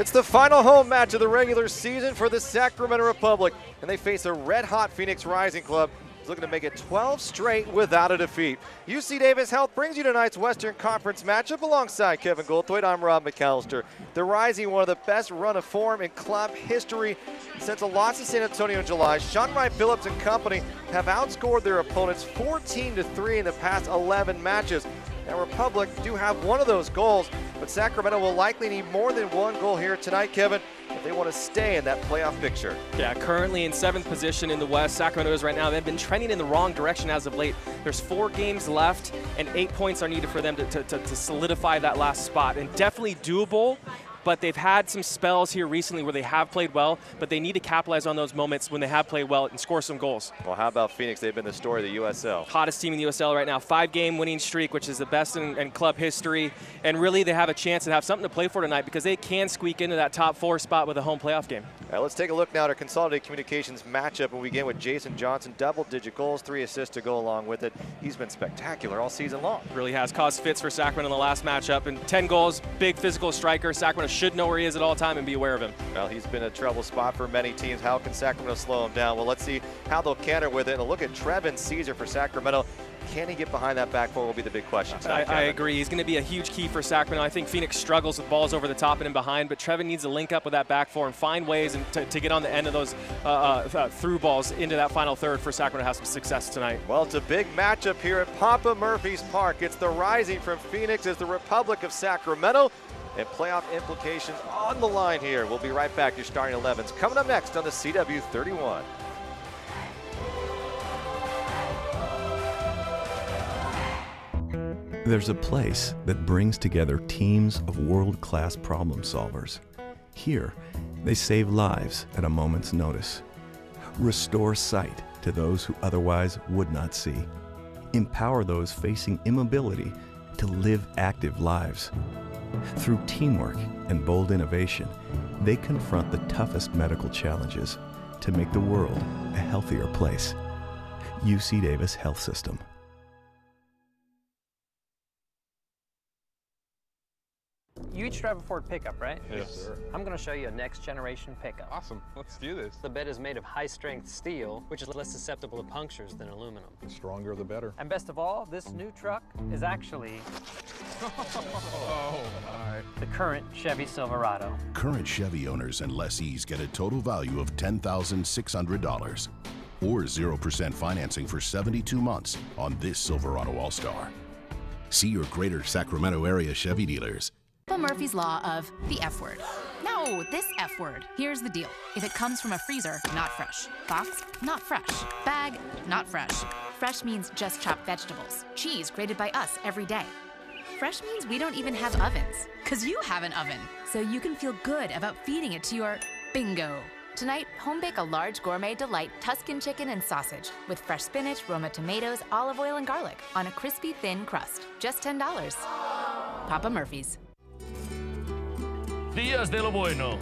It's the final home match of the regular season for the Sacramento Republic, and they face a red-hot Phoenix Rising club who's looking to make it 12 straight without a defeat. UC Davis Health brings you tonight's Western Conference matchup alongside Kevin Goldthwait. I'm Rob McAllister. The Rising, one of the best run of form in club history since a loss to San Antonio in July. Shaun Wright-Phillips and company have outscored their opponents 14-3 in the past 11 matches. Now, Republic do have one of those goals, but Sacramento will likely need more than one goal here tonight, Kevin, if they want to stay in that playoff picture. Yeah, currently in 7th position in the West, Sacramento is right now. They've been trending in the wrong direction as of late. There's 4 games left, and 8 points are needed for them to solidify that last spot, and definitely doable. But they've had some spells here recently where they have played well, but they need to capitalize on those moments when they have played well and score some goals. Well, how about Phoenix? They've been the story of the USL. Hottest team in the USL right now, 5-game winning streak, which is the best in club history. And really, they have a chance to have something to play for tonight because they can squeak into that top 4 spot with a home playoff game. All right, let's take a look now at our Consolidated Communications matchup, and we begin with Jason Johnson, double-digit goals, 3 assists to go along with it. He's been spectacular all season long. Really has caused fits for Sacramento in the last matchup, and 10 goals, big physical striker. Sacramento should know where he is at all time and be aware of him. Well, he's been a trouble spot for many teams. How can Sacramento slow him down? Well, let's see how they'll counter with it. And a look at Trevin Caesar for Sacramento. Can he get behind that back four will be the big question. I agree. He's going to be a huge key for Sacramento. I think Phoenix struggles with balls over the top and in behind, but Trevin needs to link up with that back four and find ways to get on the end of those through balls into that final third for Sacramento to have some success tonight. Well, it's a big matchup here at Papa Murphy's Park. It's the Rising from Phoenix as the Republic of Sacramento. And playoff implications on the line here. We'll be right back. Your starting 11s coming up next on the CW31. There's a place that brings together teams of world-class problem solvers. Here, they save lives at a moment's notice, restore sight to those who otherwise would not see, empower those facing immobility to live active lives. Through teamwork and bold innovation, they confront the toughest medical challenges to make the world a healthier place. UC Davis Health System. You each drive a Ford pickup, right? Yes, sir. I'm going to show you a next generation pickup. Awesome. Let's do this. The bed is made of high-strength steel, which is less susceptible to punctures than aluminum. The stronger, the better. And best of all, this new truck is actually Oh, my. the current Chevy Silverado. Current Chevy owners and lessees get a total value of $10,600 or 0% financing for 72 months on this Silverado All-Star. See your greater Sacramento area Chevy dealers. Murphy's Law of the F word. No, this F word. Here's the deal. If it comes from a freezer, not fresh. Box, not fresh. Bag, not fresh. Fresh means just chopped vegetables. Cheese grated by us every day. Fresh means we don't even have ovens, because you have an oven. So you can feel good about feeding it to your bingo. Tonight, home bake a large gourmet delight Tuscan chicken and sausage with fresh spinach, Roma tomatoes, olive oil, and garlic on a crispy, thin crust. Just $10. Papa Murphy's. Días de lo bueno.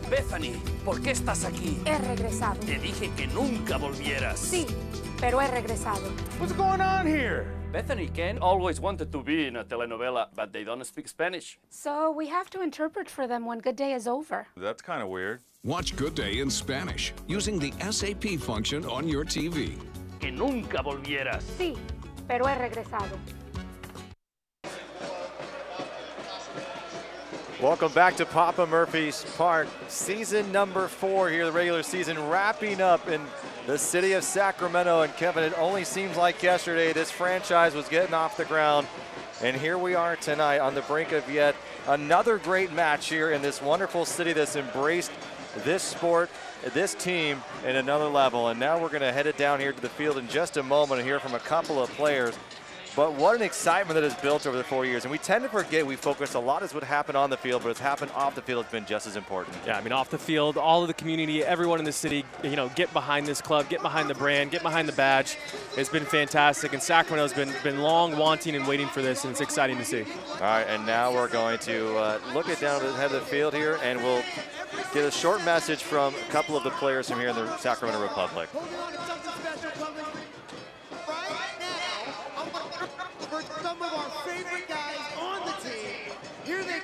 Bethany, ¿por qué estás aquí? He regresado. Te dije que nunca volvieras. Sí, pero he regresado. What's going on here? Bethany Ken always wanted to be in a telenovela, but they don't speak Spanish. So we have to interpret for them when Good Day is over. That's kind of weird. Watch Good Day in Spanish using the SAP function on your TV. Que nunca volvieras. Sí, pero he regresado. Welcome back to Papa Murphy's Park. Season number 4 here, the regular season wrapping up in the city of Sacramento. And Kevin, it only seems like yesterday this franchise was getting off the ground. And here we are tonight on the brink of yet another great match here in this wonderful city that's embraced this sport, this team at another level. And now we're going to head it down here to the field in just a moment and hear from a couple of players. But what an excitement that has built over the 4 years. And we tend to forget we focus a lot as what happened on the field, but what's happened off the field has been just as important. Yeah, I mean, off the field, all of the community, everyone in the city, you know, get behind this club, get behind the brand, get behind the badge. It's been fantastic. And Sacramento's been long wanting and waiting for this, and it's exciting to see. All right, and now we're going to look at down the head of the field here, and we'll get a short message from a couple of the players from here in the Sacramento Republic. Some of our favorite guys on the team. Here they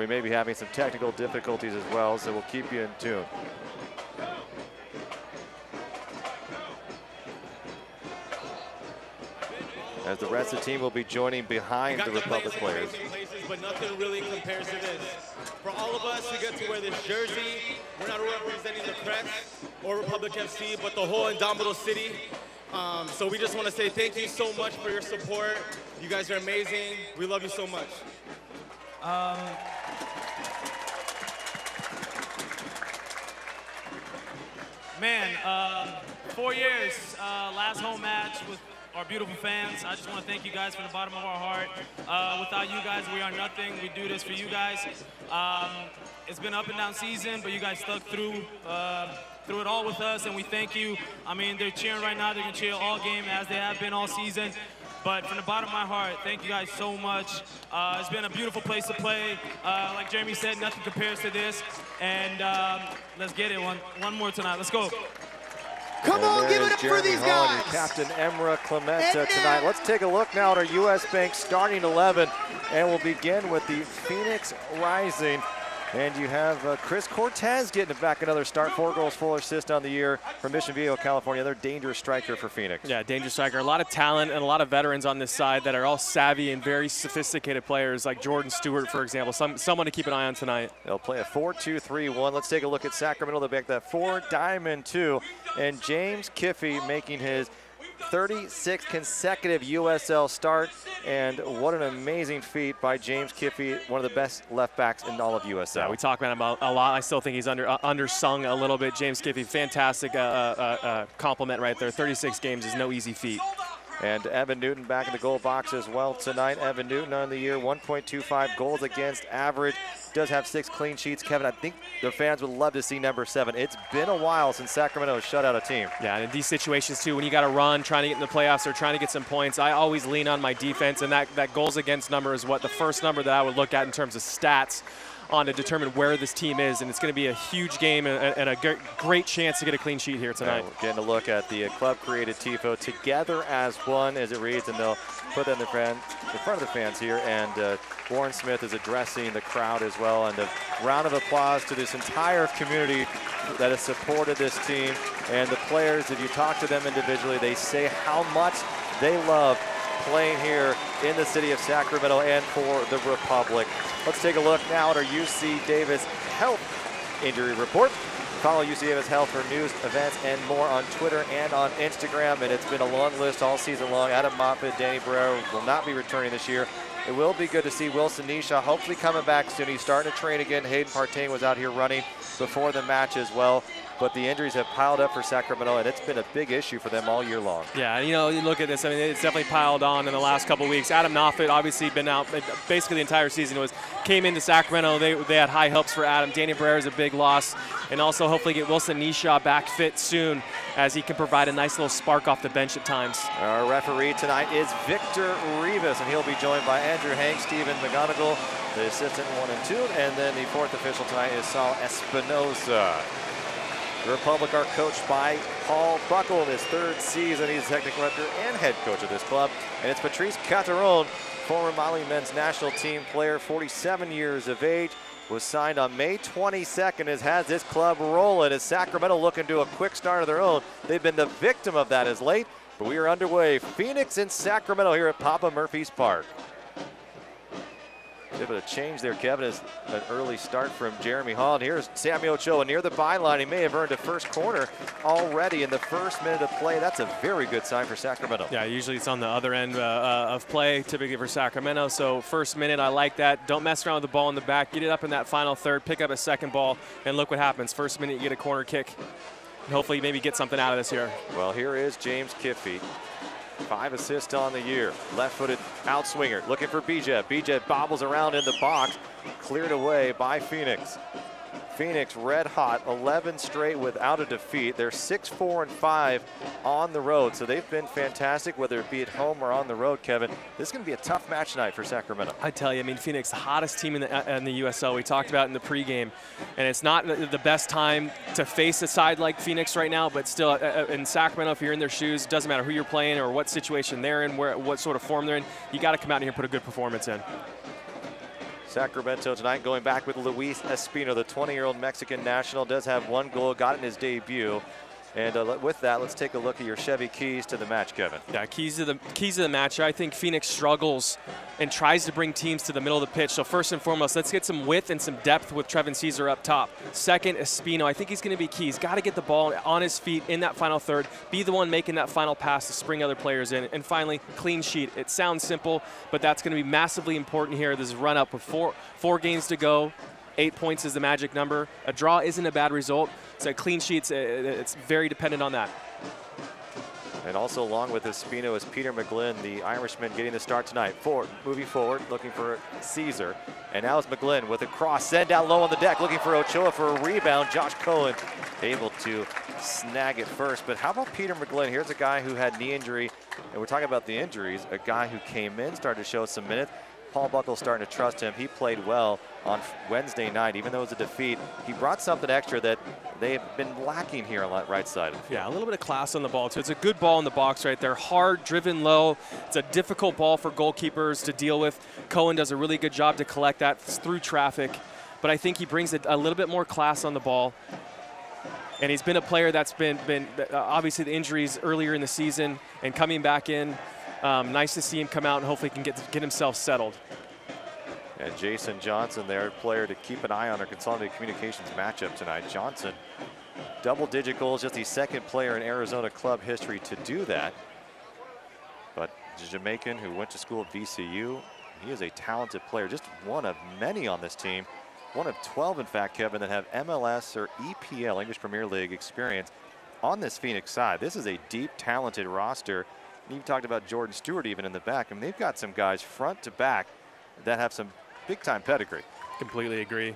we may be having some technical difficulties as well, so we'll keep you in tune. As the rest of the team will be joining behind the Republic players. Places, but nothing really compares to this. For all of us who get to wear this jersey, we're not representing the Crest or Republic FC, but the whole Indomitable City. So we just want to say thank you so much for your support. You guys are amazing. We love you so much. Man, 4 years, last home match with our beautiful fans. I just want to thank you guys from the bottom of our heart. Without you guys, we are nothing. We do this for you guys. It's been an up and down season, but you guys stuck through it all with us, and we thank you. I mean, they're cheering right now. They're going to cheer all game as they have been all season. But from the bottom of my heart, thank you guys so much. It's been a beautiful place to play. Like Jeremy said, nothing compares to this. And let's get it one more tonight. Let's go. Come on, give it up for these guys. Captain Emra Clementa tonight. Let's take a look now at our U.S. Bank starting 11, and we'll begin with the Phoenix Rising. And you have Chris Cortez getting back another start, 4 goals, 4 assists on the year from Mission Viejo, California. Another dangerous striker for Phoenix. Yeah, dangerous striker. A lot of talent and a lot of veterans on this side that are all savvy and very sophisticated players, like Jordan Stewart, for example. Someone to keep an eye on tonight. They'll play a 4-2-3-1. Let's take a look at Sacramento. They'll back that 4-diamond-2, and James Kiffey making his 36th consecutive USL start, and what an amazing feat by James Kiffey, one of the best left backs in all of USL. Yeah, we talk about him a lot. I still think he's undersung a little bit. James Kiffey, fantastic compliment right there. 36 games is no easy feat. And Evan Newton back in the goal box as well tonight. Evan Newton on the year, 1.25 goals against average. Does have 6 clean sheets. Kevin, I think the fans would love to see number 7. It's been a while since Sacramento has shut out a team. Yeah, and in these situations too, when you got to run, trying to get in the playoffs or trying to get some points, I always lean on my defense, and that goals against number is what the first number that I would look at in terms of stats on to determine where this team is, and it's going to be a huge game and a great chance to get a clean sheet here tonight. Yeah, we're getting a look at the club-created TIFO, Together as One, as it reads, and they'll put that in front of the fans here, and Warren Smith is addressing the crowd as well, and a round of applause to this entire community that has supported this team, and the players. If you talk to them individually, they say how much they love playing here in the city of Sacramento and for the Republic. Let's take a look now at our UC Davis Health injury report. Follow UC Davis Health for news, events, and more on Twitter and on Instagram. And it's been a long list all season long. Adam Moffitt, Danny Barrero will not be returning this year. It will be good to see Wilson Nisha hopefully coming back soon. He's starting to train again. Hayden Partain was out here running before the match as well. But the injuries have piled up for Sacramento, and it's been a big issue for them all year long. Yeah, you know, you look at this, I mean, it's definitely piled on in the last couple of weeks. Adam Moffitt obviously been out basically the entire season. Came into Sacramento, they had high hopes for Adam. Danny Barrera is a big loss, and also hopefully get Wilson Nisha back fit soon, as he can provide a nice little spark off the bench at times. Our referee tonight is Victor Rivas, and he'll be joined by Andrew Hank, Stephen McGonigal, the assistant 1 and 2, and then the 4th official tonight is Saul Espinoza. The Republic are coached by Paul Buckle in his 3rd season. He's technical director and head coach of this club. And it's Patrice Cateron, former Mali men's national team player, 47 years of age, was signed on May 22nd, has this club rolling as Sacramento looking to a quick start of their own. They've been the victim of that as late, but we are underway. Phoenix and Sacramento here at Papa Murphy's Park. Bit of a change there, Kevin, is an early start from Jeremy Hall. And here's Sammy Ochoa near the byline. He may have earned a first corner already in the first minute of play. That's a very good sign for Sacramento. Yeah, usually it's on the other end of play, typically for Sacramento. So first minute, I like that. Don't mess around with the ball in the back. Get it up in that final third, pick up a second ball, and look what happens. First minute, you get a corner kick. And hopefully maybe get something out of this here. Well, here is James Kiffey. 5 assists on the year. Left-footed outswinger, looking for Bijeb. Bijeb bobbles around in the box, cleared away by Phoenix. Phoenix red hot, 11 straight without a defeat. They're 6-4-5 on the road, so they've been fantastic, whether it be at home or on the road, Kevin. This is going to be a tough match tonight for Sacramento. I tell you, I mean, Phoenix, the hottest team in the USL. We talked about in the pregame, and it's not the best time to face a side like Phoenix right now, but still, in Sacramento, if you're in their shoes, it doesn't matter who you're playing or what situation they're in, what sort of form they're in, you got to come out here and put a good performance in. Sacramento tonight going back with Luis Espino, the 20-year-old Mexican national, does have one goal, got it in his debut. And with that, let's take a look at your Chevy keys to the match, Kevin. Yeah, keys to the match. I think Phoenix struggles and tries to bring teams to the middle of the pitch. So first and foremost, let's get some width and some depth with Trevin Caesar up top. Second, Espino. I think he's going to be key. He's got to get the ball on his feet in that final third, be the one making that final pass to spring other players in. And finally, clean sheet. It sounds simple, but that's going to be massively important here. This run up with four games to go. 8 points is the magic number. A draw isn't a bad result. So clean sheets, it's very dependent on that. And also along with Espino is Peter McGlynn, the Irishman, getting the start tonight. Moving forward, looking for Caesar. And now it's McGlynn with a cross, send down low on the deck, looking for Ochoa for a rebound. Josh Cohen able to snag it first. But how about Peter McGlynn? Here's a guy who had knee injury, and we're talking about the injuries. A guy who came in, started to show some minutes. Paul Buckle's starting to trust him. He played well on Wednesday night, even though it was a defeat. He brought something extra that they've been lacking here on that right side. Yeah, a little bit of class on the ball, too. It's a good ball in the box right there. Hard, driven low. It's a difficult ball for goalkeepers to deal with. Cohen does a really good job to collect that through traffic. But I think he brings a little bit more class on the ball. And he's been a player that's been obviously the injuries earlier in the season and coming back in. Nice to see him come out and hopefully can get himself settled. And Jason Johnson there, player to keep an eye on our Consolidated Communications matchup tonight. Johnson, double-digit goals, just the second player in Arizona club history to do that. But the Jamaican who went to school at VCU, he is a talented player, just one of many on this team. One of 12, in fact, Kevin, that have MLS or EPL, English Premier League experience on this Phoenix side. This is a deep, talented roster. You talked about Jordan Stewart even in the back. I mean, they've got some guys front to back that have some big-time pedigree. Completely agree.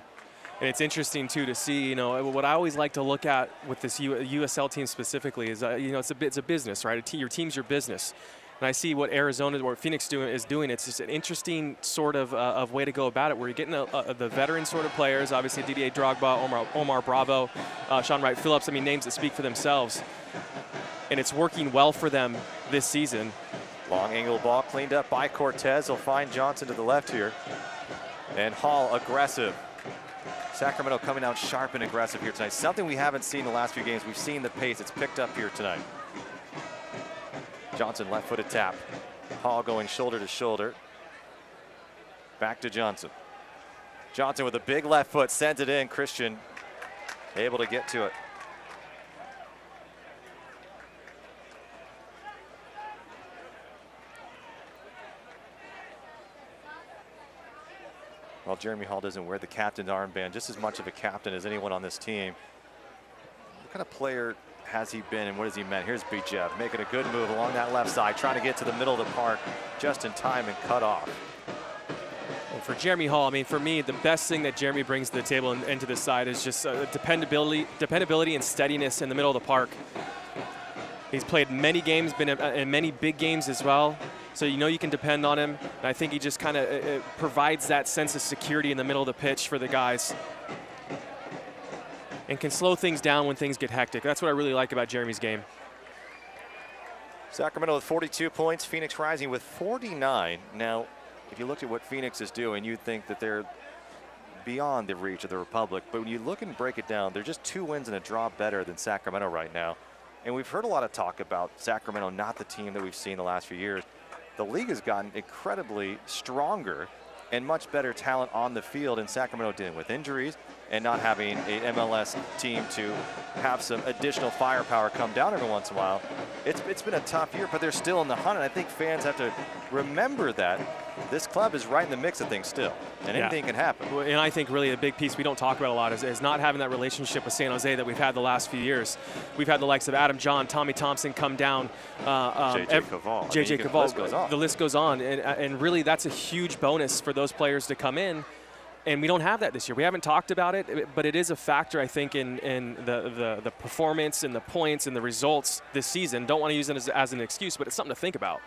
And it's interesting, too, to see, you know, what I always like to look at with this USL team specifically is, you know, it's a business, right? Your team's your business. And I see what Arizona or Phoenix is doing. It's just an interesting sort of way to go about it, where you're getting the veteran sort of players, obviously Didier Drogba, Omar Bravo, Shaun Wright-Phillips, I mean, names that speak for themselves. And it's working well for them this season. Long angle ball cleaned up by Cortez. He'll find Johnson to the left here. And Hall aggressive. Sacramento coming out sharp and aggressive here tonight. Something we haven't seen in the last few games. We've seen the pace. It's picked up here tonight. Johnson left-footed tap. Hall going shoulder to shoulder. Back to Johnson. Johnson with a big left foot sends it in. Christian able to get to it. Well, Jeremy Hall doesn't wear the captain's armband, just as much of a captain as anyone on this team. What kind of player has he been and what has he meant? Here's Bijev making a good move along that left side, trying to get to the middle of the park just in time and cut off. Well, for Jeremy Hall, I mean, for me, the best thing that Jeremy brings to the table and to this side is just dependability and steadiness in the middle of the park. He's played many games, been in many big games as well. So you know you can depend on him. And I think he just kind of provides that sense of security in the middle of the pitch for the guys. And can slow things down when things get hectic. That's what I really like about Jeremy's game. Sacramento with 42 points, Phoenix rising with 49. Now, if you look at what Phoenix is doing, you'd think that they're beyond the reach of the Republic. But when you look and break it down, they're just 2 wins and a draw better than Sacramento right now. And we've heard a lot of talk about Sacramento, not the team that we've seen the last few years. The league has gotten incredibly stronger and much better talent on the field, and Sacramento dealing with injuries and not having an MLS team to have some additional firepower come down every once in a while. It's been a tough year, but they're still in the hunt, and I think fans have to remember that this club is right in the mix of things still, and anything can happen. And I think really a big piece we don't talk about a lot is not having that relationship with San Jose that we've had the last few years. We've had the likes of Adam John, Tommy Thompson come down. JJ Caval. JJ Caval. The list goes on. And really that's a huge bonus for those players to come in. And we don't have that this year. We haven't talked about it, but it is a factor, I think, in the performance and the points and the results this season. Don't want to use it as an excuse, but it's something to think about.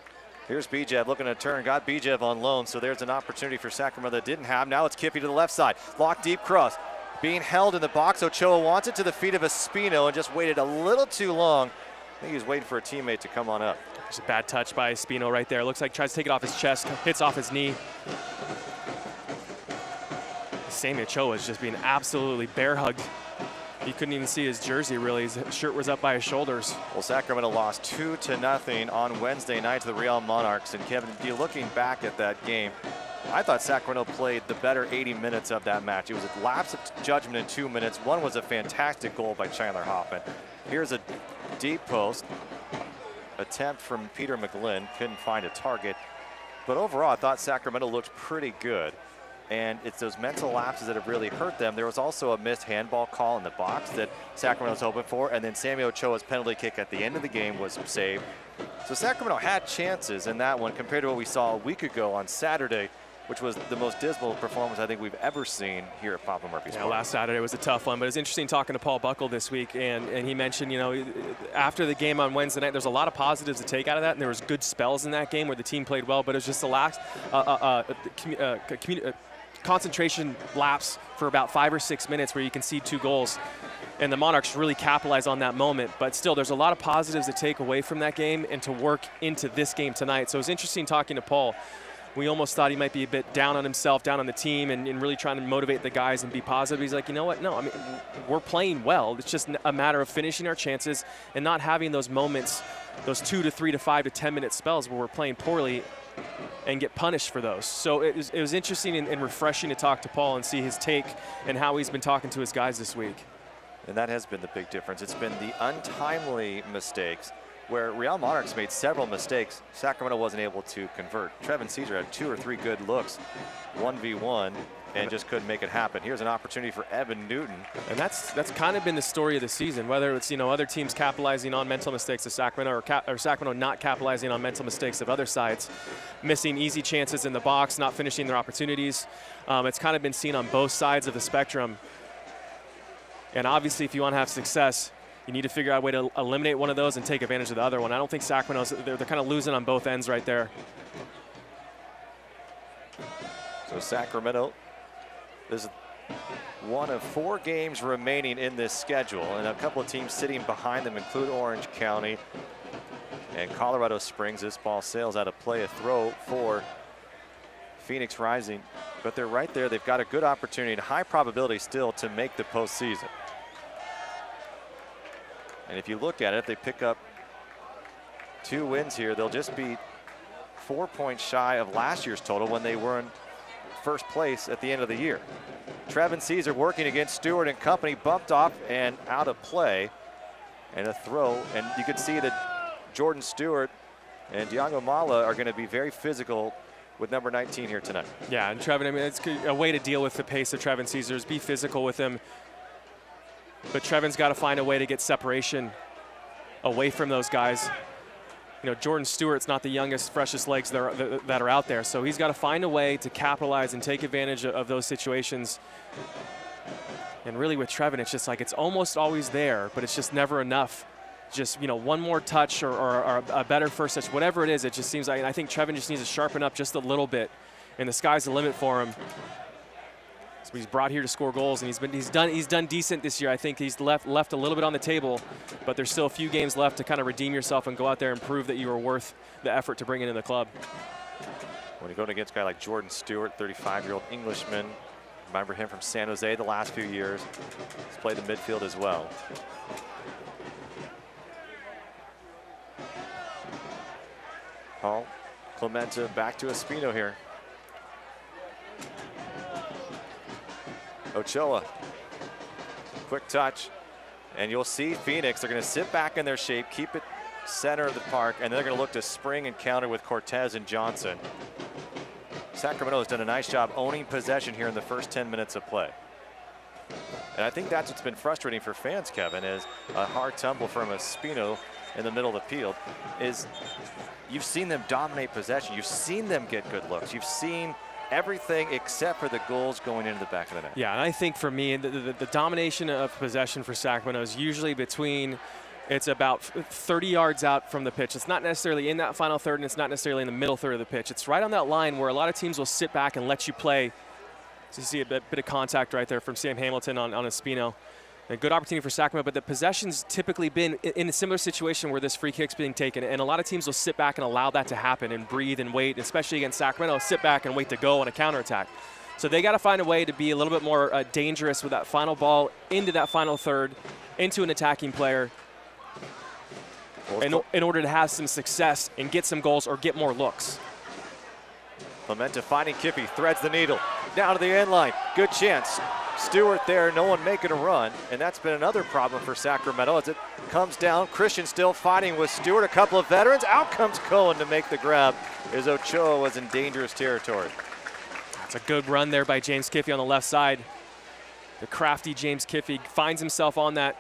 Here's Bijev looking to turn, got Bijev on loan, so there's an opportunity for Sacramento that didn't have. Now it's Kippy to the left side. Locked deep cross. Being held in the box. Ochoa wants it to the feet of Espino and just waited a little too long. I think he was waiting for a teammate to come on up. Just a bad touch by Espino right there. Looks like tries to take it off his chest, hits off his knee. Sammy Ochoa is just being absolutely bear hugged. You couldn't even see his jersey, really. His shirt was up by his shoulders. Well, Sacramento lost 2-0 on Wednesday night to the Real Monarchs. And Kevin, looking back at that game, I thought Sacramento played the better 80 minutes of that match. It was a lapse of judgment in 2 minutes. One was a fantastic goal by Chandler Hoffman. Here's a deep post attempt from Peter McGlynn. Couldn't find a target. But overall, I thought Sacramento looked pretty good. And it's those mental lapses that have really hurt them. There was also a missed handball call in the box that Sacramento's hoping for. And then Sammy Ochoa's penalty kick at the end of the game was saved. So Sacramento had chances in that one compared to what we saw a week ago on Saturday, which was the most dismal performance I think we've ever seen here at Papa Murphy's. Yeah, last Saturday was a tough one, but it's interesting talking to Paul Buckle this week, and he mentioned, you know, after the game on Wednesday night, there's a lot of positives to take out of that, and there was good spells in that game where the team played well, but it was just a lax concentration lapse for about 5 or 6 minutes where you can see 2 goals. And the Monarchs really capitalized on that moment. But still, there's a lot of positives to take away from that game and to work into this game tonight. So it was interesting talking to Paul. We almost thought he might be a bit down on himself, down on the team, and really trying to motivate the guys and be positive. He's like, you know what? No, I mean, we're playing well. It's just a matter of finishing our chances and not having those moments, those 2 to 3 to 5 to 10 minute spells where we're playing poorly and get punished for those. So it was interesting and refreshing to talk to Paul and see his take and how he's been talking to his guys this week. And that has been the big difference. It's been the untimely mistakes where Real Monarchs made several mistakes. Sacramento wasn't able to convert. Trevin Caesar had 2 or 3 good looks, 1v1, and just couldn't make it happen. Here's an opportunity for Evan Newton. And that's kind of been the story of the season, whether it's, you know, other teams capitalizing on mental mistakes of Sacramento or Sacramento not capitalizing on mental mistakes of other sides, missing easy chances in the box, not finishing their opportunities. It's kind of been seen on both sides of the spectrum. And obviously, if you want to have success, you need to figure out a way to eliminate one of those and take advantage of the other one. I don't think Sacramento's, they're kind of losing on both ends right there. So Sacramento is one of 4 games remaining in this schedule, and a couple of teams sitting behind them include Orange County and Colorado Springs. This ball sails out of play, a throw for Phoenix Rising, but they're right there. They've got a good opportunity and high probability still to make the postseason. And if you look at it, if they pick up 2 wins here, they'll just be 4 points shy of last year's total when they were in first place at the end of the year. Trevin Caesar working against Stewart and company, bumped off and out of play, and a throw. And you can see that Jordan Stewart and Diogo Mala are going to be very physical with number 19 here tonight. Yeah, and Trevin, I mean, it's a way to deal with the pace of Trevin Caesar is be physical with him. But Trevin's got to find a way to get separation away from those guys. You know, Jordan Stewart's not the youngest, freshest legs that are out there, so he's got to find a way to capitalize and take advantage of those situations. And really with Trevin, it's just like it's almost always there, but it's just never enough. Just, you know, one more touch or a better first touch, whatever it is, it just seems like, and I think Trevin just needs to sharpen up just a little bit, and the sky's the limit for him. So he's brought here to score goals, and he's done decent this year. I think he's left a little bit on the table, but there's still a few games left to kind of redeem yourself and go out there and prove that you are worth the effort to bring it in the club. When you go against a guy like Jordan Stewart, 35-year-old Englishman, remember him from San Jose the last few years. He's played the midfield as well. Paul Clementa back to Espino here. Ochoa, quick touch, and you'll see Phoenix, they're going to sit back in their shape, keep it center of the park, and they're going to look to spring and counter with Cortez and Johnson. Sacramento has done a nice job owning possession here in the first 10 minutes of play. And I think that's what's been frustrating for fans, Kevin, is a hard tumble from Espino in the middle of the field. Is you've seen them dominate possession. You've seen them get good looks. You've seen everything except for the goals going into the back of the net. Yeah, and I think for me, the domination of possession for Sacramento is usually between, it's about 30 yards out from the pitch. It's not necessarily in that final third, and it's not necessarily in the middle third of the pitch. It's right on that line where a lot of teams will sit back and let you play. So you see a bit of contact right there from Sam Hamilton on Espino. A good opportunity for Sacramento, but the possession's typically been in a similar situation where this free kick's being taken, and a lot of teams will sit back and allow that to happen and breathe and wait, especially against Sacramento, sit back and wait to go on a counterattack. So they got to find a way to be a little bit more dangerous with that final ball into that final third, into an attacking player, in order to have some success and get some goals or get more looks. Clemente finding Kiffey, threads the needle, down to the end line. Good chance. Stewart there, no one making a run, and that's been another problem for Sacramento as it comes down. Christian still fighting with Stewart, a couple of veterans. Out comes Cohen to make the grab as Ochoa was in dangerous territory. That's a good run there by James Kiffey on the left side. The crafty James Kiffey finds himself on the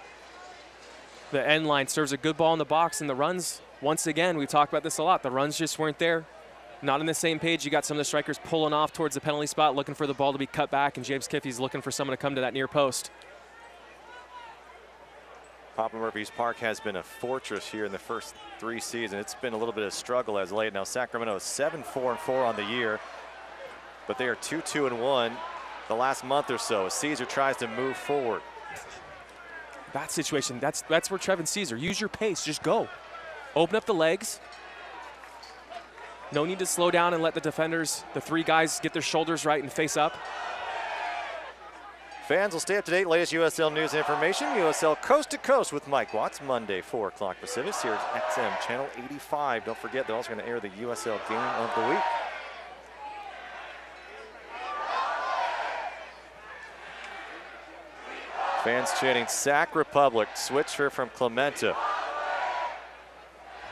end line, serves a good ball in the box, and the runs, once again, we've talked about this a lot, the runs just weren't there. Not on the same page. You got some of the strikers pulling off towards the penalty spot, looking for the ball to be cut back, and James Kiffey's looking for someone to come to that near post. Papa Murphy's Park has been a fortress here in the first 3 seasons. It's been a little bit of struggle as late. Now Sacramento is 7-4-4 on the year, but they are 2-2-1 the last month or so as Caesar tries to move forward. That situation, that's where Trevin Caesar, use your pace, just go. Open up the legs. No need to slow down and let the defenders, the 3 guys, get their shoulders right and face up. Fans will stay up to date. Latest USL news and information. USL Coast to Coast with Mike Watts, Monday, 4 o'clock Pacific, here at XM Channel 85. Don't forget, they're also going to air the USL Game of the Week. Fans chanting Sac Republic. Switch here from Clemente.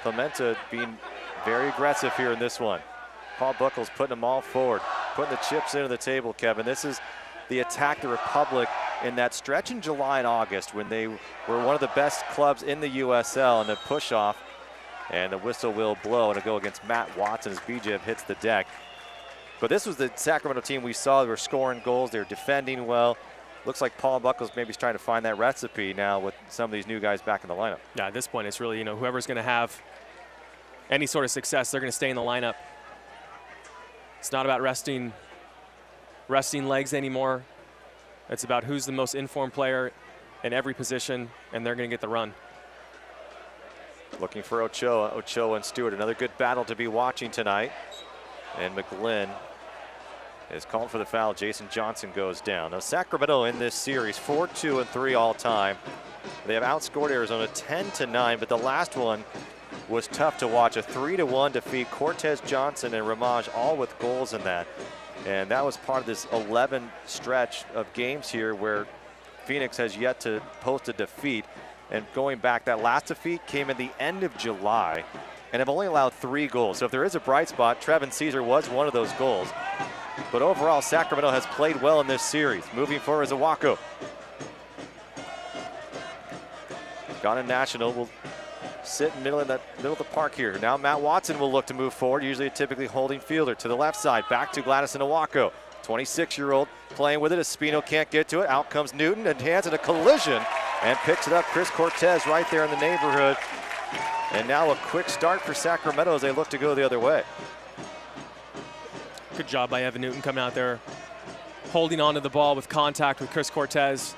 Clemente being very aggressive here in this one. Paul Buckles putting them all forward, putting the chips into the table, Kevin. This is the attack the Republic in that stretch in July and August when they were one of the best clubs in the USL, and the push off, and the whistle will blow, and it'll go against Matt Watson as Bijev hits the deck. But this was the Sacramento team we saw. They were scoring goals. They were defending well. Looks like Paul Buckles maybe is trying to find that recipe now with some of these new guys back in the lineup. Yeah, at this point, it's really, whoever's going to have any sort of success, they're going to stay in the lineup. It's not about resting legs anymore. It's about who's the most informed player in every position, and they're going to get the run. Looking for Ochoa. Ochoa and Stewart, another good battle to be watching tonight. And McGlynn is called for the foul. Jason Johnson goes down. Now Sacramento in this series, 4-2-3 all time. They have outscored Arizona 10-9, but the last one was tough to watch. A 3-1 defeat. Cortez Johnson and Ramaj all with goals in that. And that was part of this 11 stretch of games here where Phoenix has yet to post a defeat. And going back, that last defeat came at the end of July and have only allowed 3 goals. So if there is a bright spot, Trevin Caesar was one of those goals. But overall, Sacramento has played well in this series. Moving forward is Awako. Ghana National will sit in middle of the park here. Now Matt Watson will look to move forward, usually a typically holding fielder. To the left side, back to Gladys and Awako. 26-year-old playing with it. Espino can't get to it. Out comes Newton and hands it a collision and picks it up. Chris Cortez right there in the neighborhood. And now a quick start for Sacramento as they look to go the other way. Good job by Evan Newton coming out there, holding onto the ball with contact with Chris Cortez.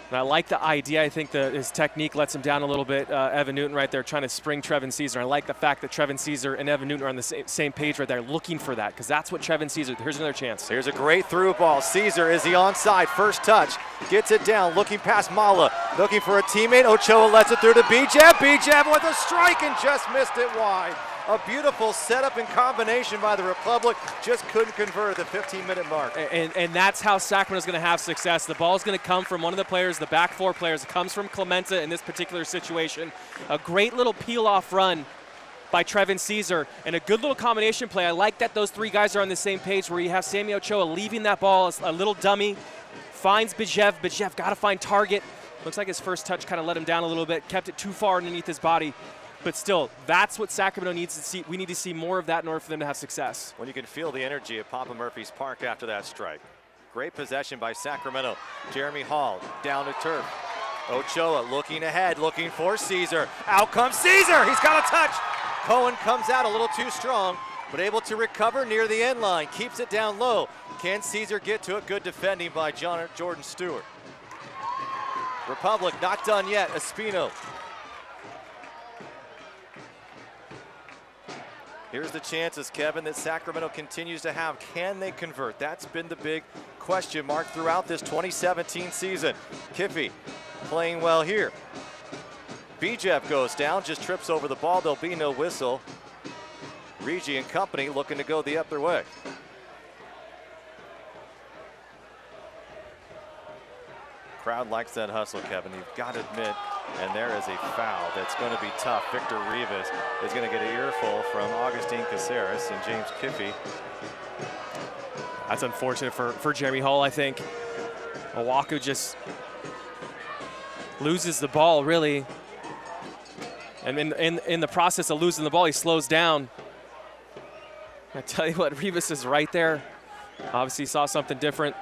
And I like the idea. I think his technique lets him down a little bit. Evan Newton right there trying to spring Trevin Caesar. I like the fact that Trevin Caesar and Evan Newton are on the same page right there, looking for that, because that's what Trevin Caesar, here's another chance. Here's a great through ball. Caesar, is he onside? First touch, gets it down, looking past Mala, looking for a teammate. Ochoa lets it through to Bijev. Bijev with a strike and just missed it wide. A beautiful setup and combination by the Republic, just couldn't convert at the 15-minute mark. And that's how Sacramento's going to have success. The ball's going to come from one of the players, the back 4 players. It comes from Clemente in this particular situation. A great little peel-off run by Trevin Caesar and a good little combination play. I like that those 3 guys are on the same page where you have Sammy Ochoa leaving that ball as a little dummy, finds Bijev. Bijev got to find target. Looks like his first touch kind of let him down a little bit, kept it too far underneath his body. But still, that's what Sacramento needs to see. We need to see more of that in order for them to have success. When you can feel the energy at Papa Murphy's Park after that strike. Great possession by Sacramento. Jeremy Hall down to turf. Ochoa looking ahead, looking for Caesar. Out comes Caesar. He's got a touch. Cohen comes out a little too strong, but able to recover near the end line. Keeps it down low. Can Caesar get to it? Good defending by Jordan Stewart. Republic not done yet. Espino. Here's the chances, Kevin, that Sacramento continues to have. Can they convert? That's been the big question mark throughout this 2017 season. Kiffy playing well here. Bijev goes down, just trips over the ball. There'll be no whistle. Regi and company looking to go the other way. Crowd likes that hustle, Kevin. You've got to admit, and there is a foul that's going to be tough. Victor Rivas is going to get an earful from Augustine Casseras and James Kiffy. That's unfortunate for Jeremy Hall, I think. Owaku just loses the ball, really. And in the process of losing the ball, he slows down. I tell you what, Rivas is right there. Obviously saw something different.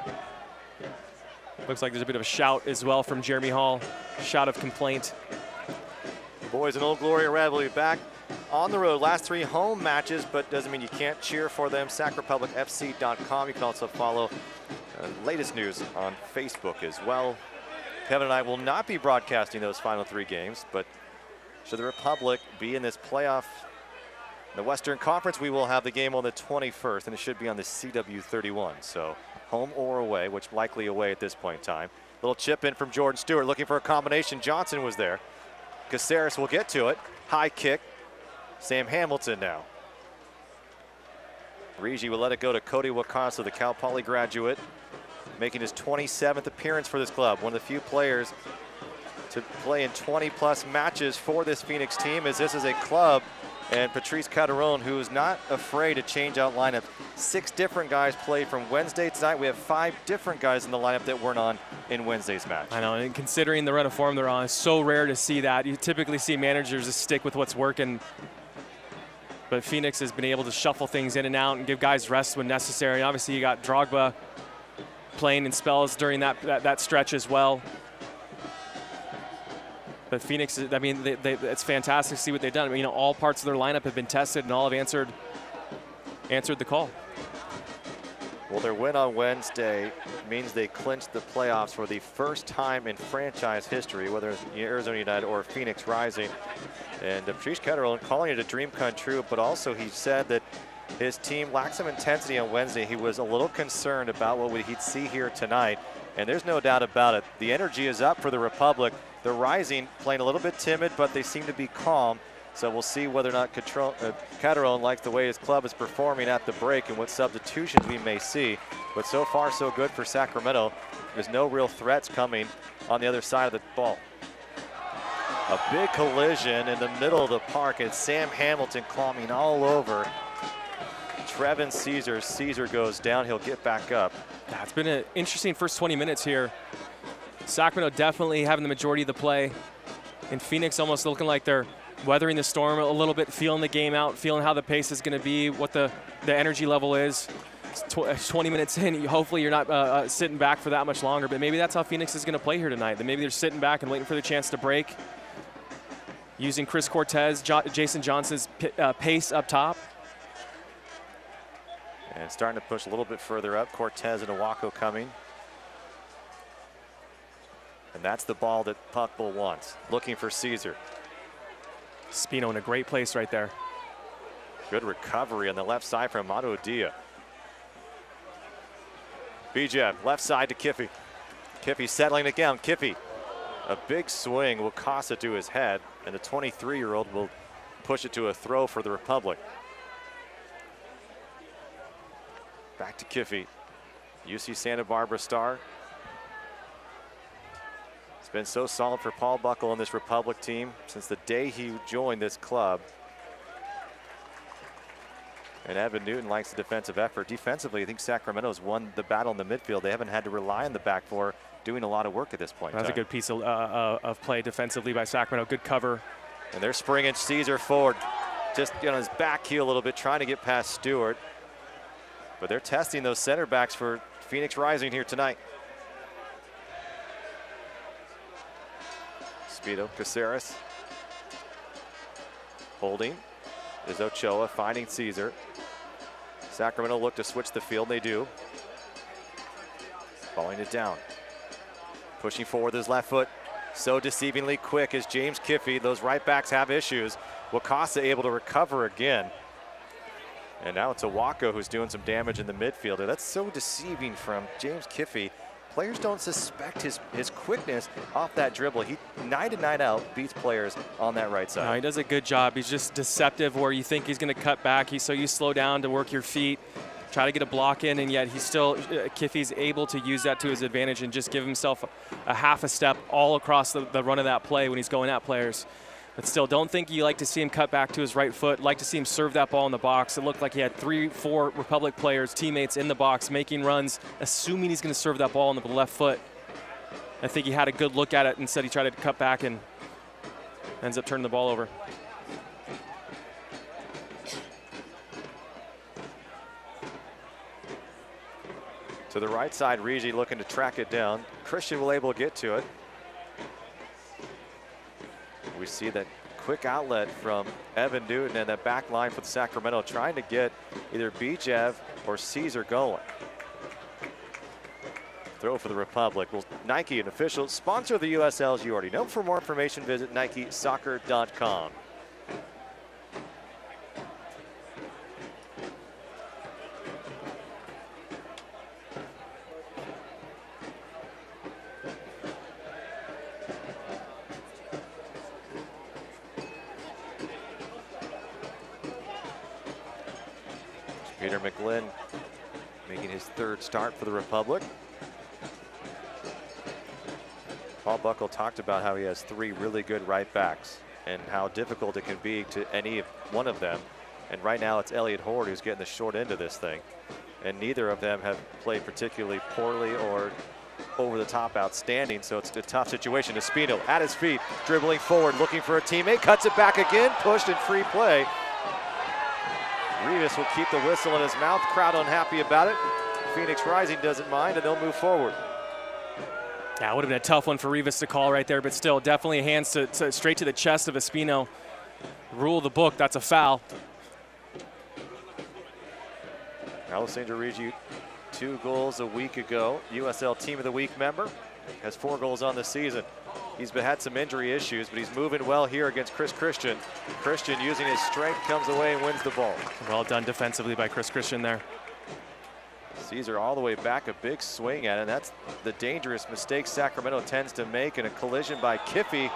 Looks like there's a bit of a shout as well from Jeremy Hall. Shout of complaint. Boys in Old Glory Rivalry back on the road. Last 3 home matches, but doesn't mean you can't cheer for them. SacRepublicFC.com. You can also follow latest news on Facebook as well. Kevin and I will not be broadcasting those final 3 games, but should the Republic be in this playoff, the Western Conference, we will have the game on the 21st, and it should be on the CW31. So home or away, which likely away at this point in time. Little chip in from Jordan Stewart, looking for a combination. Johnson was there. Casseras will get to it. High kick. Sam Hamilton now. Regi will let it go to Cody Wakasa, the Cal Poly graduate, making his 27th appearance for this club. One of the few players to play in 20-plus matches for this Phoenix team, as this is a club. And Patrice Calderon, who's not afraid to change out lineup. 6 different guys played from Wednesday tonight. We have 5 different guys in the lineup that weren't on in Wednesday's match. I know, and considering the run of form they're on, it's so rare to see that. You typically see managers just stick with what's working. But Phoenix has been able to shuffle things in and out and give guys rest when necessary. Obviously, you got Drogba playing in spells during that stretch as well. But Phoenix, I mean, it's fantastic to see what they've done. I mean, all parts of their lineup have been tested and all have answered the call. Well, their win on Wednesday means they clinched the playoffs for the first time in franchise history, whether it's Arizona United or Phoenix Rising. And Patrice Calderon calling it a dream come true, but also he said that his team lacked some intensity on Wednesday. He was a little concerned about what he'd see here tonight, and there's no doubt about it. The energy is up for the Republic. The Rising playing a little bit timid, but they seem to be calm. So we'll see whether or not Calderon likes the way his club is performing at the break and what substitutions we may see. But so far, so good for Sacramento. There's no real threats coming on the other side of the ball. A big collision in the middle of the park, and Sam Hamilton climbing all over Trevin Caesar. Caesar goes down. He'll get back up. It's been an interesting first 20 minutes here. Sacramento definitely having the majority of the play. And Phoenix almost looking like they're weathering the storm a little bit, feeling the game out, feeling how the pace is going to be, what the energy level is. It's 20 minutes in, hopefully you're not sitting back for that much longer, but maybe that's how Phoenix is going to play here tonight. That maybe they're sitting back and waiting for the chance to break, using Chris Cortez, Jason Johnson's pace up top. And starting to push a little bit further up. Cortez and Owaku coming. And that's the ball that Puckbull wants. Looking for Caesar. Spino in a great place right there. Good recovery on the left side from Mato Dia. Bijev, left side to Kiffy. Kiffy settling it down. Kiffy, a big swing will cost it to his head, and the 23-year-old will push it to a throw for the Republic. Back to Kiffy. UC Santa Barbara star. It's been so solid for Paul Buckle and this Republic team since the day he joined this club. And Evan Newton likes the defensive effort. Defensively, I think Sacramento's won the battle in the midfield. They haven't had to rely on the back four, doing a lot of work at this point. That's a good piece of play defensively by Sacramento. Good cover. And they're springing Caesar forward, just on his back heel a little bit, trying to get past Stewart. But they're testing those center backs for Phoenix Rising here tonight. Speedo, Casseras. Holding is Ochoa, finding Caesar. Sacramento look to switch the field, they do. Falling it down. Pushing forward with his left foot. So deceivingly quick is James Kiffy. Those right backs have issues. Wakasa able to recover again. And now it's Awako who's doing some damage in the midfielder. That's so deceiving from James Kiffey. Players don't suspect his quickness off that dribble. He, night in, night out, beats players on that right side. No, he does a good job. He's just deceptive where you think he's going to cut back. So you slow down to work your feet, try to get a block in, and yet he's still, Kiffey's able to use that to his advantage and just give himself a half a step all across the run of that play when he's going at players. But still, don't think you like to see him cut back to his right foot. Like to see him serve that ball in the box. It looked like he had 3-4 Republic players, teammates in the box, making runs, assuming he's going to serve that ball on the left foot. I think he had a good look at it. Instead, he tried to cut back and ends up turning the ball over. To the right side, Rigi looking to track it down. Christian will able to get to it. We see that quick outlet from Evan Newton and that back line for the Sacramento trying to get either Bijev or Caesar going. Throw for the Republic. Well, Nike, an official sponsor of the USL, as you already know. For more information, visit NikeSoccer.com. Peter McGlynn making his third start for the Republic. Paul Buckle talked about how he has 3 really good right backs and how difficult it can be to any one of them. And right now it's Elliot Horde who's getting the short end of this thing. And neither of them have played particularly poorly or over the top outstanding, so it's a tough situation. Espino at his feet, dribbling forward, looking for a teammate, cuts it back again, pushed and free play. Rivas will keep the whistle in his mouth. Crowd unhappy about it. Phoenix Rising doesn't mind, and they'll move forward. Yeah, it would have been a tough one for Rivas to call right there, but still, definitely hands straight to the chest of Espino. Rule of the book, that's a foul. Alessandro Rigi, 2 goals a week ago. USL Team of the Week member. Has 4 goals on the season. He's had some injury issues, but he's moving well here against Chris Christian. Christian, using his strength, comes away and wins the ball. Well done defensively by Chris Christian there. Caesar all the way back, a big swing at it. And that's the dangerous mistake Sacramento tends to make, in a collision by Kiffey.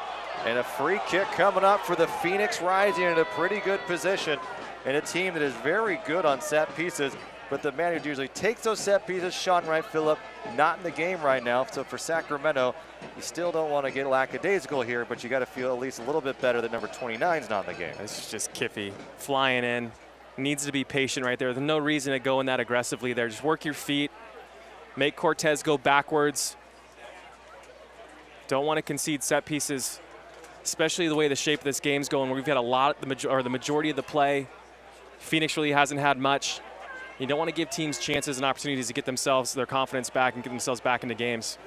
And a free kick coming up for the Phoenix Rising in a pretty good position. And a team that is very good on set pieces. But the man who usually takes those set pieces, Shaun Wright-Phillips, not in the game right now. So for Sacramento, you still don't want to get lackadaisical here, but you got to feel at least a little bit better that number 29 is not in the game. This is just Kiffey flying in. Needs to be patient right there. There's no reason to go in that aggressively there. Just work your feet. Make Cortez go backwards. Don't want to concede set pieces, especially the way the shape of this game's going, where we've got a lot, the majority of the play. Phoenix really hasn't had much. You don't want to give teams chances and opportunities to get themselves their confidence back and get themselves back into games.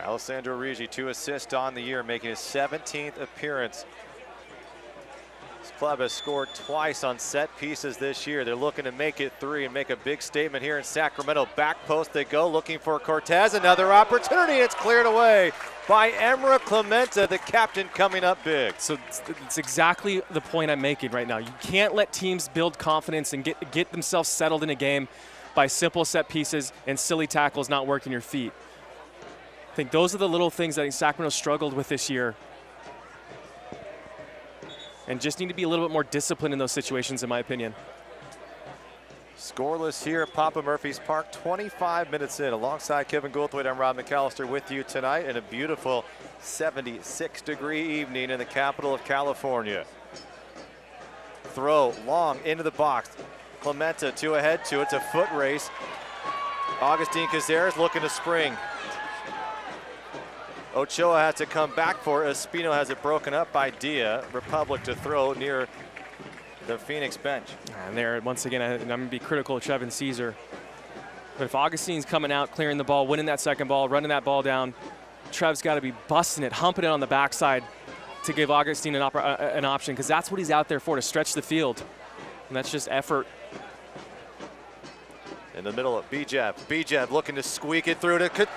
Alessandro Rigi, 2 assists on the year, making his 17th appearance. This club has scored twice on set pieces this year. They're looking to make it 3 and make a big statement here in Sacramento. Back post they go, looking for Cortez. Another opportunity, and it's cleared away by Emra Clemente, the captain, coming up big. So it's exactly the point I'm making right now. You can't let teams build confidence and get themselves settled in a game by simple set pieces and silly tackles not working your feet. I think those are the little things that I think Sacramento struggled with this year. And just need to be a little bit more disciplined in those situations, in my opinion. Scoreless here at Papa Murphy's Park, 25 minutes in. Alongside Kevin Goldthwait, I'm Rob McAllister with you tonight in a beautiful 76-degree evening in the capital of California. Throw long into the box. Clemente to ahead to it's a foot race. Augustine Casseras looking to spring. Ochoa has to come back for it. Espino has it broken up by Dia. Republic to throw near the Phoenix bench. And there, once again, I'm going to be critical of Trevin Caesar. But if Augustine's coming out, clearing the ball, winning that second ball, running that ball down, Trev's got to be busting it, humping it on the backside to give Augustine an option, because that's what he's out there for, to stretch the field. And that's just effort. In the middle of Bijev. Bijev looking to squeak it through to...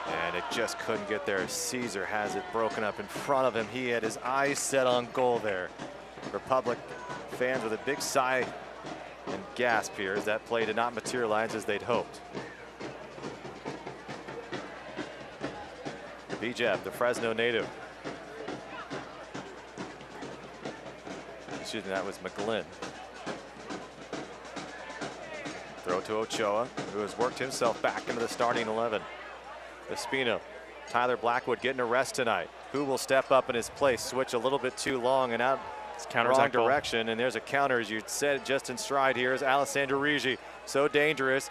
And it just couldn't get there. Caesar has it broken up in front of him. He had his eyes set on goal there. Republic fans with a big sigh and gasp here as that play did not materialize as they'd hoped. Bijev, the Fresno native. Excuse me, that was McGlynn. Throw to Ochoa, who has worked himself back into the starting 11. Espino, Tyler Blackwood getting a rest tonight. Who will step up in his place? Switch a little bit too long and out wrong direction. And there's a counter, as you said, just in stride here is Alessandro Rigi. So dangerous.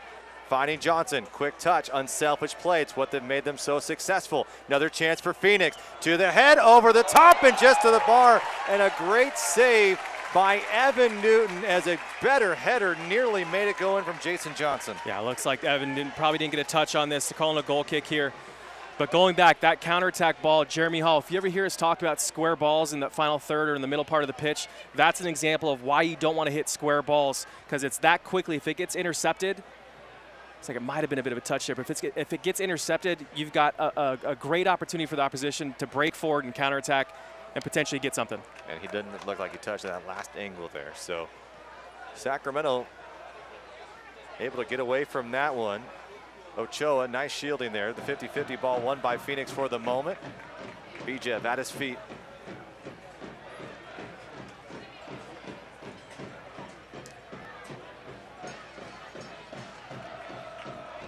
Finding Johnson, quick touch, unselfish play. It's what that made them so successful. Another chance for Phoenix. To the head, over the top, and just to the bar. And a great save by Evan Newton as a better header nearly made it go in from Jason Johnson. Yeah, looks like Evan probably didn't get a touch on this to call in a goal kick here. But going back, that counterattack ball, Jeremy Hall, if you ever hear us talk about square balls in the final third or in the middle part of the pitch, that's an example of why you don't want to hit square balls, because it's that quickly. If it gets intercepted, it's like it might have been a bit of a touch there, but if it gets intercepted, you've got a great opportunity for the opposition to break forward and counterattack and potentially get something. And he didn't look like he touched that last angle there. So Sacramento able to get away from that one. Ochoa, nice shielding there. The 50-50 ball won by Phoenix for the moment. Bijev at his feet.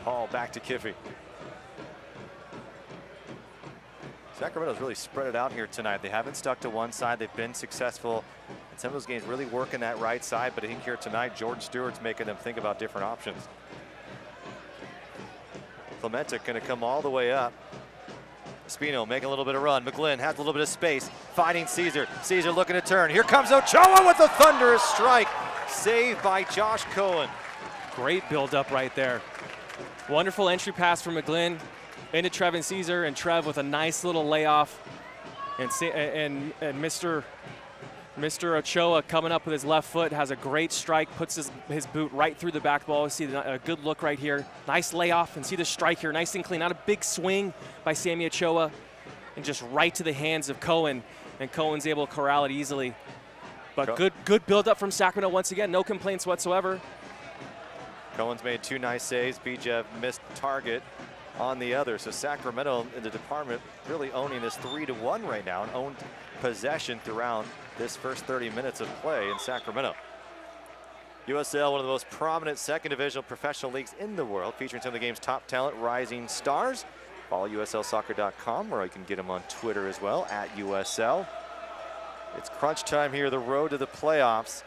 Hall back to Kiffey. Sacramento's really spread it out here tonight. They haven't stuck to one side. They've been successful in some of those games, really working that right side. But I think here tonight, Jordan Stewart's making them think about different options. Clemente going to come all the way up. Espino making a little bit of run. McGlynn has a little bit of space, fighting Caesar. Caesar looking to turn. Here comes Ochoa with a thunderous strike. Saved by Josh Cohen. Great build-up right there. Wonderful entry pass from McGlynn into Trevin Caesar, and Trev with a nice little layoff. And Mr. Ochoa coming up with his left foot, has a great strike, puts his boot right through the back ball. See a good look right here. Nice layoff, and see the strike here, nice and clean. Not a big swing by Sammy Ochoa, and just right to the hands of Cohen, and Cohen's able to corral it easily. But good build up from Sacramento once again, no complaints whatsoever. Cohen's made two nice saves. Bijev missed target on the other. So Sacramento in the department really owning this 3-1 right now and owned possession throughout this first 30 minutes of play in Sacramento. USL, one of the most prominent second divisional professional leagues in the world, featuring some of the game's top talent, rising stars. Follow USLsoccer.com, or you can get them on Twitter as well, @USL. It's crunch time here, the road to the playoffs.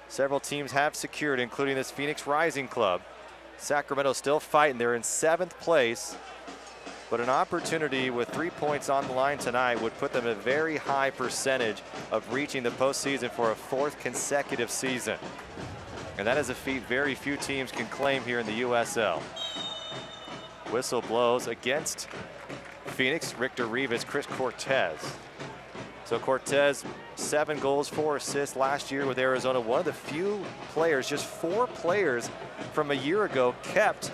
Several teams have secured, including this Phoenix Rising Club. Sacramento still fighting. They're in 7th place, but an opportunity with 3 points on the line tonight would put them at a very high percentage of reaching the postseason for a 4th consecutive season. And that is a feat very few teams can claim here in the USL. Whistle blows against Phoenix. Richter Rivas, Chris Cortez. So Cortez, 7 goals, 4 assists last year with Arizona. One of the few players, just 4 players from a year ago kept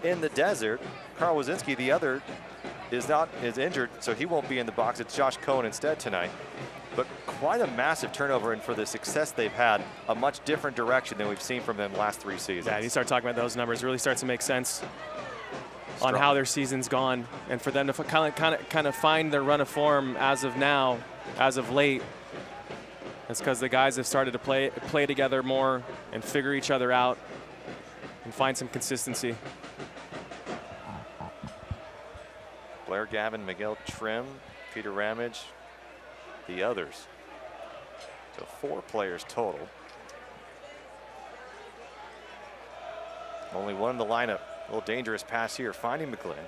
in the desert. Carl Wazinski, the other, is injured, so he won't be in the box. It's Josh Cohen instead tonight. But quite a massive turnover, and for the success they've had, a much different direction than we've seen from them last 3 seasons. Yeah, you start talking about those numbers, it really starts to make sense on how their season's gone, and for them to kind of find their run of form as of now, as of late. That's because the guys have started to play together more and figure each other out and find some consistency. Blair Gavin, Miguel Trim, Peter Ramage, the others. So 4 players total. Only one in the lineup. A little dangerous pass here, finding McGlynn.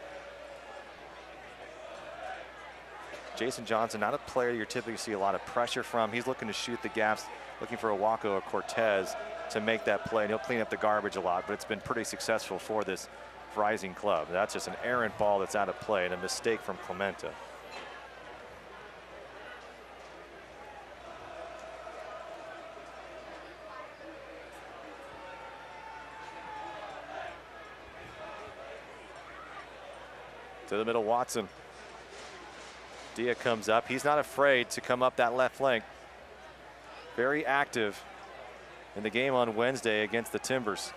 Jason Johnson, not a player you typically see a lot of pressure from. He's looking to shoot the gaps, looking for a Wako or Cortez to make that play. And he'll clean up the garbage a lot, but it's been pretty successful for this Rising club. That's just an errant ball that's out of play and a mistake from Clemente. To the middle, Watson. Dia comes up. He's not afraid to come up that left flank. Very active. in the game on Wednesday against the Timbers.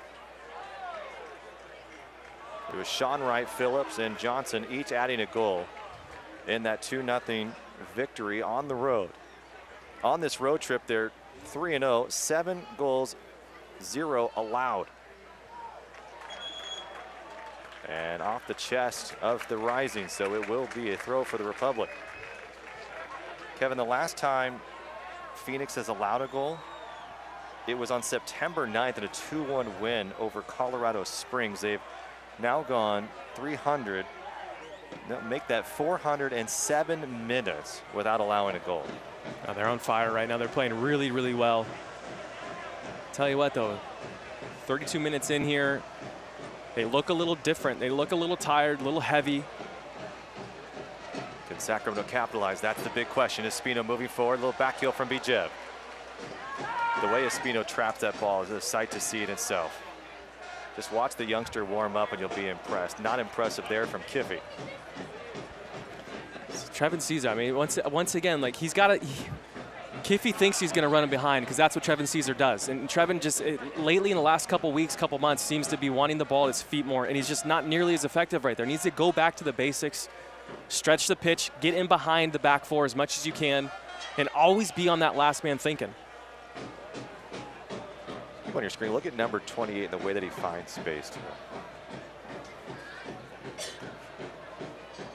It was Shaun Wright-Phillips and Johnson each adding a goal in that 2-0 victory on the road. On this road trip, they're 3-0, 7 goals, 0 allowed. And off the chest of the Rising, so it will be a throw for the Republic. Kevin, the last time Phoenix has allowed a goal, it was on September 9th in a 2-1 win over Colorado Springs. They've now gone 300, make that 407 minutes without allowing a goal. Oh, they're on fire right now. They're playing really, really well. Tell you what, though, 32 minutes in here, they look a little different. They look a little tired, a little heavy. Can Sacramento capitalize? That's the big question. Espino moving forward, a little back heel from Bijev. The way Espino traps that ball is a sight to see in itself. Just watch the youngster warm up and you'll be impressed. Not impressive there from Kiffy. So Trevin Caesar, I mean, once again, like Kiffy thinks he's going to run him behind because that's what Trevin Caesar does. And Trevin just lately in the last couple weeks, couple months, seems to be wanting the ball at his feet more, and he's just not nearly as effective right there. Needs to go back to the basics, stretch the pitch, get in behind the back four as much as you can, and always be on that last man thinking. On your screen, look at number 28 and the way that he finds space.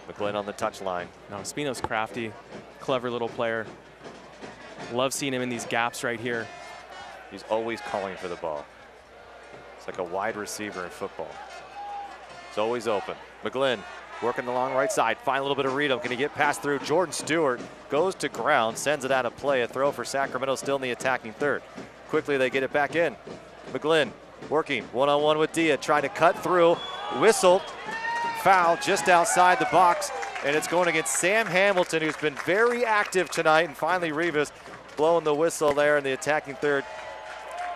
McGlynn on the touchline. No, Espino's crafty, clever little player. Love seeing him in these gaps right here. He's always calling for the ball. It's like a wide receiver in football. It's always open. McGlynn working the long right side. Find a little bit of Reedham. Can he get past through? Jordan Stewart goes to ground, sends it out of play. A throw for Sacramento, still in the attacking third. Quickly they get it back in. McGlynn working one-on-one with Dia, trying to cut through. Whistle, foul just outside the box, and it's going against Sam Hamilton, who's been very active tonight, and finally Rivas blowing the whistle there in the attacking third.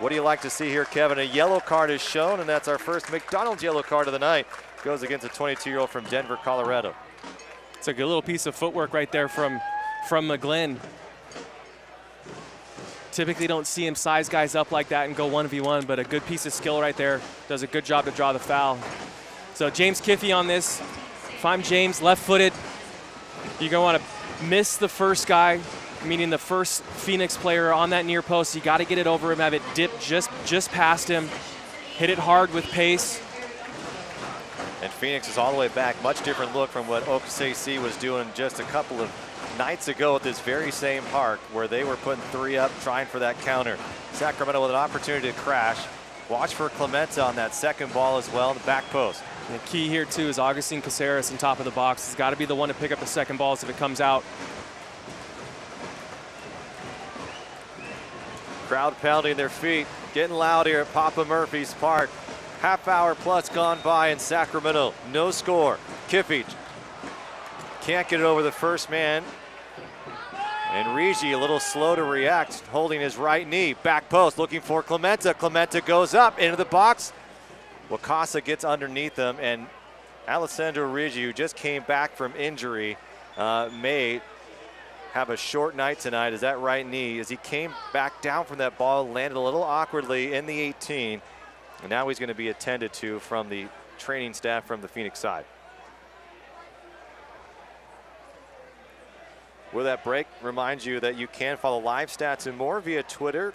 What do you like to see here, Kevin? A yellow card is shown, and that's our first McDonald's yellow card of the night. Goes against a 22-year-old from Denver, Colorado. It's a good little piece of footwork right there from McGlynn. Typically don't see him size guys up like that and go 1v1, but a good piece of skill right there. Does a good job to draw the foul. So James Kiffy on this. If I'm James, left-footed, you're going to want to miss the first guy, meaning the first Phoenix player on that near post. You got to get it over him, have it dip just past him, hit it hard with pace. And Phoenix is all the way back. Much different look from what OKC was doing just a couple of nights ago at this very same park where they were putting 3 up, trying for that counter. Sacramento with an opportunity to crash. Watch for Clemente on that second ball as well in the back post. And the key here, too, is Augustine Casseras on top of the box. He's got to be the one to pick up the second balls if it comes out. Crowd pounding their feet, getting loud here at Papa Murphy's Park. Half hour plus gone by in Sacramento. No score. Kiffy can't get it over the first man. And Rigi a little slow to react, holding his right knee. Back post, looking for Clemente. Clemente goes up into the box. Wakasa gets underneath him, and Alessandro Rigi, who just came back from injury, may have a short night tonight as that right knee, as he came back down from that ball, landed a little awkwardly in the 18. And now he's going to be attended to from the training staff from the Phoenix side. With that break, reminds you that you can follow live stats and more via Twitter,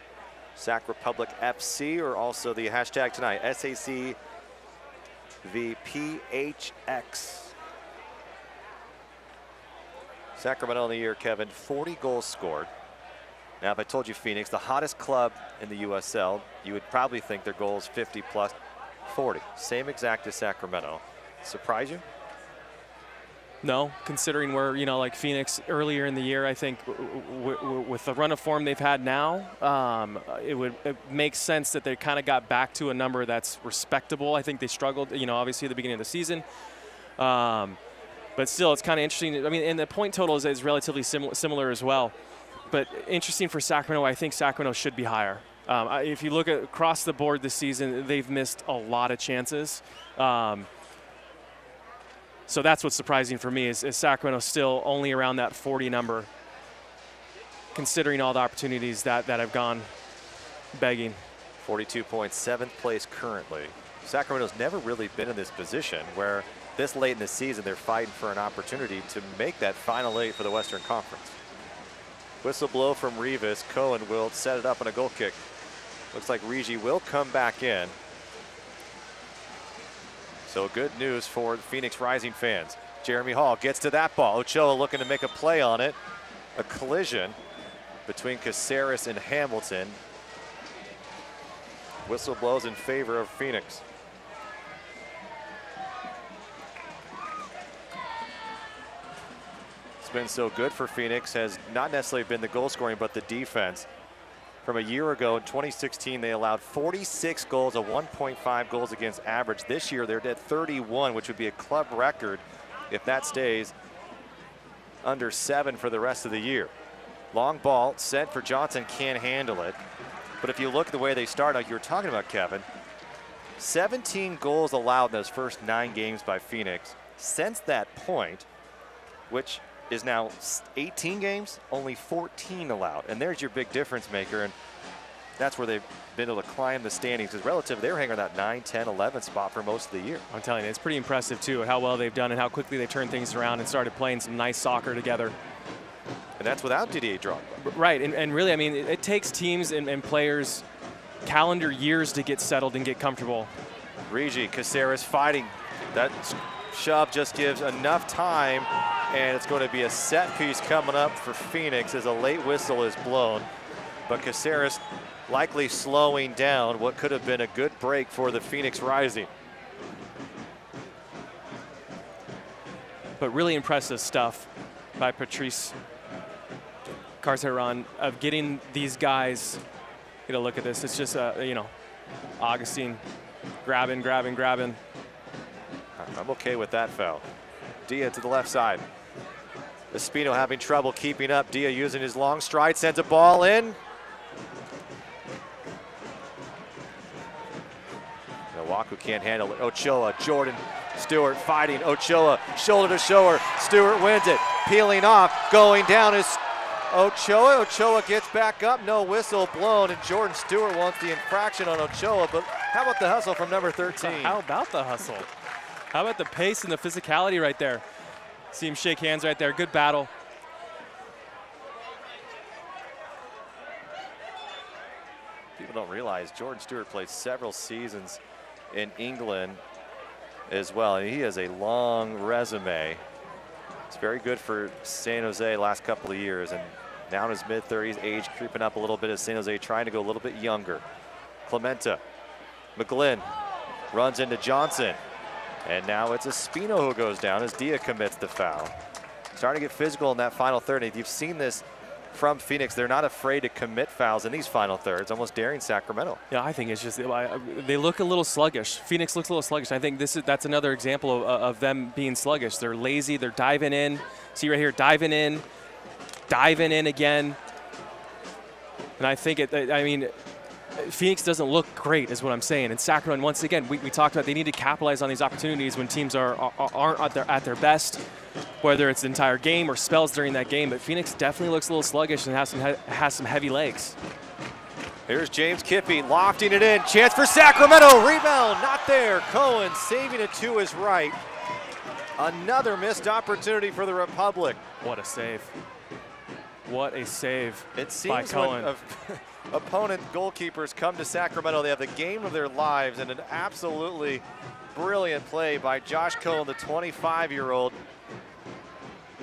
Sac Republic FC, or also the hashtag tonight, SACVPHX. Sacramento in the year, Kevin, 40 goals scored. Now, if I told you Phoenix, the hottest club in the USL, you would probably think their goals 50 plus 40. Same exact as Sacramento. Surprise you? No, considering where, like Phoenix earlier in the year, I think with the run of form they've had now, it makes sense that they kind of got back to a number that's respectable. I think they struggled, obviously at the beginning of the season. But still, it's kind of interesting. I mean, and the point total is relatively similar as well. But interesting for Sacramento, I think Sacramento should be higher. If you look at across the board this season, they've missed a lot of chances. So that's what's surprising for me is Sacramento still only around that 40 number, considering all the opportunities that have gone begging. 42 points, 7th place currently. Sacramento's never really been in this position where this late in the season they're fighting for an opportunity to make that final 8 for the Western Conference. Whistle blow from Rivas. Cohen will set it up on a goal kick. Looks like Rigi will come back in. So good news for Phoenix Rising fans. Jeremy Hall gets to that ball. Ochoa looking to make a play on it. A collision between Casseras and Hamilton. Whistle blows in favor of Phoenix. It's been so good for Phoenix, has not necessarily been the goal scoring, but the defense. From a year ago, in 2016, they allowed 46 goals, a 1.5 goals against average. This year, they're at 31, which would be a club record if that stays under 7 for the rest of the year. Long ball sent for Johnson, can't handle it. But if you look at the way they start, like you were talking about, Kevin, 17 goals allowed in those first 9 games by Phoenix. Since that point, which is now 18 games, only 14 allowed. And there's your big difference maker. And that's where they've been able to climb the standings. Because relative, they were hanging on that 9, 10, 11 spot for most of the year. I'm telling you, it's pretty impressive, too, how well they've done and how quickly they turned things around and started playing some nice soccer together. And that's without Didier Drogba. Right, and really, I mean, it takes teams and players calendar years to get settled and get comfortable. Rigi, Casseras fighting. That shove just gives enough time, and it's going to be a set piece coming up for Phoenix as a late whistle is blown. But Casseras likely slowing down what could have been a good break for the Phoenix Rising. But really impressive stuff by Patrice Carceron of getting these guys. Get a look at this. It's just, you know, Augustine grabbing. I'm okay with that foul. Dia to the left side. Espino having trouble keeping up. Dia using his long stride, sends a ball in. Milwaukee can't handle it. Ochoa, Jordan Stewart fighting. Ochoa, shoulder to shoulder. Stewart wins it. Peeling off, going down is Ochoa. Ochoa gets back up, no whistle blown, and Jordan Stewart wants the infraction on Ochoa, but how about the hustle from number 13? How about the hustle? How about the pace and the physicality right there? See him shake hands right there. Good battle. People don't realize Jordan Stewart played several seasons in England as well, and he has a long resume. It's very good for San Jose last couple of years, and now in his mid-30s, age creeping up a little bit as San Jose trying to go a little bit younger. Clementa, McGlynn runs into Johnson, and now it's Espino who goes down as Dia commits the foul. Starting to get physical in that final third. If you've seen this from Phoenix, they're not afraid to commit fouls in these final thirds, almost daring Sacramento. Yeah, I think it's just they look a little sluggish. Phoenix looks a little sluggish. I think that's another example of them being sluggish. They're lazy. They're diving in. See right here, diving in again. And I think I mean, Phoenix doesn't look great, is what I'm saying. And Sacramento, once again, we talked about they need to capitalize on these opportunities when teams aren't at their best, whether it's the entire game or spells during that game. But Phoenix definitely looks a little sluggish and has some heavy legs. Here's James Kippy lofting it in. Chance for Sacramento. Rebound, not there. Cohen saving it to his right. Another missed opportunity for the Republic. What a save. What a save it seems by Cohen. When opponent goalkeepers come to Sacramento, they have the game of their lives, and an absolutely brilliant play by Josh Cohen, the 25-year-old,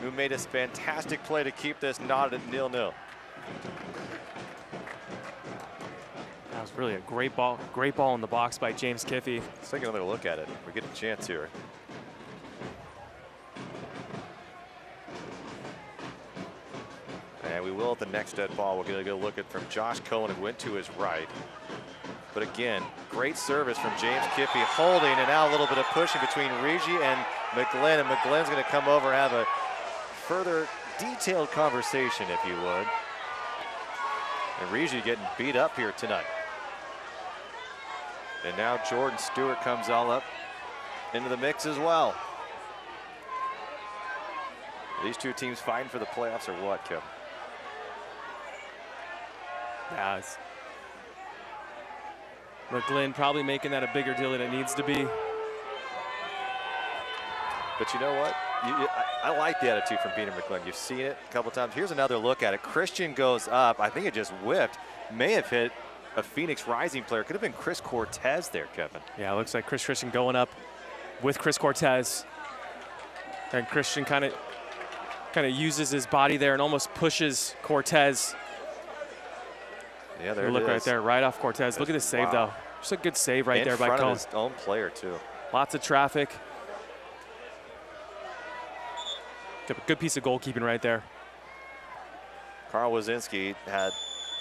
who made a fantastic play to keep this knotted at 0-0. That was really a great ball in the box by James Kiffey. Let's take another look at it. We get a chance here. And we will at the next dead ball. We're going to go look at from Josh Cohen, who went to his right. But again, great service from James Kiffey, holding, and now a little bit of pushing between Rigi and McGlynn. And McGlynn's going to come over and have a further detailed conversation, if you would. And Rigi getting beat up here tonight. And now Jordan Stewart comes all up into the mix as well. Are these two teams fighting for the playoffs or what, Kevin? Yeah, McGlynn probably making that a bigger deal than it needs to be. But you know what? I like the attitude from Peter McGlynn. You've seen it a couple times. Here's another look at it. Christian goes up. I think it just whipped. May have hit a Phoenix Rising player. Could have been Chris Cortez there, Kevin. Yeah, it looks like Chris Christian going up with Chris Cortez. And Christian kind of uses his body there and almost pushes Cortez. Yeah, there it look is. right there, right off Cortez. Look at this save, though. Just a good save right there by Cohen. In front of his own player, too. Lots of traffic. Good piece of goalkeeping right there. Carl Wazinski had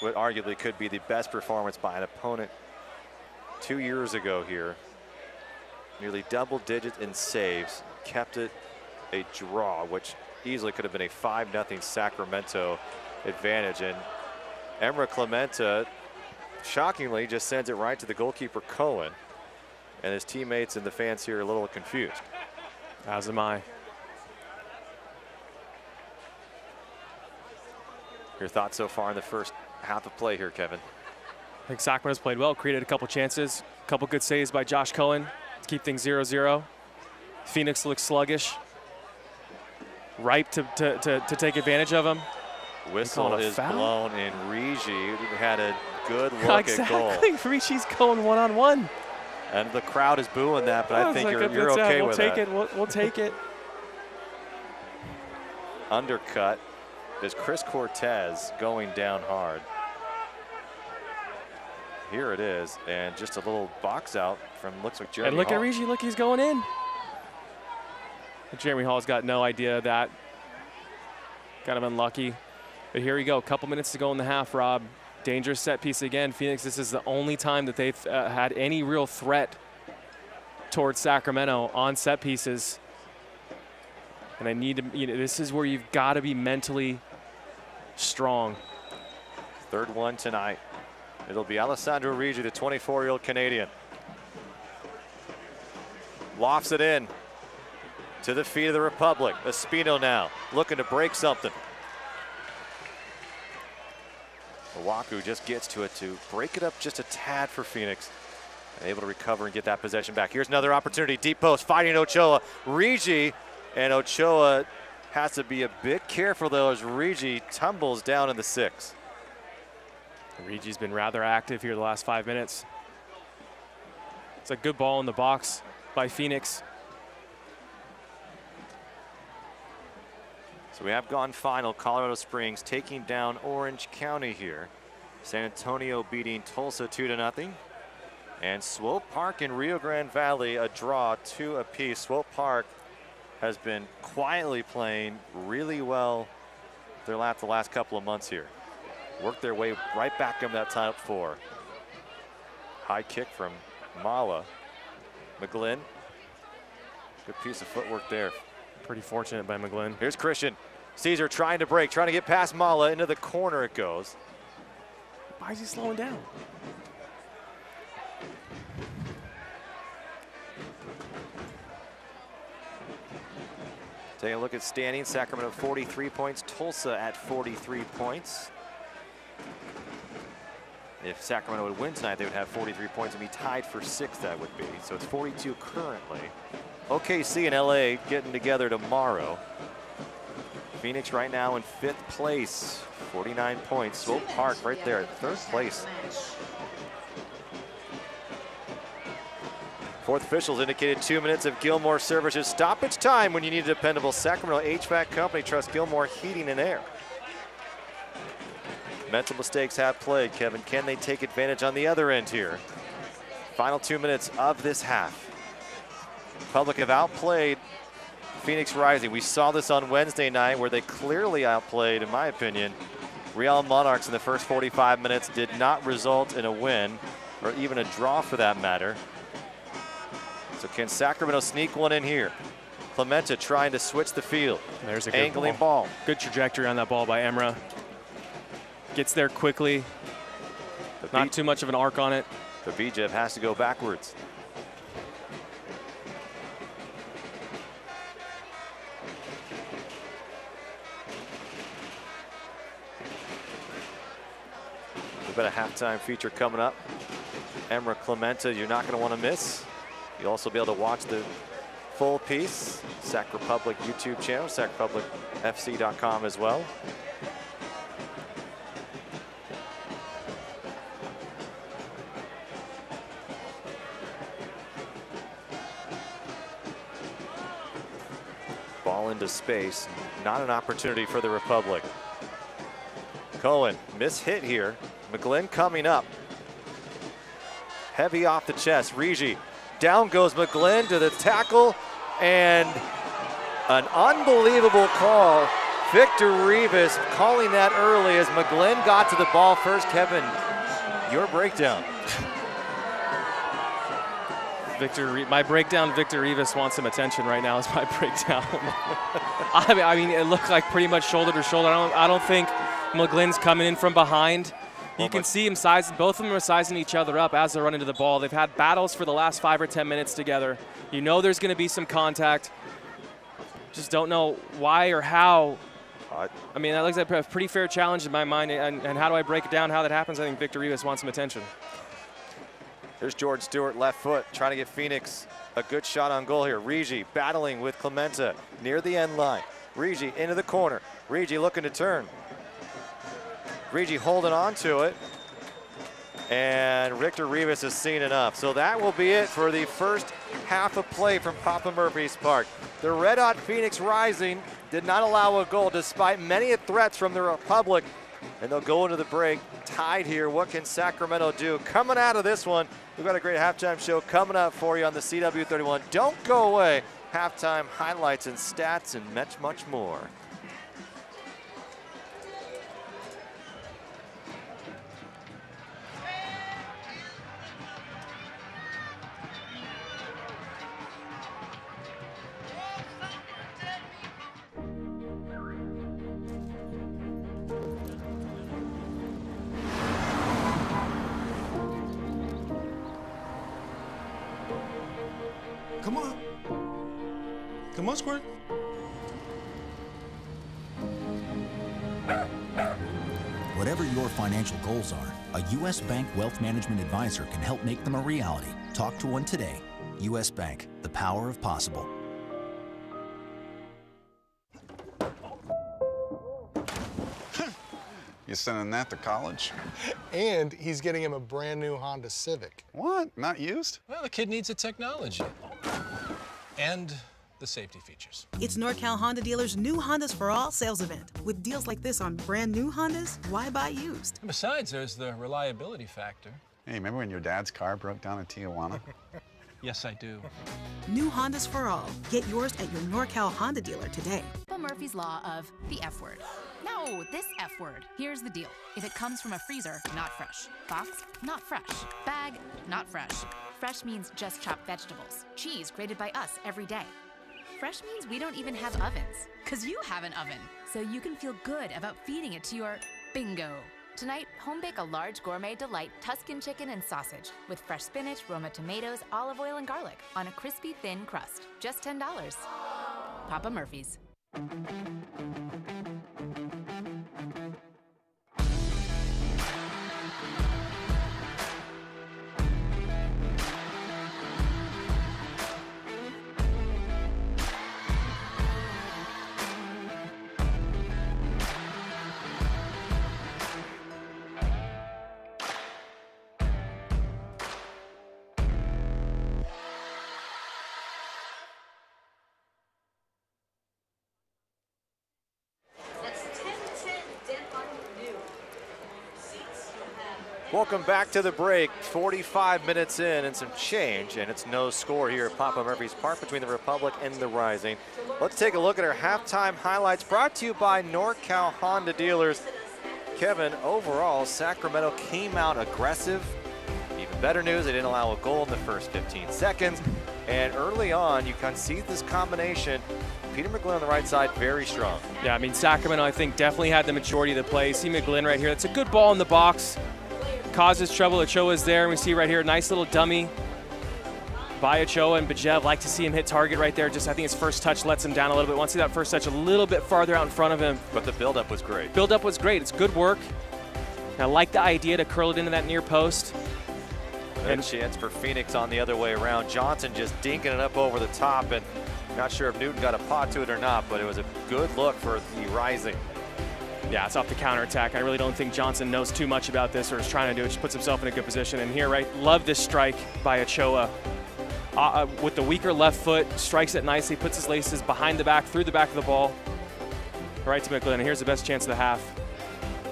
what arguably could be the best performance by an opponent 2 years ago here. Nearly double digits in saves, kept it a draw, which easily could have been a 5-0 Sacramento advantage. And Emra Clementa, shockingly, just sends it right to the goalkeeper Cohen. And his teammates and the fans here are a little confused. As am I. Your thoughts so far in the first half of play here, Kevin? I think Sacramento's played well, created a couple chances, a couple good saves by Josh Cohen to keep things 0-0. Phoenix looks sluggish, ripe to take advantage of him. Whistle is blown, and Rigi had a good look at goal. Exactly, Rigi's going one-on-one. And the crowd is booing that, but I think you're okay with that. We'll take it. Undercut. Is Chris Cortez going down hard? Here it is, and just a little box out from looks like Jeremy And look Hall. at Rigi, look, he's going in. Jeremy Hall's got no idea of that. Kind of unlucky. But here we go, a couple minutes to go in the half, Rob. Dangerous set piece again. Phoenix, this is the only time that they've had any real threat towards Sacramento on set pieces. And I need to, this is where you've got to be mentally strong. Third one tonight. It'll be Alessandro Rigi, the 24-year-old Canadian. Lofts it in to the feet of the Republic. Espino now looking to break something. Owaku just gets to it to break it up just a tad for Phoenix. And able to recover and get that possession back. Here's another opportunity. Deep post, fighting Ochoa. Rigi, and Ochoa has to be a bit careful though as Rigi tumbles down in the 6. Rigi's been rather active here the last 5 minutes. It's a good ball in the box by Phoenix. So we have gone final. Colorado Springs taking down Orange County here. San Antonio beating Tulsa 2-0. And Swope Park in Rio Grande Valley, a draw 2 apiece. Swope Park has been quietly playing really well the last couple of months here. Worked their way right back into that top 4. High kick from Mala. McGlynn. Good piece of footwork there. Pretty fortunate by McGlynn. Here's Christian. Caesar trying to break, trying to get past Mala. Into the corner it goes. Why is he slowing down? Take a look at standings. Sacramento 43 points. Tulsa at 43 points. If Sacramento would win tonight, they would have 43 points and be tied for 6th, that would be. So it's 42 currently. OKC and LA getting together tomorrow. Phoenix right now in 5th place, 49 points. Swope Park right there at 3rd place. 4th officials indicated 2 minutes of Gilmore Services stoppage time when you need a dependable Sacramento HVAC company. Trust Gilmore Heating and Air. Mental mistakes have played, Kevin. Can they take advantage on the other end here? Final 2 minutes of this half. Republic have outplayed Phoenix Rising. We saw this on Wednesday night where they clearly outplayed, in my opinion, Real Monarchs in the first 45 minutes. Did not result in a win or even a draw for that matter. So can Sacramento sneak one in here? Clementa trying to switch the field. There's a good angling ball. Good trajectory on that ball by Emra. Gets there quickly. Not too much of an arc on it. Babijev has to go backwards. We've got a halftime feature coming up. Emra Clementa, you're not going to want to miss. You'll also be able to watch the full piece, Sac Republic YouTube channel, sacrepublicfc.com as well. Ball into space, not an opportunity for the Republic. Cohen, miss-hit here. McGlynn coming up. Heavy off the chest, Rigi. Down goes McGlynn to the tackle, and an unbelievable call. Victor Rivas calling that early as McGlynn got to the ball first. Kevin, your breakdown. My breakdown, Victor Rivas wants some attention right now is my breakdown. I mean, it looked like pretty much shoulder to shoulder. I don't think McGlynn's coming in from behind. You can see him sizing, both of them are sizing each other up as they're running to the ball. They've had battles for the last 5 or 10 minutes together. You know there's going to be some contact. Just don't know why or how. I mean, that looks like a pretty fair challenge in my mind. And how do I break it down, how that happens? I think Victor Rivas wants some attention. There's George Stewart, left foot, trying to get Phoenix a good shot on goal here. Rigi battling with Clementa near the end line. Rigi into the corner. Rigi looking to turn. Rigi holding on to it. And Victor Rivas has seen enough. So that will be it for the first half of play from Papa Murphy's Park. The Red Hot Phoenix Rising did not allow a goal despite many threats from the Republic. And they'll go into the break tied here. What can Sacramento do? Coming out of this one, we've got a great halftime show coming up for you on the CW31. Don't go away. Halftime highlights and stats and much more. Come on. Come on, Squirt. Whatever your financial goals are, a U.S. Bank Wealth Management Advisor can help make them a reality. Talk to one today. U.S. Bank, the power of possible. You sending that to college? And he's getting him a brand new Honda Civic. What? Not used? Well, the kid needs the technology. And the safety features. It's NorCal Honda Dealers' new Hondas for All sales event. With deals like this on brand new Hondas, why buy used? And besides, there's the reliability factor. Hey, remember when your dad's car broke down in Tijuana? Yes, I do. New Hondas for All. Get yours at your NorCal Honda dealer today. Papa Murphy's Law of the F word. No, this F word. Here's the deal. If it comes from a freezer, not fresh. Box, not fresh. Bag, not fresh. Fresh means just chopped vegetables. Cheese grated by us every day. Fresh means we don't even have ovens, because you have an oven. So you can feel good about feeding it to your bingo. Tonight, home bake a large gourmet delight Tuscan chicken and sausage with fresh spinach, Roma tomatoes, olive oil, and garlic on a crispy, thin crust. Just $10. Papa Murphy's. Welcome back to the break. 45 minutes in and some change, and it's no score here at Papa Murphy's Park between the Republic and the Rising. Let's take a look at our halftime highlights brought to you by NorCal Honda Dealers. Kevin, overall, Sacramento came out aggressive. Even better news, they didn't allow a goal in the first 15 seconds. And early on, you can see this combination. Peter McGlynn on the right side, very strong. Yeah, I mean, Sacramento, I think, definitely had the majority of the play. See McGlynn right here. That's a good ball in the box. Causes trouble. Ochoa's there, and we see right here a nice little dummy by Ochoa, and Bajev. Like to see him hit target right there. Just I think his first touch lets him down a little bit. Want to see that first touch a little bit farther out in front of him. But the buildup was great. Buildup was great. It's good work. I like the idea to curl it into that near post. And chance for Phoenix on the other way around. Johnson just dinking it up over the top, and not sure if Newton got a pot to it or not, but it was a good look for the Rising. Yeah, it's off the counterattack. I really don't think Johnson knows too much about this or is trying to do it. Just puts himself in a good position. And here, right, love this strike by Ochoa. With the weaker left foot, strikes it nicely, puts his laces behind the back, through the back of the ball, right to McLennan. Here's the best chance of the half.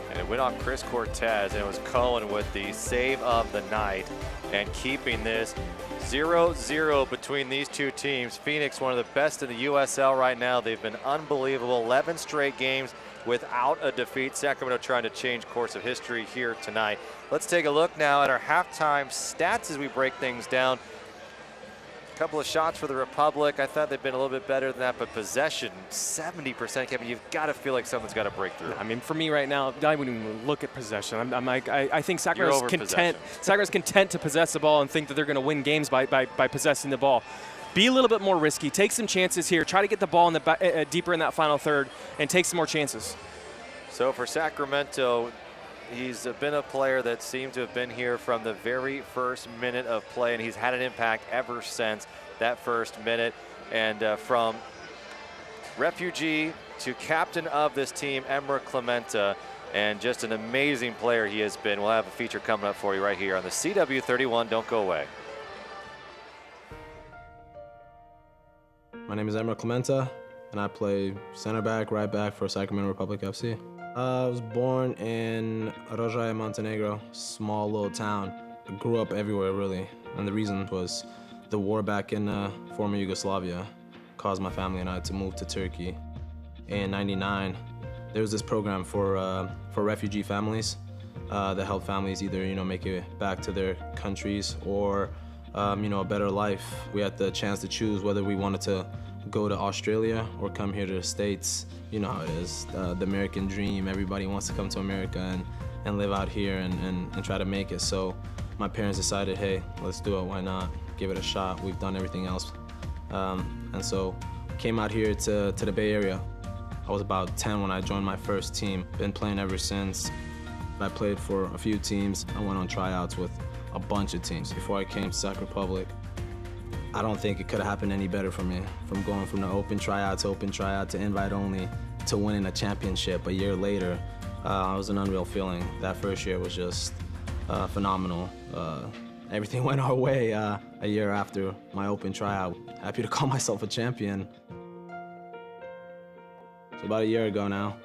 And it went off Chris Cortez, and it was Cohen with the save of the night and keeping this 0-0 between these two teams. Phoenix, one of the best in the USL right now. They've been unbelievable. 11 straight games without a defeat. Sacramento trying to change course of history here tonight. Let's take a look now at our halftime stats as we break things down. A couple of shots for the Republic. I thought they'd been a little bit better than that, but possession, 70%. Kevin, you've got to feel like someone's got to break through. I mean, for me right now, I wouldn't even look at possession. I think Sacramento's content. Sacramento's content to possess the ball and think that they're going to win games by possessing the ball. Be a little bit more risky. Take some chances here. Try to get the ball in the deeper in that final third and take some more chances. So for Sacramento, he's been a player that seemed to have been here from the very first minute of play, and he's had an impact ever since that first minute. And from refugee to captain of this team, Emra Clementa, and just an amazing player he has been. We'll have a feature coming up for you right here on the CW31. Don't go away. My name is Emra Clementa, and I play center back, right back for Sacramento Republic FC. I was born in Rožaje, Montenegro, small little town. I grew up everywhere, really, and the reason was the war back in former Yugoslavia caused my family and I to move to Turkey. In '99, there was this program for refugee families that helped families either make it back to their countries or a better life. We had the chance to choose whether we wanted to go to Australia or come here to the States. You know how it is, the American dream. Everybody wants to come to America and live out here and try to make it. So my parents decided, hey, let's do it, why not? Give it a shot. We've done everything else. And so came out here to the Bay Area. I was about 10 when I joined my first team. Been playing ever since. I played for a few teams. I went on tryouts with a bunch of teams before I came to Sac Republic. I don't think it could have happened any better for me. From going from the open tryout to invite only to winning a championship a year later, it was an unreal feeling. That first year was just phenomenal. Everything went our way a year after my open tryout. Happy to call myself a champion. So about a year ago now,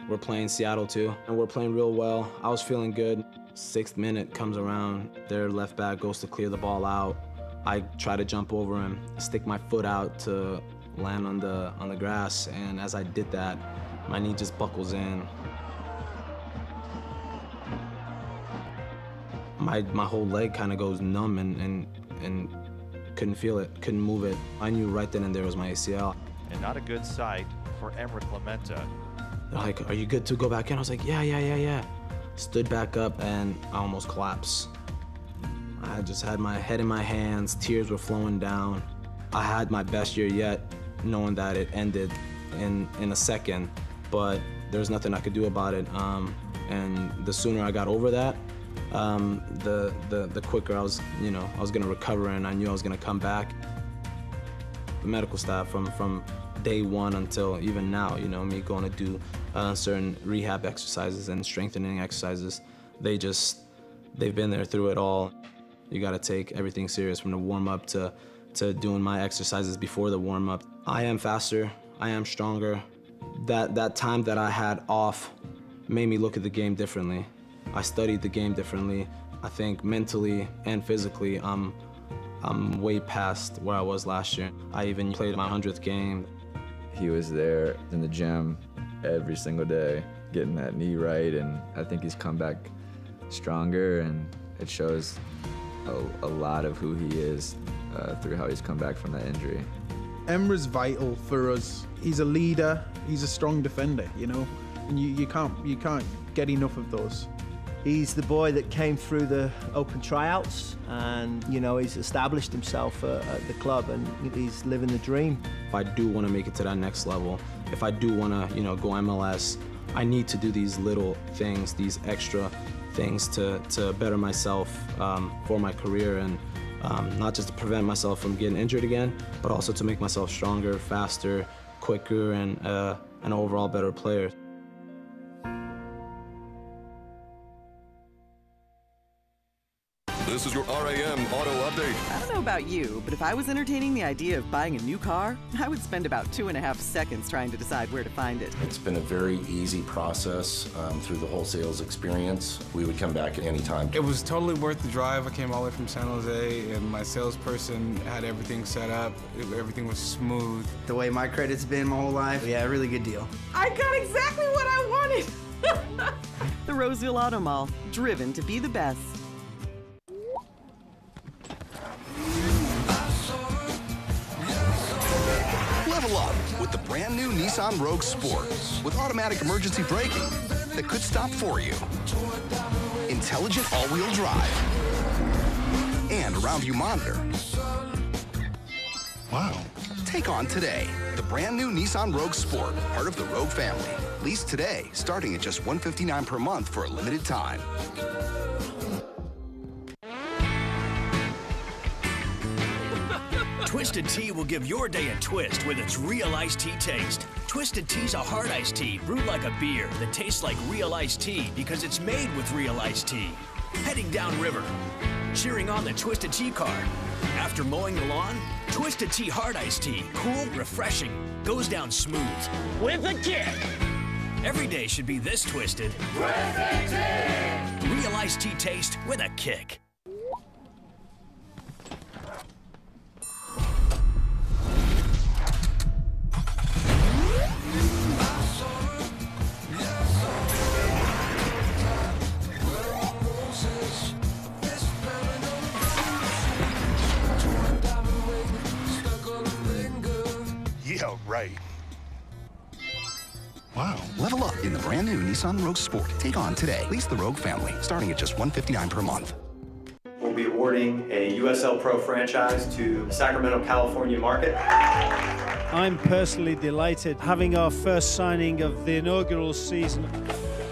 we're playing Seattle too, and we're playing real well. I was feeling good. 6th minute comes around, their left back goes to clear the ball out. I try to jump over him, stick my foot out to land on the grass, and as I did that, my knee just buckles in. My whole leg kind of goes numb and couldn't feel it, couldn't move it. I knew right then and there was my ACL. And not a good sight for Emra Clementa. They're like, are you good to go back in? I was like, yeah. Stood back up and I almost collapsed. I just had my head in my hands, tears were flowing down. I had my best year yet, knowing that it ended in a second, but there's nothing I could do about it. And the sooner I got over that, the quicker I was gonna recover, and I knew I was gonna come back. The medical staff from day one until even now, me going to do certain rehab exercises and strengthening exercises, they've been there through it all. You gotta take everything serious, from the warm-up to doing my exercises before the warm-up. I am faster, I am stronger. That time that I had off made me look at the game differently. I studied the game differently. I think mentally and physically, I'm way past where I was last year. I even played my 100th game. He was there in the gym every single day, getting that knee right, and I think he's come back stronger, and it shows a lot of who he is through how he's come back from that injury. Emra's vital for us. He's a leader, he's a strong defender, and you can't get enough of those. He's the boy that came through the open tryouts, and he's established himself at the club, and he's living the dream. If I do want to make it to that next level, if I do want to go MLS, I need to do these little things, these extra things to better myself for my career, and not just to prevent myself from getting injured again, but also to make myself stronger, faster, quicker, and an overall better player. This is your RAM Auto Update. I don't know about you, but if I was entertaining the idea of buying a new car, I would spend about 2.5 seconds trying to decide where to find it. It's been a very easy process through the whole sales experience. We would come back at any time. It was totally worth the drive. I came all the way from San Jose, and my salesperson had everything set up. Everything was smooth. The way my credit's been my whole life, yeah, really good deal. I got exactly what I wanted! The Roseville Auto Mall, driven to be the best. Level up with the brand new Nissan Rogue Sport with automatic emergency braking that could stop for you. Intelligent all-wheel drive and around view monitor. Wow. Take on today the brand new Nissan Rogue Sport, part of the Rogue family. Lease today, starting at just $159 per month for a limited time. Twisted Tea will give your day a twist with its real iced tea taste. Twisted Tea's a hard iced tea brewed like a beer that tastes like real iced tea because it's made with real iced tea. Heading downriver, cheering on the Twisted Tea car. After mowing the lawn, Twisted Tea hard iced tea, cool, refreshing, goes down smooth. With a kick! Every day should be this twisted. Twisted Tea! Real iced tea taste with a kick. Yeah, right. Wow. Level up in the brand new Nissan Rogue Sport. Take on today. Lease the Rogue family, starting at just $159 per month. We'll be awarding a USL Pro franchise to the Sacramento, California market. I'm personally delighted having our first signing of the inaugural season.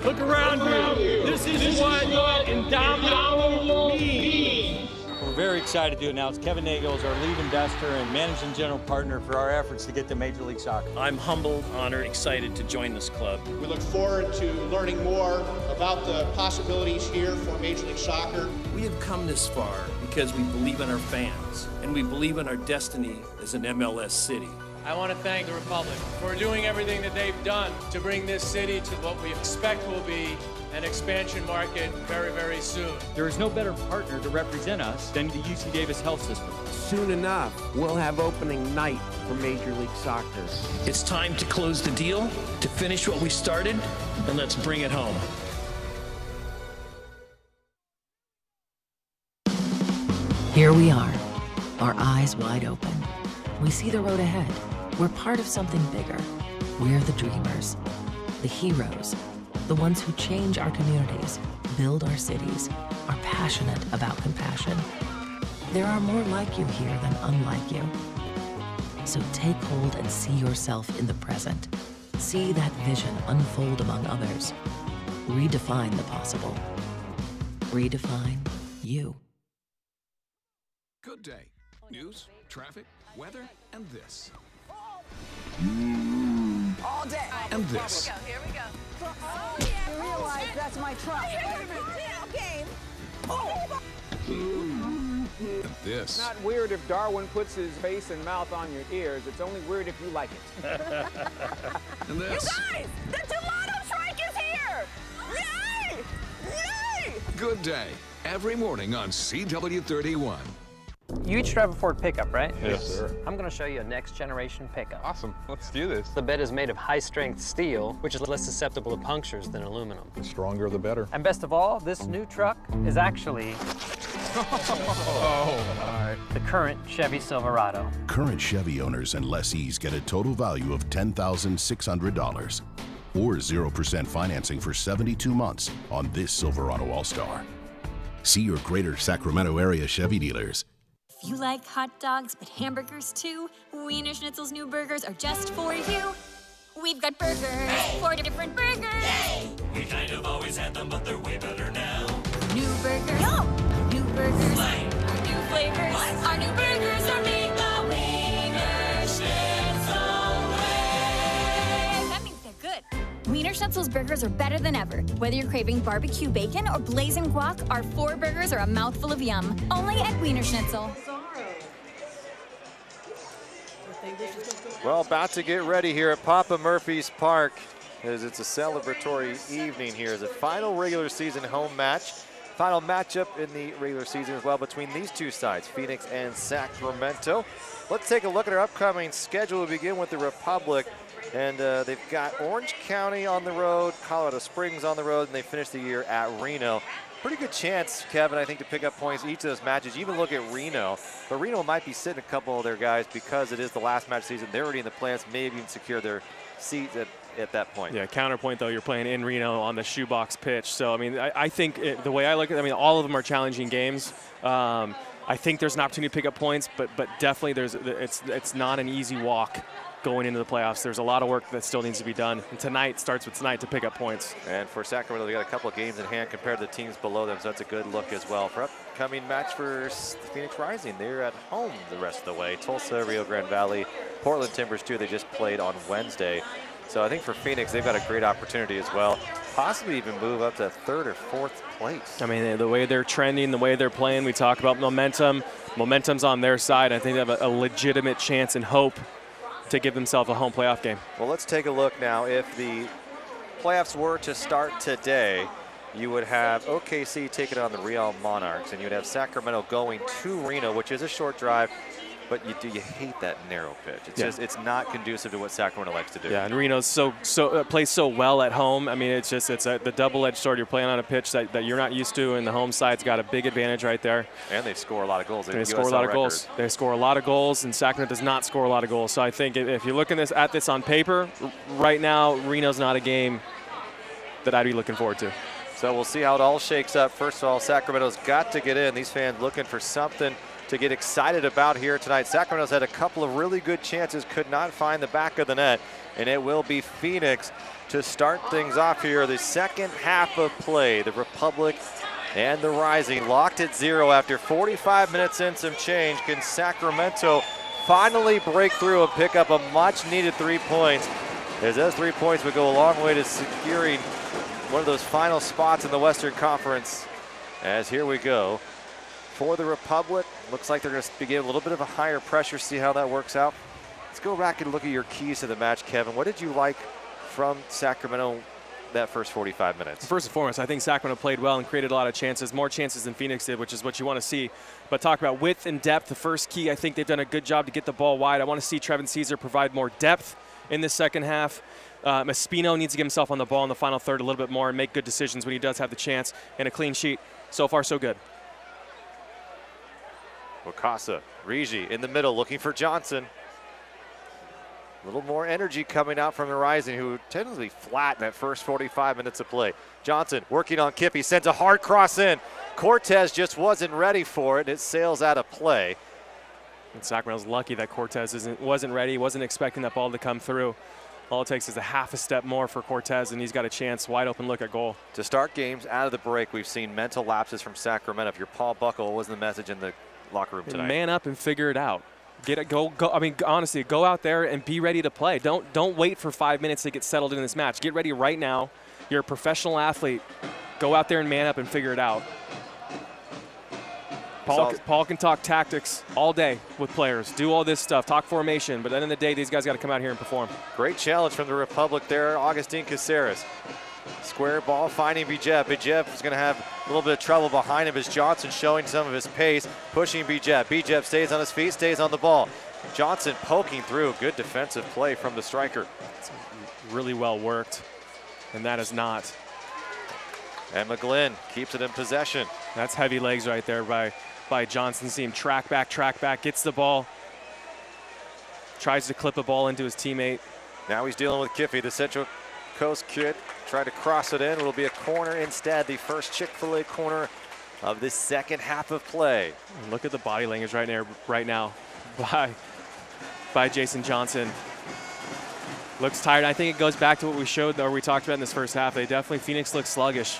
Look around you. This is what indomitable means. We're very excited to announce Kevin Nagel is our lead investor and managing general partner for our efforts to get to Major League Soccer. I'm humbled, honored, excited to join this club. We look forward to learning more about the possibilities here for Major League Soccer. We have come this far because we believe in our fans and we believe in our destiny as an MLS city. I want to thank the Republic for doing everything that they've done to bring this city to what we expect will be an expansion market very, very soon. There is no better partner to represent us than the UC Davis Health System. Soon enough, we'll have opening night for Major League Soccer. It's time to close the deal, to finish what we started, and let's bring it home. Here we are, our eyes wide open. We see the road ahead. We're part of something bigger. We're the dreamers, the heroes, the ones who change our communities, build our cities, are passionate about compassion. There are more like you here than unlike you. So take hold and see yourself in the present. See that vision unfold among others. Redefine the possible. Redefine you. Good day. News, traffic, weather, and this. All day. And this. Here we go. Oh, yeah. You realize that's my truck. Okay. And this. It's not weird if Darwin puts his face and mouth on your ears. It's only weird if you like it. And this. You guys, the gelato strike is here! Yay! Yay! Good day. Every morning on CW31. You each drive a Ford pickup, right? Yes, sir. I'm going to show you a next generation pickup. Awesome. Let's do this. The bed is made of high-strength steel, which is less susceptible to punctures than aluminum. The stronger, the better. And best of all, this new truck is actually the current Chevy Silverado. Current Chevy owners and lessees get a total value of $10,600 or 0% financing for 72 months on this Silverado All-Star. See your greater Sacramento area Chevy dealers. If you like hot dogs but hamburgers too, Wiener Schnitzel's new burgers are just for you. We've got burgers, 4 different burgers. We kind of always had them, but they're way better now. flavors. Our new burgers are made the Wiener Schnitzel way. That means they're good. Wiener Schnitzel's burgers are better than ever. Whether you're craving barbecue bacon or blazing guac, our 4 burgers are a mouthful of yum. Only at Wiener Schnitzel. Well, about to get ready here at Papa Murphy's Park, as it's a celebratory evening here as a final regular season home match. Final matchup in the regular season as well between these two sides, Phoenix and Sacramento. Let's take a look at our upcoming schedule. We'll begin with the Republic, and they've got Orange County on the road, Colorado Springs on the road, and they finish the year at Reno. Pretty good chance, Kevin, I think, to pick up points each of those matches. You even look at Reno, but Reno might be sitting a couple of their guys because it is the last match of the season. They're already in the playoffs, maybe even secure their seats at that point. Yeah, counterpoint, though, you're playing in Reno on the shoebox pitch. So, I mean, I think the way I look at it, I mean, all of them are challenging games. I think there's an opportunity to pick up points, but definitely it's not an easy walk going into the playoffs. There's a lot of work that still needs to be done. And tonight starts with tonight to pick up points. And for Sacramento, they got a couple of games in hand compared to the teams below them, so that's a good look as well. For upcoming match for Phoenix Rising, they're at home the rest of the way. Tulsa, Rio Grande Valley, Portland Timbers too. They just played on Wednesday. So I think for Phoenix, they've got a great opportunity as well. Possibly even move up to 3rd or 4th place. I mean, the way they're trending, the way they're playing, we talk about momentum. Momentum's on their side. I think they have a legitimate chance and hope to give themselves a home playoff game. Well, let's take a look now. If the playoffs were to start today, you would have OKC taking on the Real Monarchs, and you would have Sacramento going to Reno, which is a short drive, but you hate that narrow pitch. It's just, it's not conducive to what Sacramento likes to do. Yeah, and Reno's plays so well at home. I mean, it's the double-edged sword. You're playing on a pitch that you're not used to, and the home side's got a big advantage right there. And they score a lot of goals. They score a lot of goals. They score a lot of goals, and Sacramento does not score a lot of goals. So I think if you're looking at this on paper, right now, Reno's not a game that I'd be looking forward to. So we'll see how it all shakes up. First of all, Sacramento's got to get in. These fans looking for something to get excited about here tonight. Sacramento's had a couple of really good chances, could not find the back of the net, and it will be Phoenix to start things off here. The second half of play, the Republic and the Rising locked at 0 after 45 minutes and some change. Can Sacramento finally break through and pick up a much-needed 3 points, as those 3 points would go a long way to securing one of those final spots in the Western Conference. As here we go. For the Republic, looks like they're going to begin a little bit of a higher pressure, see how that works out. Let's go back and look at your keys to the match, Kevin. What did you like from Sacramento that first 45 minutes? First and foremost, I think Sacramento played well and created a lot of chances, more chances than Phoenix did, which is what you want to see. But talk about width and depth, the first key, I think they've done a good job to get the ball wide. I want to see Trevin Caesar provide more depth in the second half. Espino needs to get himself on the ball in the final third a little bit more and make good decisions when he does have the chance, and a clean sheet. So far, so good. Wakasa, Rigi in the middle looking for Johnson. A little more energy coming out from the Rising, who tended to be flat in that first 45 minutes of play. Johnson working on Kippy, sends a hard cross in. Cortez just wasn't ready for it. It sails out of play. And Sacramento's lucky that Cortez wasn't ready, wasn't expecting that ball to come through. All it takes is a half a step more for Cortez, and he's got a chance, wide open look at goal. To start games out of the break, we've seen mental lapses from Sacramento. If you're Paul Buckle, what was the message in the locker room tonight? Man up and figure it out. Get it, go. I mean, honestly, go out there and be ready to play. Don't wait for 5 minutes to get settled in this match. Get ready right now. You're a professional athlete. Go out there and man up and figure it out. Paul can talk tactics all day with players, do all this stuff, talk formation, but at the end of the day, these guys got to come out here and perform. Great challenge from the Republic there, Augustine Casseras. Square ball finding Bijev. Bijev is going to have a little bit of trouble behind him as Johnson showing some of his pace, pushing Bijev. Bijev stays on his feet, stays on the ball. Johnson poking through. Good defensive play from the striker. It's really well worked, and that is not. And McGlynn keeps it in possession. That's heavy legs right there by Johnson. See him track back, gets the ball, tries to clip a ball into his teammate. Now he's dealing with Kiffey, the Central Coast kid. Tried to cross it in. It'll be a corner instead. The first Chick-fil-A corner of this second half of play. And look at the body language right now by Jason Johnson. Looks tired. I think it goes back to what we showed or we talked about in this first half. Phoenix looks sluggish.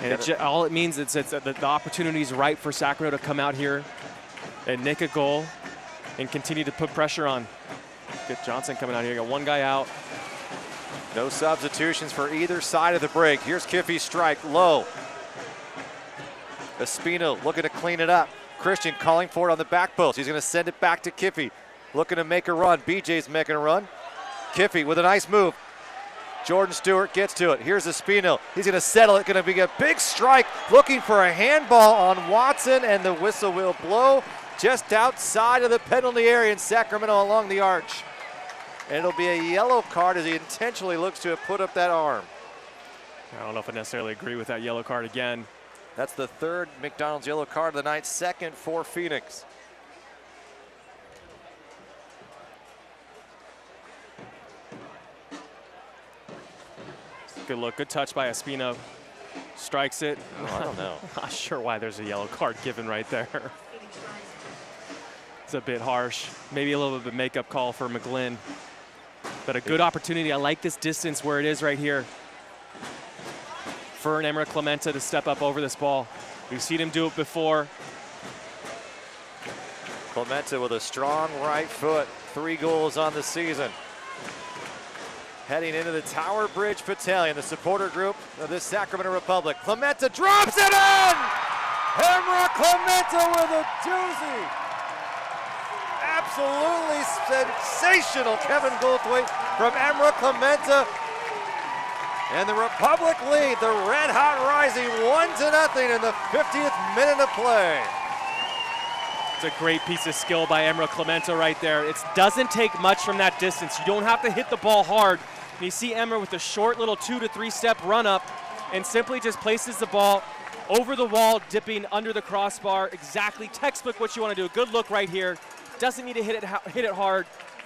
And all it means is that the opportunity is right for Sacramento to come out here and nick a goal and continue to put pressure on. Good Johnson coming out here. Got one guy out. No substitutions for either side of the break. Here's Kiffey's strike, low. Espino looking to clean it up. Christian calling for it on the back post. He's going to send it back to Kiffey. Looking to make a run. BJ's making a run. Kiffey with a nice move. Jordan Stewart gets to it. Here's Espino. He's going to settle it. Going to be a big strike. Looking for a handball on Watson, and the whistle will blow just outside of the penalty area in Sacramento along the arch. And it'll be a yellow card as he intentionally looks to have put up that arm. I don't know if I necessarily agree with that yellow card again. That's the third McDonald's yellow card of the night, second for Phoenix. Good look, good touch by Espino. Strikes it. Oh, I don't know. Not sure why there's a yellow card given right there. It's a bit harsh. Maybe a little bit of a makeup call for McGlynn. But a good opportunity. I like this distance where it is right here for Emra Clemente to step up over this ball. We've seen him do it before. Clemente with a strong right foot. 3 goals on the season. Heading into the Tower Bridge Battalion, the supporter group of the Sacramento Republic. Clemente drops it in! Emra Clemente with a doozy. Absolutely sensational Kevin Goldthwait from Emra Clemente. And the Republic lead, the Red Hot Rising 1-0 in the 50th minute of play. It's a great piece of skill by Emra Clemente right there. It doesn't take much from that distance. You don't have to hit the ball hard. And you see Emra with a short little 2 to 3 step run up and simply just places the ball over the wall, dipping under the crossbar. Exactly textbook what you want to do. Good look right here. Doesn't need to hit it hard.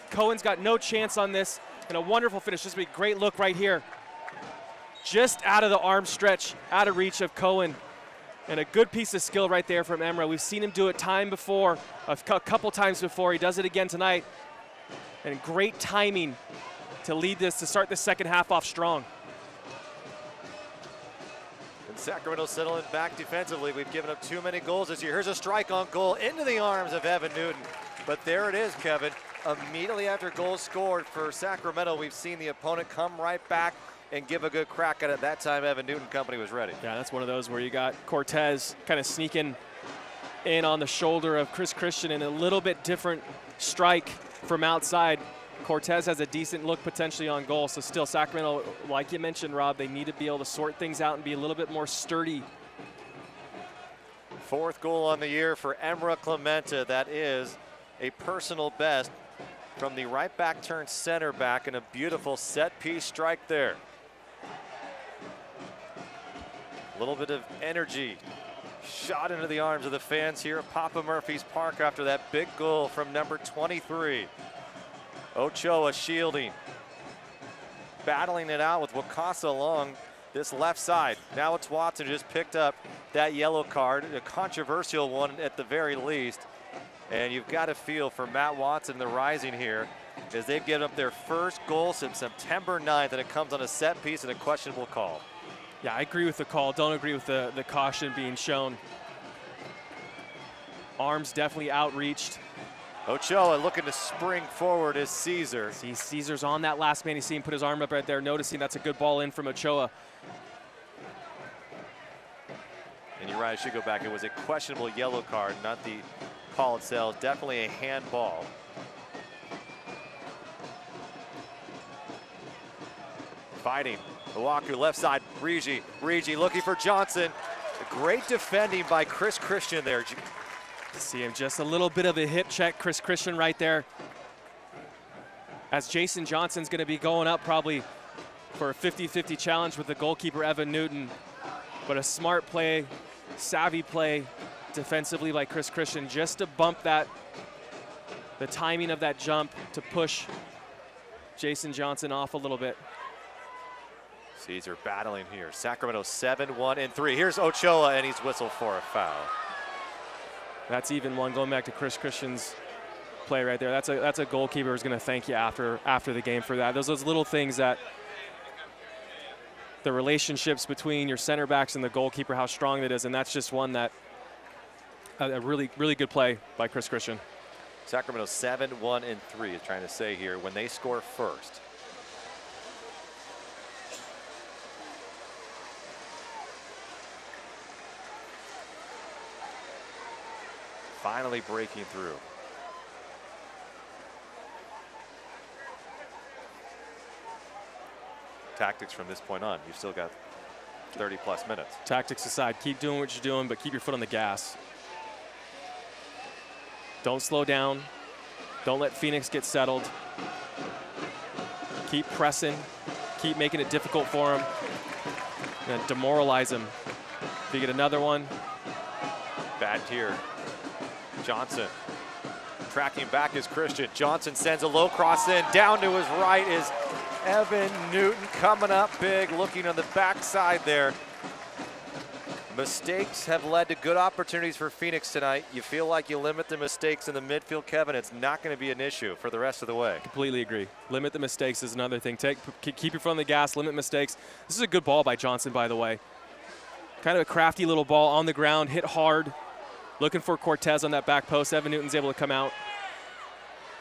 Cohen's got no chance on this, and a wonderful finish. This will be a great look right here. Just out of the arm stretch, out of reach of Cohen. And a good piece of skill right there from Emra. We've seen him do it a couple times before. He does it again tonight. And great timing to lead this, to start the second half off strong. And Sacramento settling back defensively. We've given up too many goals this year. Here's a strike on goal into the arms of Evan Newton. But there it is, Kevin. Immediately after goals scored for Sacramento, we've seen the opponent come right back and give a good crack at it. That time, Evan Newton company was ready. Yeah, that's one of those where you got Cortez kind of sneaking in on the shoulder of Chris Christian, and a little bit different strike from outside. Cortez has a decent look potentially on goal, so still Sacramento, like you mentioned, Rob, they need to be able to sort things out and be a little bit more sturdy. 4th goal on the year for Emra Clemente. That is a personal best from the right back turned center back, and a beautiful set piece strike there. A little bit of energy shot into the arms of the fans here at Papa Murphy's Park after that big goal from number 23. Ochoa shielding, battling it out with Wakasa along this left side. Now it's Watson who just picked up that yellow card, a controversial one at the very least. And you've got to feel for Matt Watson, the Rising here, as they've given up their first goal since September 9th, and it comes on a set piece and a questionable call. Yeah, I agree with the call. Don't agree with the caution being shown. Arms definitely outreached. Ochoa looking to spring forward as Caesar. See, Caesar's on that last man. You see him put his arm up right there, noticing that's a good ball in from Ochoa. And you're right, I should go back. It was a questionable yellow card, not the call itself. Definitely a handball. Fighting. Oahu left side. Rigi looking for Johnson. Great defending by Chris Christian there. See him just a little bit of a hip check, Chris Christian right there. As Jason Johnson's going to be going up probably for a 50-50 challenge with the goalkeeper Evan Newton. But a smart play, savvy play defensively by Chris Christian just to bump that, the timing of that jump to push Jason Johnson off a little bit. Caesar battling here. Sacramento 7-1-3. Here's Ochoa, and he's whistled for a foul. That's even one. Going back to Chris Christian's play right there. That's a goalkeeper who's going to thank you after the game for that. Those little things that the relationships between your center backs and the goalkeeper, how strong that is, and that's just one that a really, really good play by Chris Christian. Sacramento 7-1-3 is trying to say here when they score first. Finally breaking through. Tactics from this point on. You've still got 30+ minutes. Tactics aside, keep doing what you're doing, but keep your foot on the gas. Don't slow down. Don't let Phoenix get settled. Keep pressing. Keep making it difficult for them. And demoralize them. If you get another one. Bad tier. Johnson. Tracking back is Christian. Johnson sends a low cross in. Down to his right is Evan Newton coming up big, looking on the backside there. Mistakes have led to good opportunities for Phoenix tonight. You feel like you limit the mistakes in the midfield, Kevin, it's not going to be an issue for the rest of the way. Completely agree. Limit the mistakes is another thing. Keep your foot on the gas, limit mistakes. This is a good ball by Johnson, by the way. Kind of a crafty little ball on the ground, hit hard. Looking for Cortez on that back post. Evan Newton's able to come out.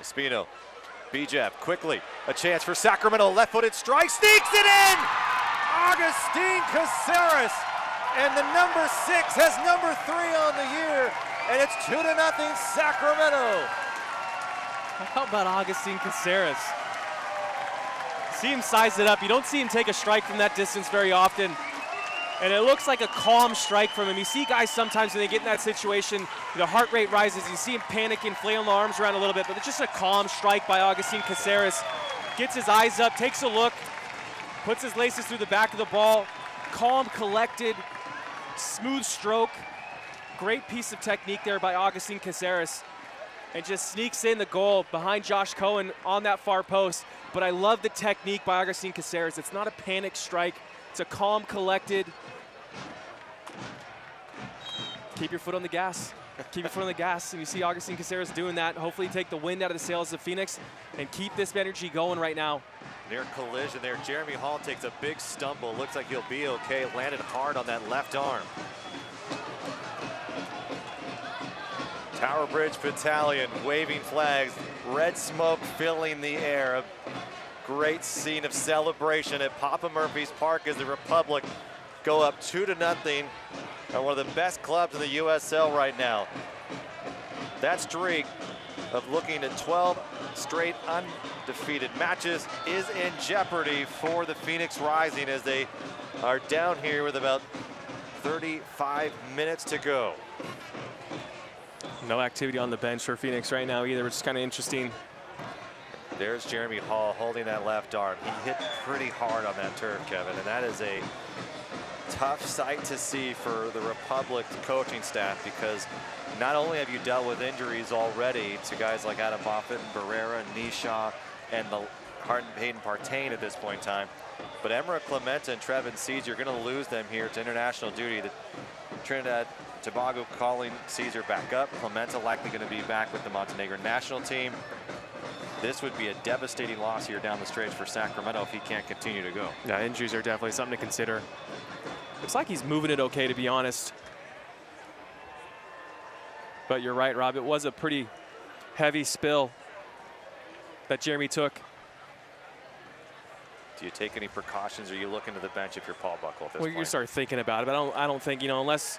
Espino, Bijev, quickly. A chance for Sacramento, left-footed strike, sneaks it in! Augustine Casseras, and the number 6 has number 3 on the year, and it's 2-0 Sacramento. How about Augustine Casseras? See him size it up. You don't see him take a strike from that distance very often. And it looks like a calm strike from him. You see guys sometimes when they get in that situation, the heart rate rises. You see him panicking, flailing the arms around a little bit, but it's just a calm strike by Augustine Casseras. Gets his eyes up, takes a look, puts his laces through the back of the ball. Calm, collected, smooth stroke. Great piece of technique there by Augustine Casseras. And just sneaks in the goal behind Josh Cohen on that far post. But I love the technique by Augustine Casseras. It's not a panic strike. It's a calm, collected. Keep your foot on the gas. Keep your foot on the gas. And you see Augustine Casseras doing that. Hopefully take the wind out of the sails of Phoenix and keep this energy going right now. Near collision there. Jeremy Hall takes a big stumble. Looks like he'll be okay. Landed hard on that left arm. Tower Bridge Battalion waving flags. Red smoke filling the air. A great scene of celebration at Papa Murphy's Park as the Republic go up 2-0 on one of the best clubs in the USL right now. That streak of looking at 12 straight undefeated matches is in jeopardy for the Phoenix Rising as they are down here with about 35 minutes to go. No activity on the bench for Phoenix right now either, which is kind of interesting. There's Jeremy Hall holding that left arm. He hit pretty hard on that turf, Kevin, and that is a tough sight to see for the Republic coaching staff because not only have you dealt with injuries already to guys like Adam Moffat and Barrera and Nisha and the Hayden Partain at this point in time, but Emra Clementa and Trevin Caesar, you're going to lose them here to international duty. The Trinidad Tobago calling Caesar back up. Clementa likely going to be back with the Montenegrin national team. This would be a devastating loss here down the stretch for Sacramento if he can't continue to go. Yeah, injuries are definitely something to consider. Looks like he's moving it okay, to be honest. But you're right, Rob. It was a pretty heavy spill that Jeremy took. Do you take any precautions, or are you looking to the bench if you're Paul Buckle at this point? You start thinking about it, but I don't think, unless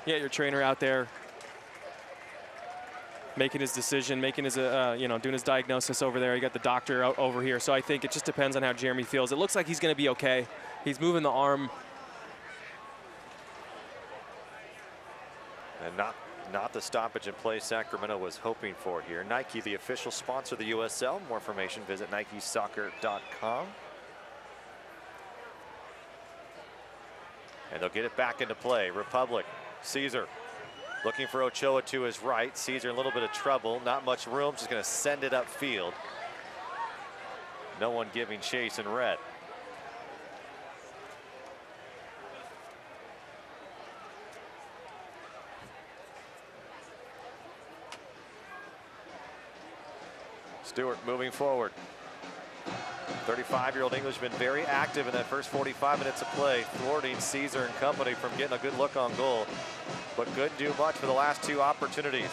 you get your trainer out there making his decision, making his, doing his diagnosis over there. You got the doctor out over here. So I think it just depends on how Jeremy feels. It looks like he's going to be okay. He's moving the arm. And not the stoppage in play Sacramento was hoping for here. Nike, the official sponsor of the USL. More information, visit nikesoccer.com. And they'll get it back into play. Republic, Caesar looking for Ochoa to his right. Caesar in a little bit of trouble. Not much room, just going to send it upfield. No one giving chase in red. Stewart moving forward. 35-year-old Englishman very active in that first 45 minutes of play, thwarting Caesar and company from getting a good look on goal, but couldn't do much for the last 2 opportunities.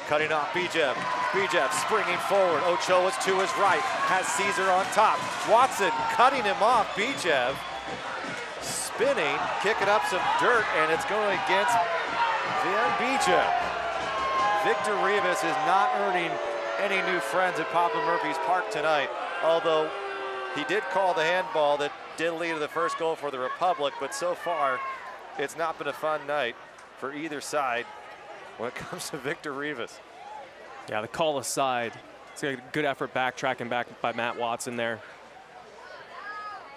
Cutting off Bijev. Bijev springing forward. Ochoa's to his right. Has Caesar on top. Watson cutting him off. Bijev spinning, kicking up some dirt, and it's going against Bijev. Victor Rivas is not earning any new friends at Papa Murphy's Park tonight, although he did call the handball that did lead to the first goal for the Republic, but so far it's not been a fun night for either side when it comes to Victor Rivas. Yeah, the call aside, it's a good effort backtracking back by Matt Watson there.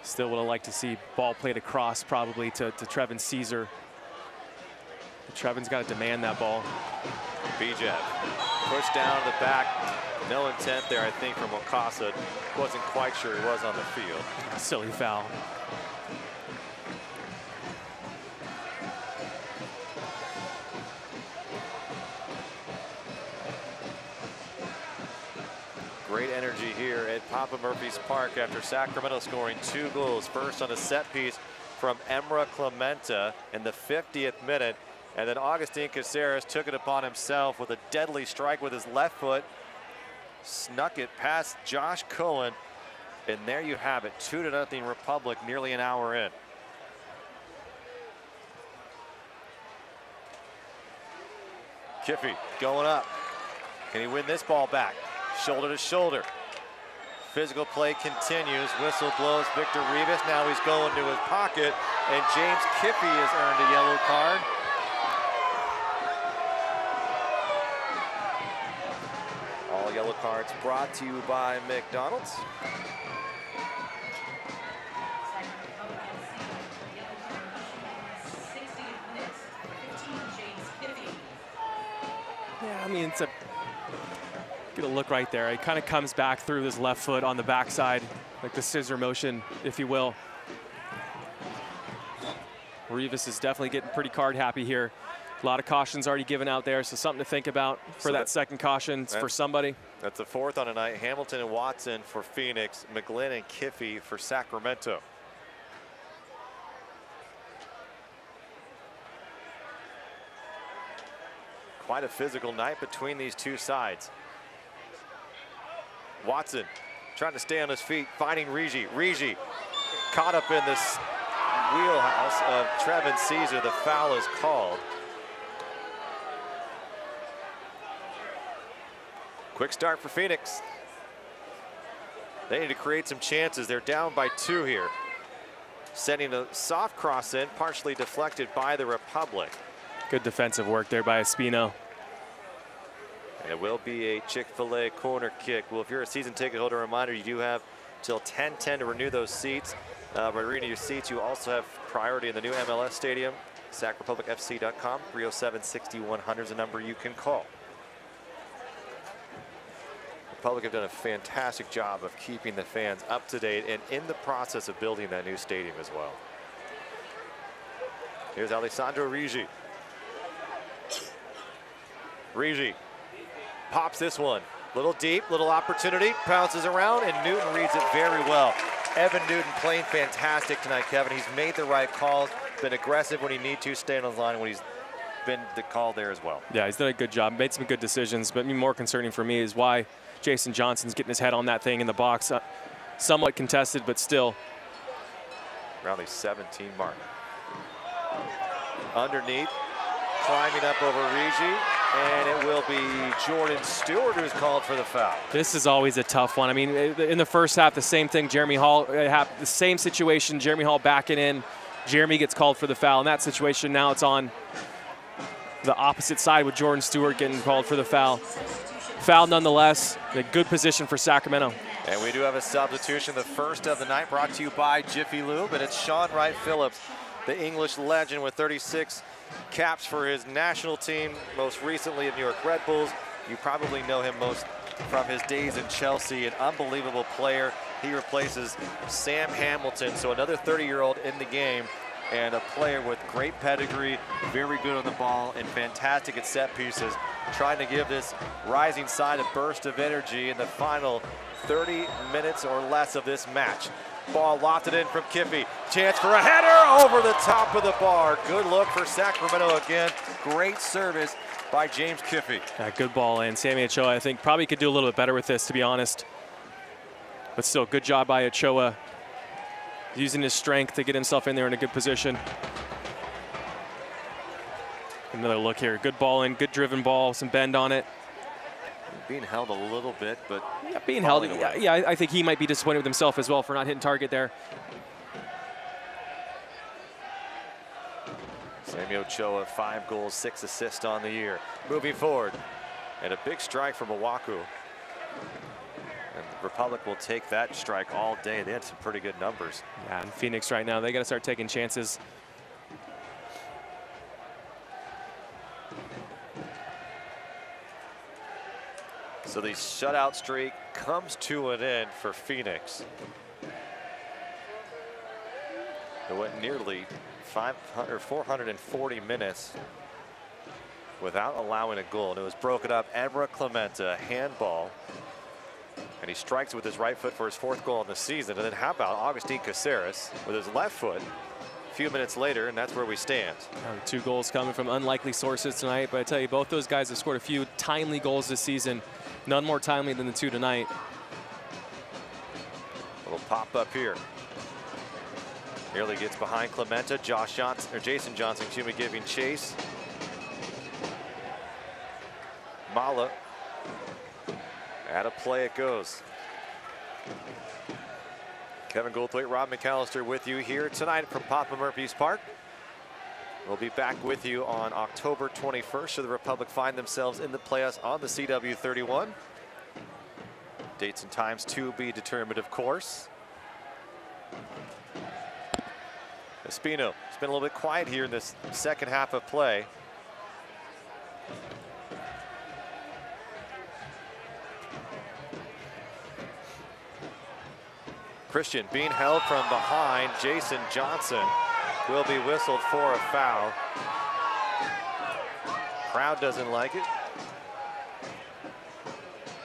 Still would have liked to see ball played across probably to Trevin Caesar. But Trevin's got to demand that ball. Bijev pushed down to the back. No intent there, I think, from Ocasa. Wasn't quite sure he was on the field. Silly foul. Great energy here at Papa Murphy's Park after Sacramento scoring 2 goals. First on a set piece from Emra Clementa in the 50th minute. And then Augustine Casseras took it upon himself with a deadly strike with his left foot. Snuck it past Josh Cohen. And there you have it, 2-0 Republic nearly an hour in. Kiffy going up. Can he win this ball back? Shoulder to shoulder. Physical play continues. Whistle blows Victor Rivas. Now he's going to his pocket, and James Kiffy has earned a yellow card. All yellow cards brought to you by McDonald's. Yeah, I mean, it's a get a look right there. He kind of comes back through his left foot on the backside, like the scissor motion, if you will. Rivas is definitely getting pretty card happy here. A lot of cautions already given out there, so something to think about for that second caution for somebody. That's the 4th on the night. Hamilton and Watson for Phoenix, McGlynn and Kiffy for Sacramento. Quite a physical night between these two sides. Watson trying to stay on his feet, finding Rigi. Rigi caught up in this wheelhouse of Trevin Caesar. The foul is called. Quick start for Phoenix. They need to create some chances. They're down by 2 here. Sending a soft cross in, partially deflected by the Republic. Good defensive work there by Espino. And it will be a Chick-fil-A corner kick. Well, if you're a season ticket holder, a reminder, you do have till 10/10 to renew those seats. By renewing your seats, you also have priority in the new MLS stadium. SacRepublicFC.com, 307-6100 is a number you can call. Republic have done a fantastic job of keeping the fans up to date and in the process of building that new stadium as well. Here's Alessandro Rigi. Rigi pops this one. Little deep, little opportunity, bounces around, and Newton reads it very well. Evan Newton playing fantastic tonight, Kevin. He's made the right calls, been aggressive when he needs to, staying on the line when he's been the call there as well. Yeah, he's done a good job, made some good decisions, but more concerning for me is why Jason Johnson's getting his head on that thing in the box. Somewhat contested, but still. Around the 17 mark. Underneath, climbing up over Rigi, and it will be Jordan Stewart who's called for the foul. This is always a tough one. I mean, in the first half, the same thing. Jeremy Hall, the same situation. Jeremy Hall backing in. Jeremy gets called for the foul. In that situation, now it's on the opposite side with Jordan Stewart getting called for the foul. Foul nonetheless. A good position for Sacramento. And we do have a substitution, the first of the night, brought to you by Jiffy Lube, and it's Shaun Wright-Phillips, the English legend with 36 caps for his national team, most recently of New York Red Bulls. You probably know him most from his days in Chelsea, an unbelievable player. He replaces Sam Hamilton, so another 30-year-old in the game. and a player with great pedigree, very good on the ball, and fantastic at set pieces, trying to give this rising side a burst of energy in the final 30 minutes or less of this match. Ball lofted in from Kiffey. Chance for a header over the top of the bar. Good look for Sacramento again. Great service by James Kiffey. Yeah, good ball in. Sammy Ochoa, I think, probably could do a little bit better with this, to be honest. But still, good job by Ochoa, using his strength to get himself in there in a good position. Another look here. Good ball in, good driven ball, some bend on it. Being held a little bit, but yeah, being held. Yeah, I think he might be disappointed with himself as well for not hitting target there. Sammy Ochoa, 5 goals, 6 assists on the year. Moving forward, and a big strike from Owaku. And the Republic will take that strike all day. They had some pretty good numbers. Yeah, and Phoenix right now, they got to start taking chances. So the shutout streak comes to an end for Phoenix. It went nearly 440 minutes without allowing a goal. And it was broken up. Ebra Clemente, handball. And he strikes with his right foot for his 4th goal in the season. And then how about Augustine Casseras with his left foot a few minutes later, and that's where we stand. 2 goals coming from unlikely sources tonight. But I tell you, both those guys have scored a few timely goals this season. None more timely than the 2 tonight. Little pop up here. Nearly gets behind Clemente. Jason Johnson, giving chase. Mala. Out of play it goes. Kevin Goldthwait, Rob McAllister with you here tonight from Papa Murphy's Park. We'll be back with you on October 21st should the Republic find themselves in the playoffs on the CW31. Dates and times to be determined, of course. Espino, it's been a little bit quiet here in this second half of play. Christian being held from behind. Jason Johnson will be whistled for a foul. Crowd doesn't like it.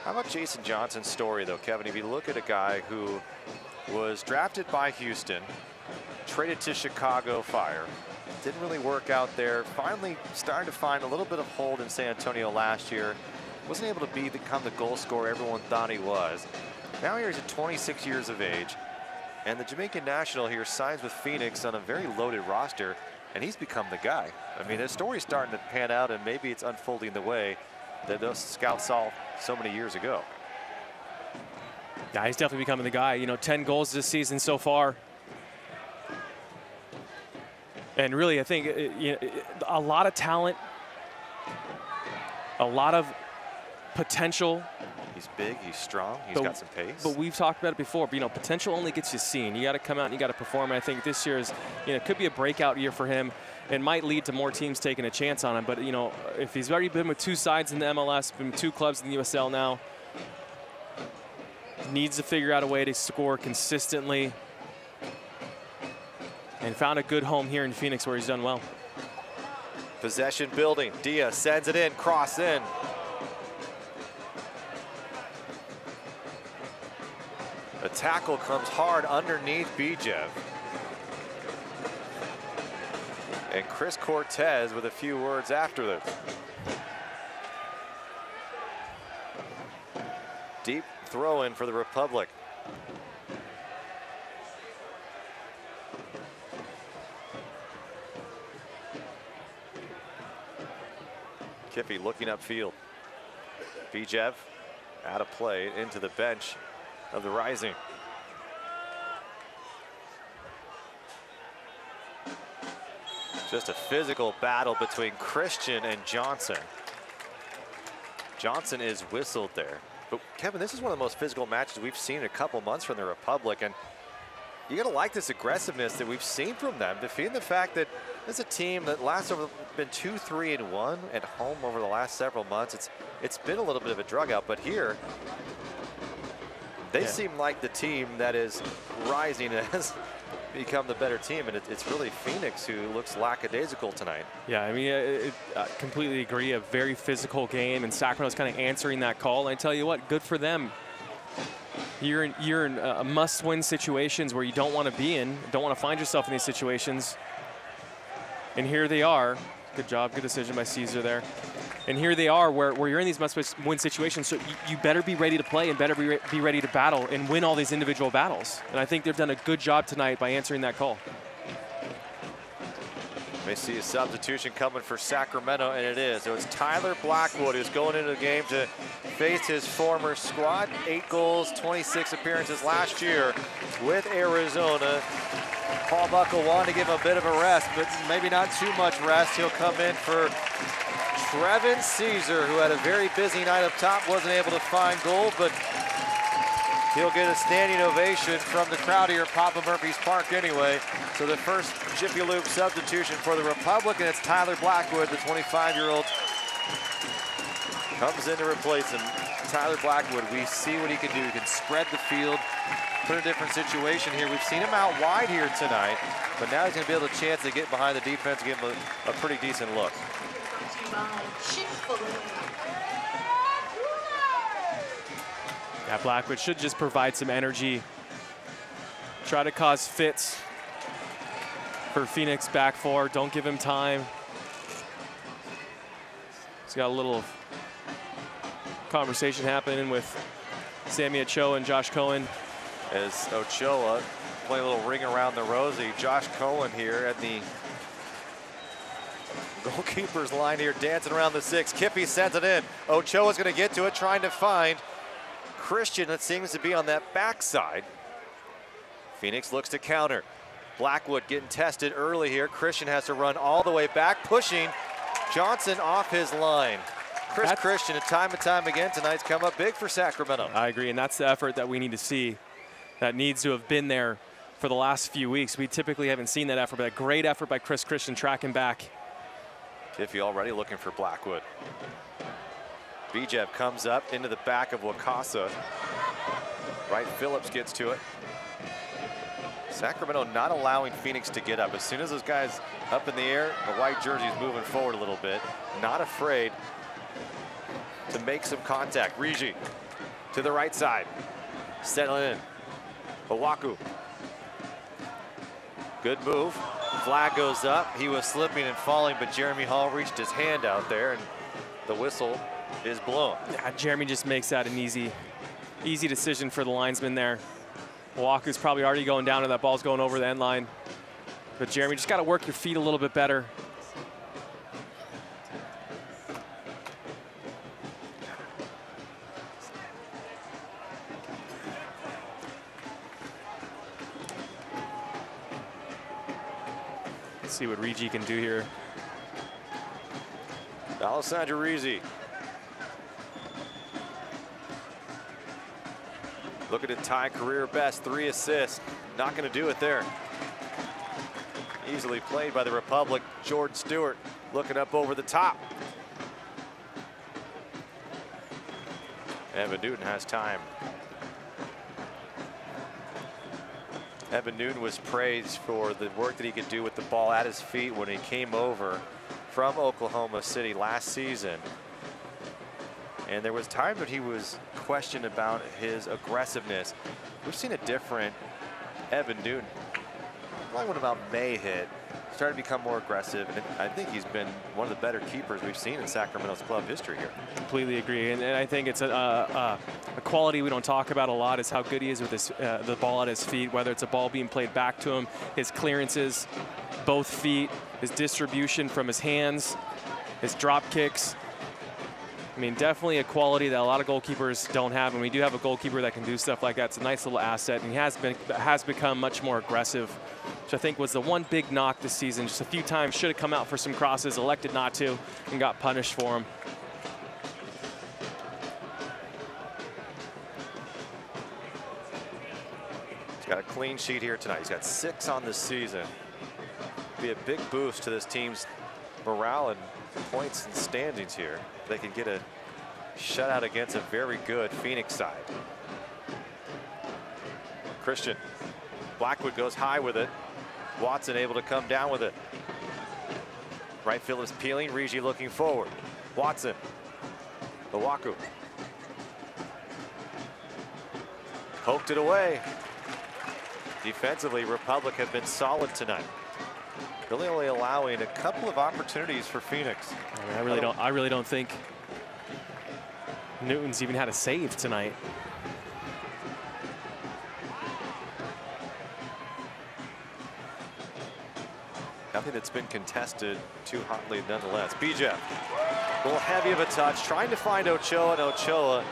How about Jason Johnson's story, though, Kevin? If you look at a guy who was drafted by Houston, traded to Chicago Fire, didn't really work out there, finally started to find a little bit of hold in San Antonio last year, wasn't able to become the goal scorer everyone thought he was. Now he's at 26 years of age, and the Jamaican national here signs with Phoenix on a very loaded roster, and he's become the guy. I mean, his story's starting to pan out, and maybe it's unfolding the way that those scouts saw so many years ago. Yeah, he's definitely becoming the guy. You know, 10 goals this season so far. And really, I think a lot of talent, a lot of potential. He's big, he's strong, he's got some pace. But we've talked about it before, but, you know, potential only gets you seen. You got to come out and you got to perform. And I think this year is, you know, could be a breakout year for him and might lead to more teams taking a chance on him. But, you know, if he's already been with 2 sides in the MLS, been with 2 clubs in the USL now, needs to figure out a way to score consistently. And found a good home here in Phoenix where he's done well. Possession building. Diaz sends it in, cross in. The tackle comes hard underneath Bijev. And Chris Cortez with a few words after this. Deep throw in for the Republic. Kiffey looking upfield. Bijev out of play into the bench of the Rising. Just a physical battle between Christian and Johnson. Johnson is whistled there. But Kevin, this is one of the most physical matches we've seen in a couple months from the Republic, and you gotta like this aggressiveness that we've seen from them, defeating the fact that this is a team that been 2-3-1 at home over the last several months. It's been a little bit of a drug out, but here they seem like the team that is rising as become the better team, and it's really Phoenix who looks lackadaisical tonight. Yeah, I mean, I completely agree. A very physical game, and Sacramento's kind of answering that call. And I tell you what, good for them. You're in must-win situations where you don't want to be in, don't want to find yourself in these situations. And here they are. Good job, good decision by Caesar there. And here they are where you're in these must-win situations, so you better be ready to play and better be ready to battle and win all these individual battles. And I think they've done a good job tonight by answering that call. May see a substitution coming for Sacramento, and it is. So it's Tyler Blackwood who's going into the game to face his former squad. 8 goals, 26 appearances last year with Arizona. Paul Buckle wanted to give him a bit of a rest, but maybe not too much rest. He'll come in for Trevin Caesar, who had a very busy night up top, wasn't able to find goal, but he'll get a standing ovation from the crowd here at Papa Murphy's Park anyway. So the first Jiffy Lube substitution for the Republic, and it's Tyler Blackwood, the 25-year-old, comes in to replace him. Tyler Blackwood, we see what he can do. He can spread the field, put a different situation here. We've seen him out wide here tonight, but now he's going to be able to chance to get behind the defense, give him a pretty decent look. Yeah, Blackwood should just provide some energy, try to cause fits for Phoenix back four. Don't give him time. He's got a little conversation happening with Sammy Ochoa and Josh Cohen. As Ochoa play a little ring around the rosy, Josh Cohen here at the goalkeeper's line here, dancing around the 6. Kippy sends it in. Ochoa's going to get to it, trying to find Christian. That seems to be on that backside. Phoenix looks to counter. Blackwood getting tested early here. Christian has to run all the way back, pushing Johnson off his line. Christian, time and time again tonight's come up big for Sacramento. I agree, and that's the effort that we need to see. That needs to have been there for the last few weeks. We typically haven't seen that effort, but a great effort by Christian tracking back. Tiffy already looking for Blackwood. Bijev comes up into the back of Wakasa. Wright-Phillips gets to it. Sacramento not allowing Phoenix to get up. As soon as those guys up in the air, the white jersey is moving forward a little bit. Not afraid to make some contact. Rigi to the right side. Settling in. Owaku. Good move. Flag goes up. He was slipping and falling, but Jeremy Hall reached his hand out there, and the whistle is blown. Yeah, Jeremy just makes that an easy decision for the linesman there. Owaku's probably already going down, and that ball's going over the end line. But Jeremy, just got to work your feet a little bit better. Let's see what Rigi can do here. Alessandro Rigi. Looking to tie career best, 3 assists. Not going to do it there. Easily played by the Republic. Jordan Stewart looking up over the top. Evan Newton has time. Evan Newton was praised for the work that he could do with the ball at his feet when he came over from Oklahoma City last season. And there was time that he was questioned about his aggressiveness. We've seen a different Evan Newton. Probably when about May hit, started to become more aggressive, and I think he's been one of the better keepers we've seen in Sacramento's club history here. Completely agree, and I think it's a quality we don't talk about a lot is how good he is with his, the ball at his feet, whether it's a ball being played back to him, his clearances, both feet, his distribution from his hands, his drop kicks. I mean, definitely a quality that a lot of goalkeepers don't have, and we do have a goalkeeper that can do stuff like that. It's a nice little asset, and he has become much more aggressive, which I think was the one big knock this season. Just a few times should have come out for some crosses, elected not to, and got punished for them. He's got a clean sheet here tonight. He's got 6 on the season. Be a big boost to this team's morale and points and standings here. They can get a shutout against a very good Phoenix side. Christian. Blackwood goes high with it. Watson able to come down with it. Wright-Phillips peeling, Rigi looking forward. Watson, Owaku. Poked it away. Defensively, Republic have been solid tonight. Really only allowing a couple of opportunities for Phoenix. I really don't think Newton's even had a save tonight. Nothing that's been contested too hotly nonetheless. BJ, a little heavy of a touch, trying to find Ochoa, and Ochoa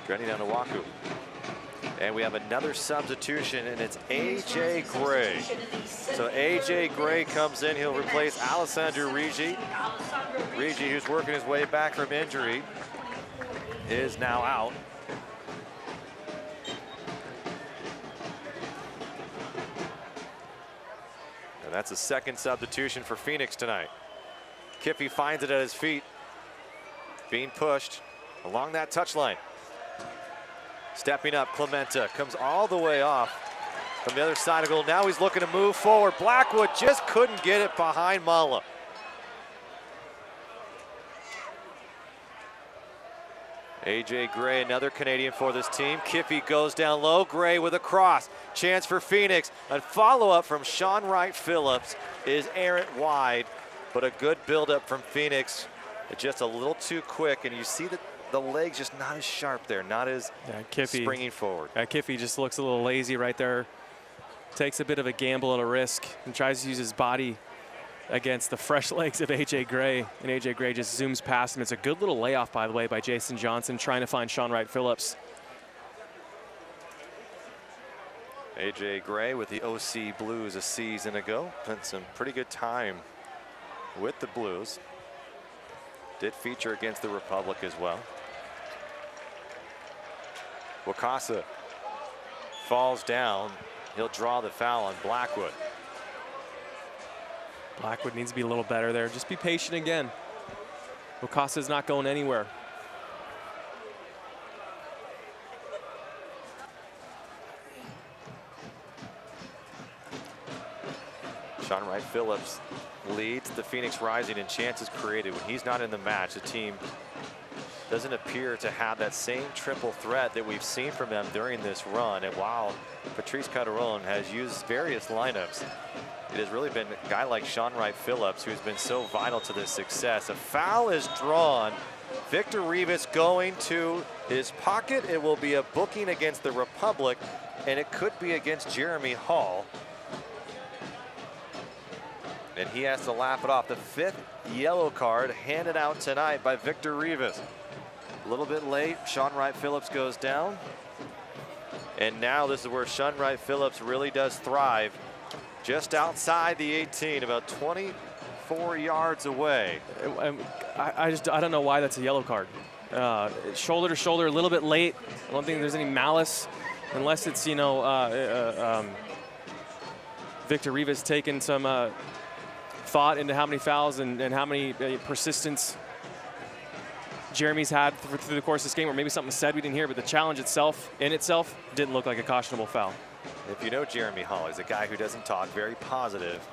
getting down to Waku. And we have another substitution, and it's A.J. Gray. So A.J. Gray comes in. He'll replace Alessandro Rigi. Rigi, who's working his way back from injury, is now out. And that's a second substitution for Phoenix tonight. Kiffy finds it at his feet, being pushed along that touchline. Stepping up, Clementa comes all the way off from the other side of goal. Now he's looking to move forward. Blackwood just couldn't get it behind Mala. A.J. Gray, another Canadian for this team. Kiffy goes down low. Gray with a cross. Chance for Phoenix. A follow-up from Shaun Wright-Phillips is errant wide, but a good build-up from Phoenix. Just a little too quick, and you see that the legs just not as sharp there, not as springing forward. Kiffy just looks a little lazy right there. Takes a bit of a gamble and a risk and tries to use his body against the fresh legs of A.J. Gray. And A.J. Gray just zooms past him. It's a good little layoff, by the way, by Jason Johnson, trying to find Shaun Wright-Phillips. A.J. Gray with the OC Blues a season ago. Spent some pretty good time with the Blues. Did feature against the Republic as well. Wakasa falls down. He'll draw the foul on Blackwood. Blackwood needs to be a little better there. Just be patient again. Wakasa's not going anywhere. Shaun Wright-Phillips leads the Phoenix Rising in chances created. When he's not in the match, the team doesn't appear to have that same triple threat that we've seen from them during this run. And while Patrice Calderon has used various lineups, it has really been a guy like Shaun Wright-Phillips who's been so vital to this success. A foul is drawn. Victor Rivas going to his pocket. It will be a booking against the Republic, and it could be against Jeremy Hall. And he has to laugh it off. The 5th yellow card handed out tonight by Victor Rivas. A little bit late, Shaun Wright-Phillips goes down. And now this is where Shaun Wright-Phillips really does thrive. Just outside the 18, about 24 yards away. I don't know why that's a yellow card. Shoulder to shoulder, a little bit late. I don't think there's any malice, unless it's, you know, Victor Rivas taking some thought into how many fouls and how many persistence Jeremy's had through the course of this game, or maybe something said we didn't hear, but the challenge itself, didn't look like a cautionable foul. If you know Jeremy Hall, he's a guy who doesn't talk, very positive.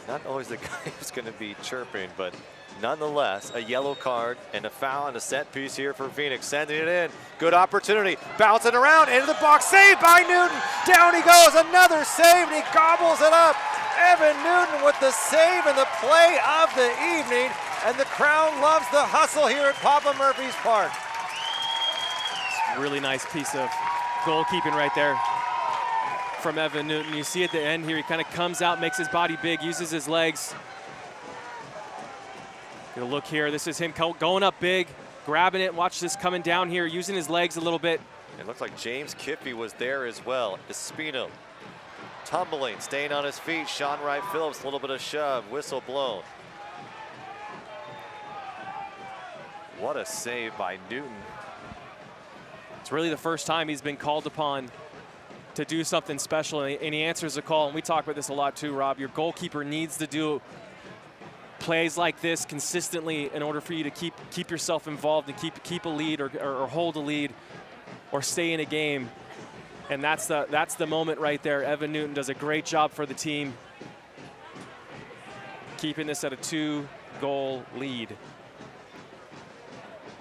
Not always the guy who's going to be chirping, but nonetheless, a yellow card and a foul and a set piece here for Phoenix. Sending it in. Good opportunity. Bouncing around into the box. Saved by Newton. Down he goes. Another save, and he gobbles it up. Evan Newton with the save and the play of the evening. And the crowd loves the hustle here at Papa Murphy's Park. It's a really nice piece of goalkeeping right there from Evan Newton. You see at the end here, he kind of comes out, makes his body big, uses his legs. Get a look here. This is him going up big, grabbing it. Watch this coming down here, using his legs a little bit. It looks like James Kiffy was there as well. Espino tumbling, staying on his feet. Shaun Wright-Phillips, a little bit of shove, whistle blown. What a save by Newton. It's really the first time he's been called upon to do something special, and he answers the call. And we talk about this a lot too, Rob. Your goalkeeper needs to do plays like this consistently in order for you to keep yourself involved and keep a lead or hold a lead or stay in a game. And that's the moment right there. Evan Newton does a great job for the team, keeping this at a 2-goal lead.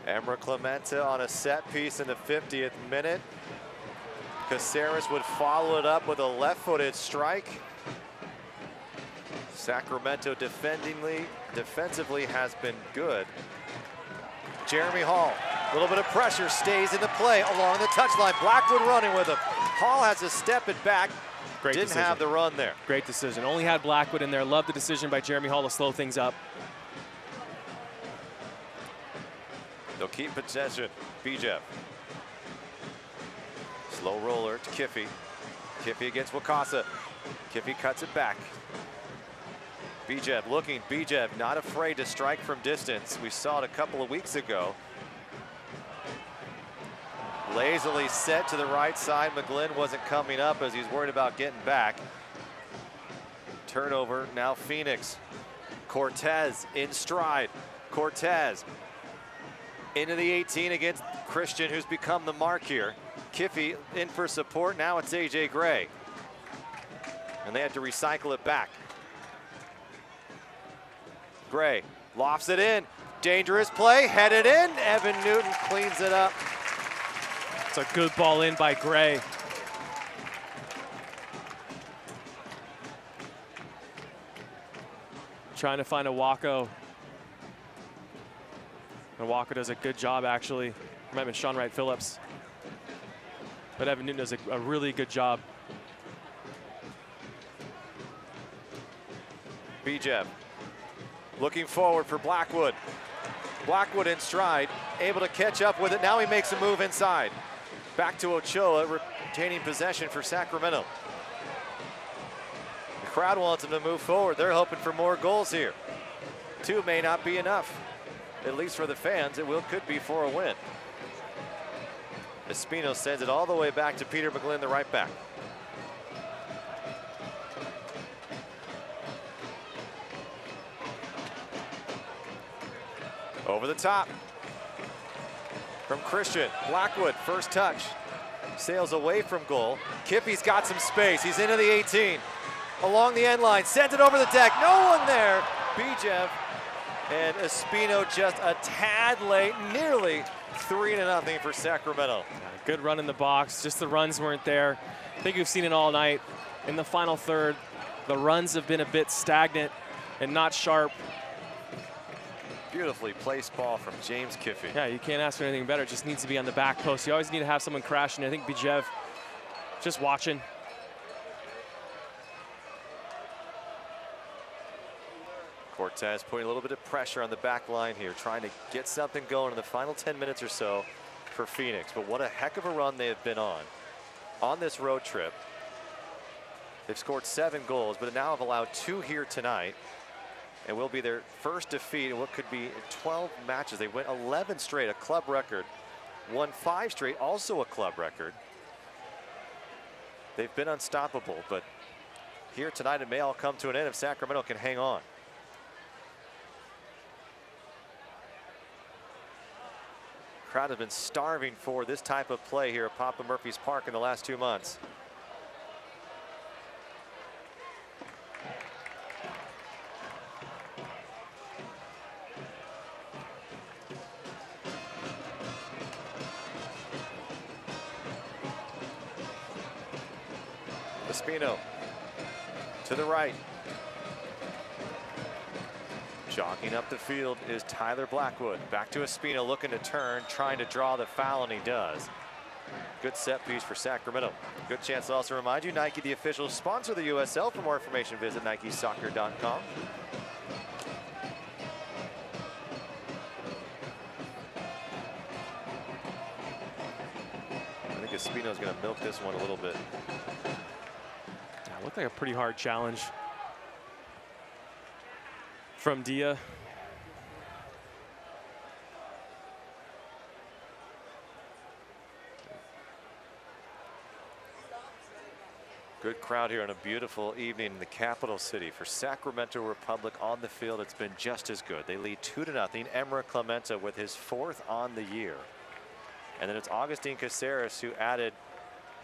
Emra Clemente on a set piece in the 50th minute. Casseras would follow it up with a left-footed strike. Sacramento defensively has been good. Jeremy Hall, a little bit of pressure, stays in the play along the touchline. Blackwood running with him. Hall has to step it back. Great Didn't decision. have the run there. Great decision. Only had Blackwood in there. Love the decision by Jeremy Hall to slow things up. They'll keep possession. Bijev. Slow roller to Kiffy. Kiffy against Wakasa. Kiffy cuts it back. Bijev looking. Bijev not afraid to strike from distance. We saw it a couple of weeks ago. Lazily set to the right side. McGlynn wasn't coming up as he's worried about getting back. Turnover, now Phoenix. Cortez in stride. Cortez into the 18 against Christian, who's become the mark here. Kiffy in for support. Now it's AJ Gray. And they had to recycle it back. Gray lofts it in. Dangerous play, headed in. Evan Newton cleans it up. It's a good ball in by Gray. Trying to find a Wako. And Wako does a good job, actually. Might have been Shaun Wright-Phillips. But Evan Newton does a really good job. Bijev looking forward for Blackwood. Blackwood in stride, able to catch up with it. Now he makes a move inside. Back to Ochoa, retaining possession for Sacramento. The crowd wants him to move forward. They're hoping for more goals here. 2 may not be enough. At least for the fans, it could be for a win. Espino sends it all the way back to Peter McGlynn, the right back. Over the top from Christian. Blackwood, first touch. Sails away from goal. Kiffy's got some space. He's into the 18. Along the end line, sends it over the deck. No one there. Bijev and Espino just a tad late, nearly 3-0 for Sacramento. Good run in the box, just the runs weren't there. I think we've seen it all night. In the final third, the runs have been a bit stagnant and not sharp. Beautifully placed ball from James Kiffy. Yeah, you can't ask for anything better. It just needs to be on the back post. You always need to have someone crashing. I think Bijev just watching. Cortez putting a little bit of pressure on the back line here, trying to get something going in the final 10 minutes or so for Phoenix. But what a heck of a run they have been on this road trip. They've scored 7 goals, but now have allowed 2 here tonight. And will be their first defeat in what could be 12 matches. They went 11 straight, a club record. Won 5 straight, also a club record. They've been unstoppable, but here tonight it may all come to an end if Sacramento can hang on. Crowd has been starving for this type of play here at Papa Murphy's Park in the last 2 months. Espino to the right. Jogging up the field is Tyler Blackwood. Back to Espino, looking to turn, trying to draw the foul, and he does. Good set piece for Sacramento. Good chance to also remind you, Nike, the official sponsor of the USL. For more information, visit NikeSoccer.com. I think Espino's going to milk this one a little bit. Looked like a pretty hard challenge from Dia. Good crowd here on a beautiful evening in the capital city. For Sacramento Republic on the field, it's been just as good. They lead 2-0. Emra Clemente with his 4th on the year. And then it's Augustine Casseras who added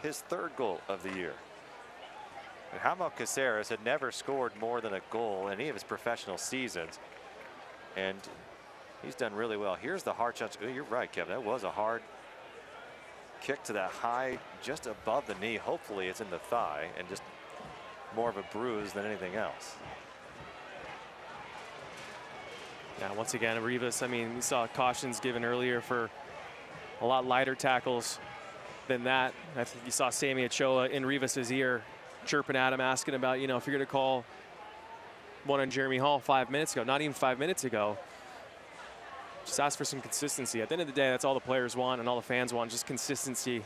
his 3rd goal of the year. And how about Casseras had never scored more than a goal in any of his professional seasons. And he's done really well. Here's the hard shot. Oh, you're right, Kevin. That was a hard kick to that high, just above the knee. Hopefully it's in the thigh and just more of a bruise than anything else. Yeah, once again, Rivas, I mean, we saw cautions given earlier for a lot lighter tackles than that. I think you saw Sammy Ochoa in Rivas's ear chirping at him, asking about, you know, if you're going to call one on Jeremy Hall 5 minutes ago, not even 5 minutes ago, just ask for some consistency. At the end of the day, that's all the players want and all the fans want, just consistency.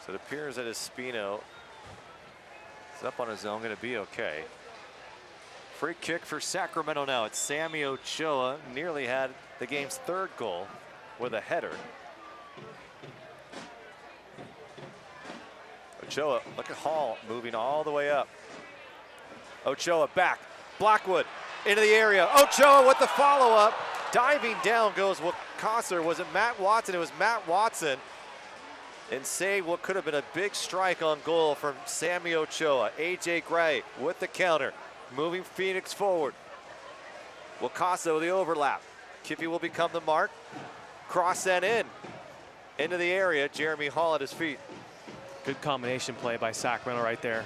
So it appears that Espino is up on his own, going to be okay. Free kick for Sacramento now. It's Sammy Ochoa, nearly had the game's 3rd goal with a header. Ochoa, look at Hall moving all the way up. Ochoa back, Blackwood into the area. Ochoa with the follow-up. Diving down goes Wakasser. Was it Matt Watson? It was Matt Watson. And saved what could have been a big strike on goal from Sammy Ochoa. AJ Gray with the counter. Moving Phoenix forward. Wakasser with the overlap. Kiffy will become the mark. Cross that in. Into the area. Jeremy Hall at his feet. Good combination play by Sacramento right there.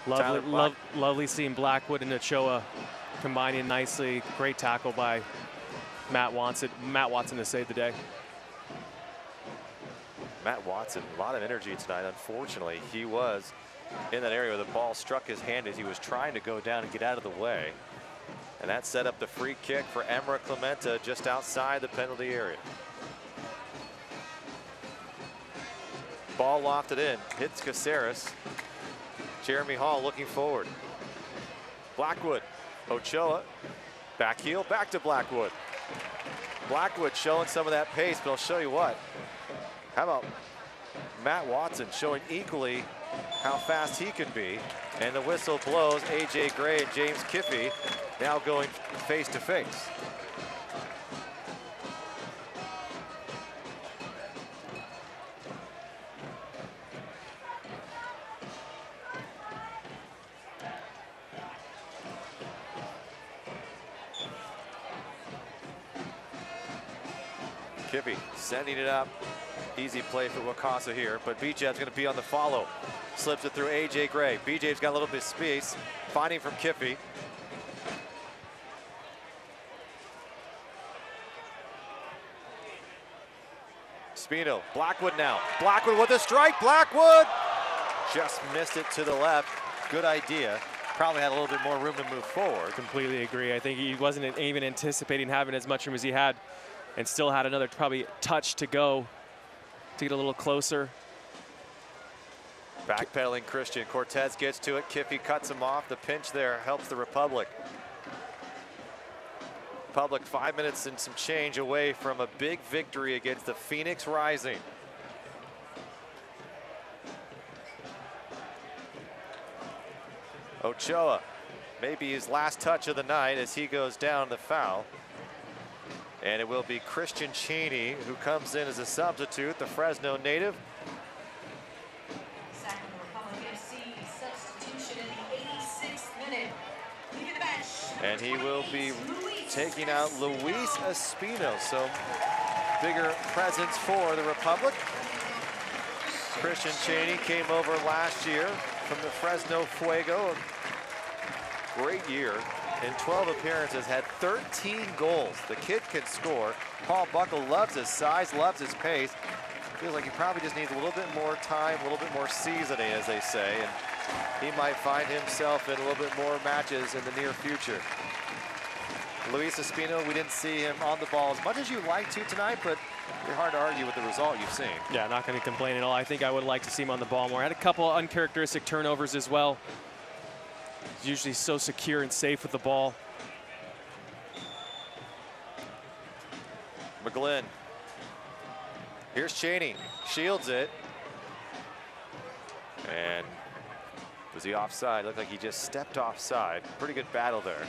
Lovely seeing Blackwood and Ochoa combining nicely. Great tackle by Matt Watson to save the day. Matt Watson, a lot of energy tonight. Unfortunately, he was in that area where the ball struck his hand as he was trying to go down and get out of the way. And that set up the free kick for Emra Clementa just outside the penalty area. Ball lofted in, hits Casseras. Jeremy Hall looking forward. Blackwood, Ochoa, back heel, back to Blackwood. Blackwood showing some of that pace, but I'll show you what. How about Matt Watson showing equally how fast he can be. And the whistle blows. AJ Gray and James Kiffy now going face to face. Kiffy sending it up. Easy play for Wakasser here, but BJ's going to be on the follow. Slips it through AJ Gray. BJ's got a little bit of space. Finding from Kiffy. Espino, Blackwood now. Blackwood with a strike. Blackwood just missed it to the left. Good idea. Probably had a little bit more room to move forward. Completely agree. I think he wasn't even anticipating having as much room as he had, and still had another probably touch to go to get a little closer. Backpedaling Christian. Cortez gets to it. Kiffy cuts him off. The pinch there helps the Republic. Republic 5 minutes and some change away from a big victory against the Phoenix Rising. Ochoa, maybe his last touch of the night as he goes down the foul. And it will be Christian Cheney who comes in as a substitute, the Fresno native. Sacramento Republic FC substitution in the 86th minute. Leaving the bench. And he will be taking out Luis Espino. So bigger presence for the Republic. Christian Cheney came over last year from the Fresno Fuego. Great year. In 12 appearances, had 13 goals. The kid can score. Paul Buckle loves his size, loves his pace. Feels like he probably just needs a little bit more time, a little bit more seasoning, as they say. And he might find himself in a little bit more matches in the near future. Luis Espino, we didn't see him on the ball as much as you like to tonight, but you're hard to argue with the result you've seen. Yeah, not going to complain at all. I think I would like to see him on the ball more. Had a couple uncharacteristic turnovers as well. He's usually so secure and safe with the ball. McGlynn. Here's Cheney. Shields it. And was he offside? Looked like he just stepped offside. Pretty good battle there.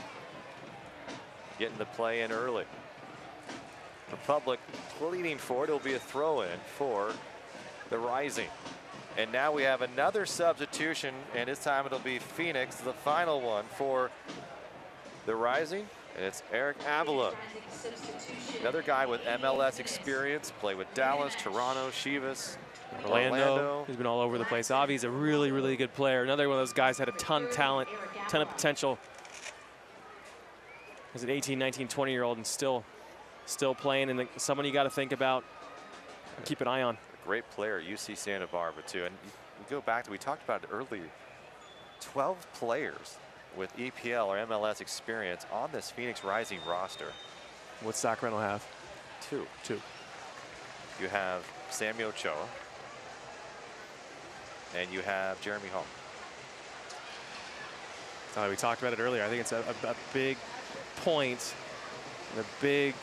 Getting the play in early. Republic pleading for it. It'll be a throw-in for the Rising. And now we have another substitution, and this time it'll be Phoenix, the final one for the Rising, and it's Eric Avila. Another guy with MLS experience, played with Dallas, Toronto, Chivas, Orlando. He's been all over the place. Avi's a really, really good player. Another one of those guys had a ton of talent, ton of potential. He's an 18, 19, 20-year-old and still playing, and someone you got to think about and keep an eye on. A great player at UC Santa Barbara, too. And we go back to, we talked about it earlier, 12 players with EPL or MLS experience on this Phoenix Rising roster. What's Sacramento have? Two. You have Sammy Ochoa, and you have Jeremy Hall. We talked about it earlier. I think it's a big point and a big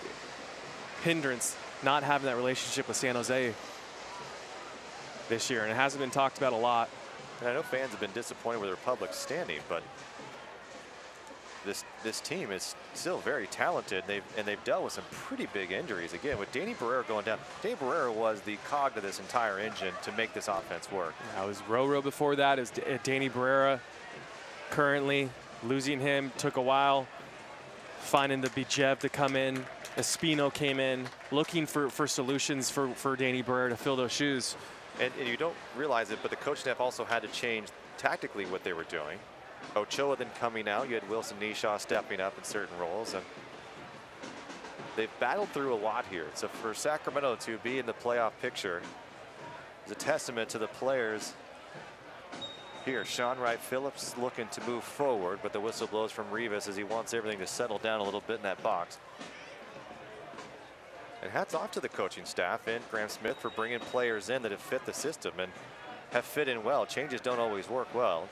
hindrance not having that relationship with San Jose this year, and it hasn't been talked about a lot. And I know fans have been disappointed with the Republic's standing, but this team is still very talented. They've dealt with some pretty big injuries. Again, with Danny Barrera going down, Danny Barrera was the cog to this entire engine to make this offense work. Yeah, it was Roro before that. It was Danny Barrera. Currently, losing him took a while. Finding the Bijev to come in. Espino came in, looking for solutions for Danny Barrera to fill those shoes. And you don't realize it, but the coach staff also had to change tactically what they were doing. Ochoa then coming out. You had Wilson Nishaw stepping up in certain roles, and they've battled through a lot here. So for Sacramento to be in the playoff picture is a testament to the players here. Shaun Wright-Phillips looking to move forward, but the whistle blows from Rivas as he wants everything to settle down a little bit in that box. And hats off to the coaching staff and Graham Smith for bringing players in that have fit the system and have fit in well. Changes don't always work well.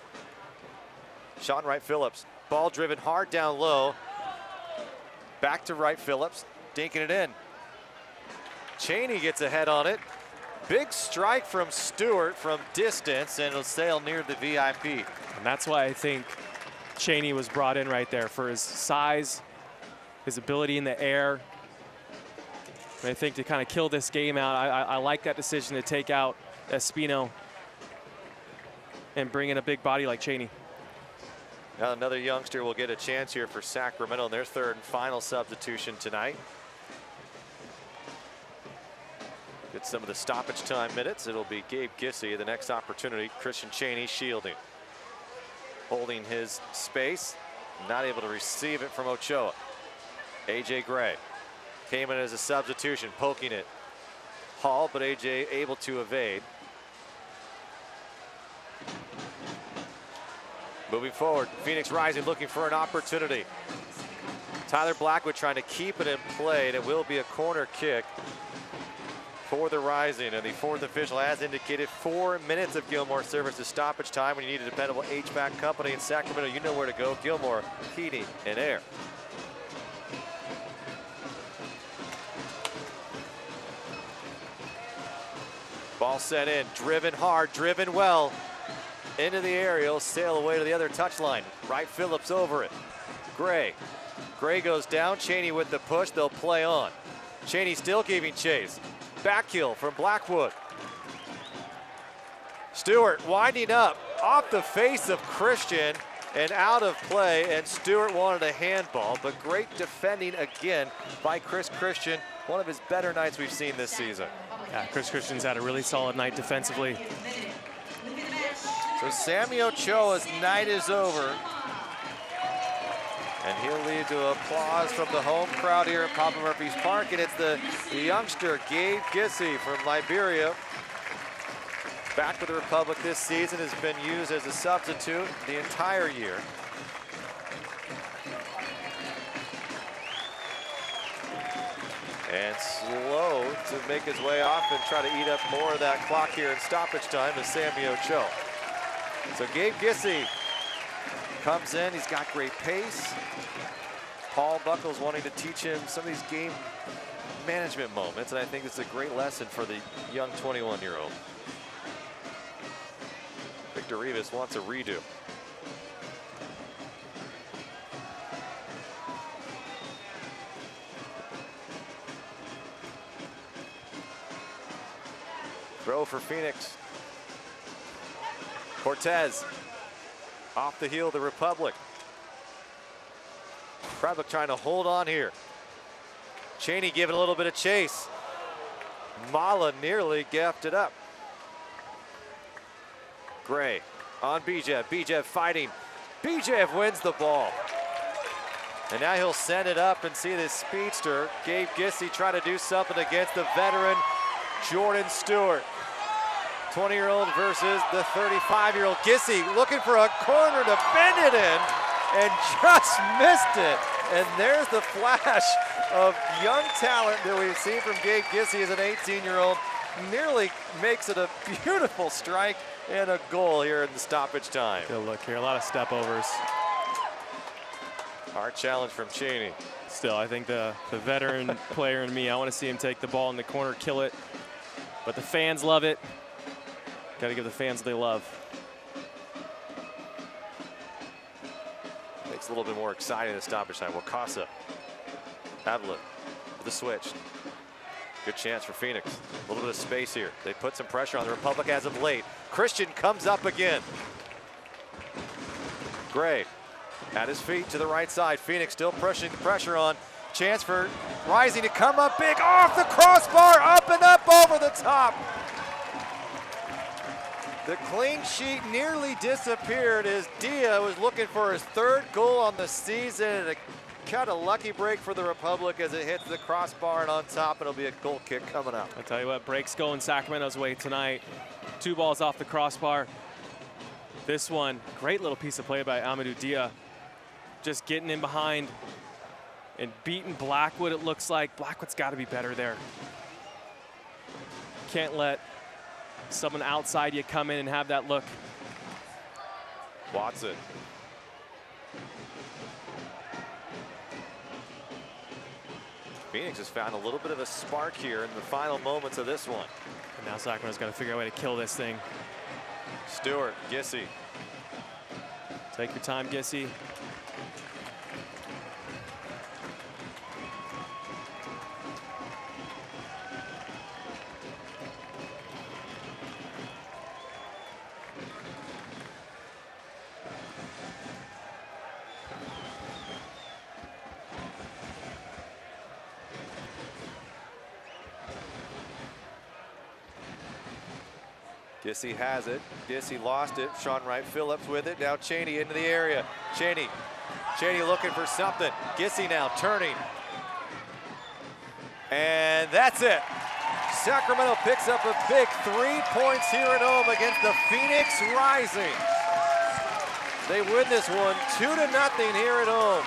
Shaun Wright-Phillips, ball driven hard down low. Back to Wright-Phillips, dinking it in. Cheney gets ahead on it. Big strike from Stewart from distance, and it'll sail near the VIP. And that's why I think Cheney was brought in right there, for his size, his ability in the air. And I think to kind of kill this game out, I like that decision to take out Espino and bring in a big body like Cheney. Now another youngster will get a chance here for Sacramento in their third and final substitution tonight. Get some of the stoppage time minutes. It'll be Gabe Gissy. The next opportunity, Christian Cheney shielding. Holding his space, not able to receive it from Ochoa. AJ Gray came in as a substitution, poking it. Hall, but AJ able to evade. Moving forward, Phoenix Rising looking for an opportunity. Tyler Blackwood trying to keep it in play, and it will be a corner kick for the Rising. And the fourth official has indicated 4 minutes of Gilmore service to stoppage time. When you need a dependable HVAC company in Sacramento, you know where to go. Gilmore Heating and Air. Ball set in, driven hard, driven well. Into the aerial, sail away to the other touchline. Wright-Phillips over it. Gray goes down, Cheney with the push, they'll play on. Cheney still giving chase. Back heel from Blackwood. Stewart winding up off the face of Christian and out of play, and Stewart wanted a handball, but great defending again by Chris Christian. One of his better nights we've seen this season. Yeah, Chris Christian's had a really solid night defensively. So Sammy Ochoa's night is over. And he'll lead to applause from the home crowd here at Papa Murphy's Park. And it's the youngster, Gabe Gissy from Liberia. Back with the Republic this season, has been used as a substitute the entire year. And slow to make his way off and try to eat up more of that clock here in stoppage time is Sammy Ochoa. So Gabe Gissy comes in, he's got great pace. Paul Buckles wanting to teach him some of these game management moments, and I think it's a great lesson for the young 21-year-old. Victor Rivas wants a redo. Throw for Phoenix. Cortez off the heel of the Republic. Republic trying to hold on here. Cheney giving a little bit of chase. Mala nearly gaffed it up. Gray on Bijev. Bijev fighting. Bijev wins the ball. And now he'll send it up and see this speedster, Gabe Gissy, try to do something against the veteran Jordan Stewart. 20-year-old versus the 35-year-old. Gissy looking for a corner to bend it in and just missed it. And there's the flash of young talent that we've seen from Gabe Gissy as an 18-year-old. Nearly makes it a beautiful strike and a goal here in the stoppage time. Good look here, a lot of step overs. Hard challenge from Cheney. Still, I think the veteran player in me, I want to see him take the ball in the corner, kill it. But the fans love it. Got to give the fans what they love. Makes it a little bit more exciting the stoppage time. Wakasa, Avila with the switch. Good chance for Phoenix. A little bit of space here. They put some pressure on the Republic as of late. Christian comes up again. Gray at his feet to the right side. Phoenix still pushing the pressure on. Chance for Rising to come up big off the crossbar, up and up over the top. The clean sheet nearly disappeared as Dia was looking for his third goal on the season. And it cut a lucky break for the Republic as it hits the crossbar and on top. It'll be a goal kick coming up. I tell you what, breaks going Sacramento's way tonight. 2 balls off the crossbar. This one, great little piece of play by Amadou Dia. Just getting in behind and beating Blackwood, it looks like. Blackwood's got to be better there. Can't let someone outside you come in and have that look. Watson. Phoenix has found a little bit of a spark here in the final moments of this one. And now Sacramento's got to figure out a way to kill this thing. Stewart, Gissy. Take your time, Gissy. Gissy has it. Gissy lost it. Shaun Wright-Phillips with it. Now Cheney into the area. Cheney looking for something. Gissy now turning. And that's it. Sacramento picks up a big 3 points here at home against the Phoenix Rising. They win this one 2-0 here at home.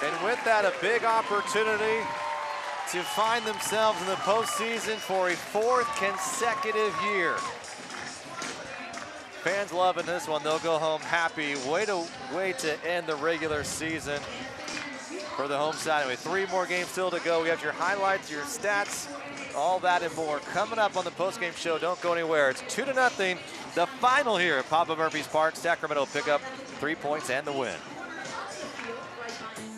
And with that, a big opportunity to find themselves in the postseason for a 4th consecutive year. Fans loving this one. They'll go home happy. Way to end the regular season for the home side. Anyway, 3 more games still to go. We have your highlights, your stats, all that and more coming up on the postgame show. Don't go anywhere. It's 2-0, the final here at Papa Murphy's Park. Sacramento pick up 3 points and the win.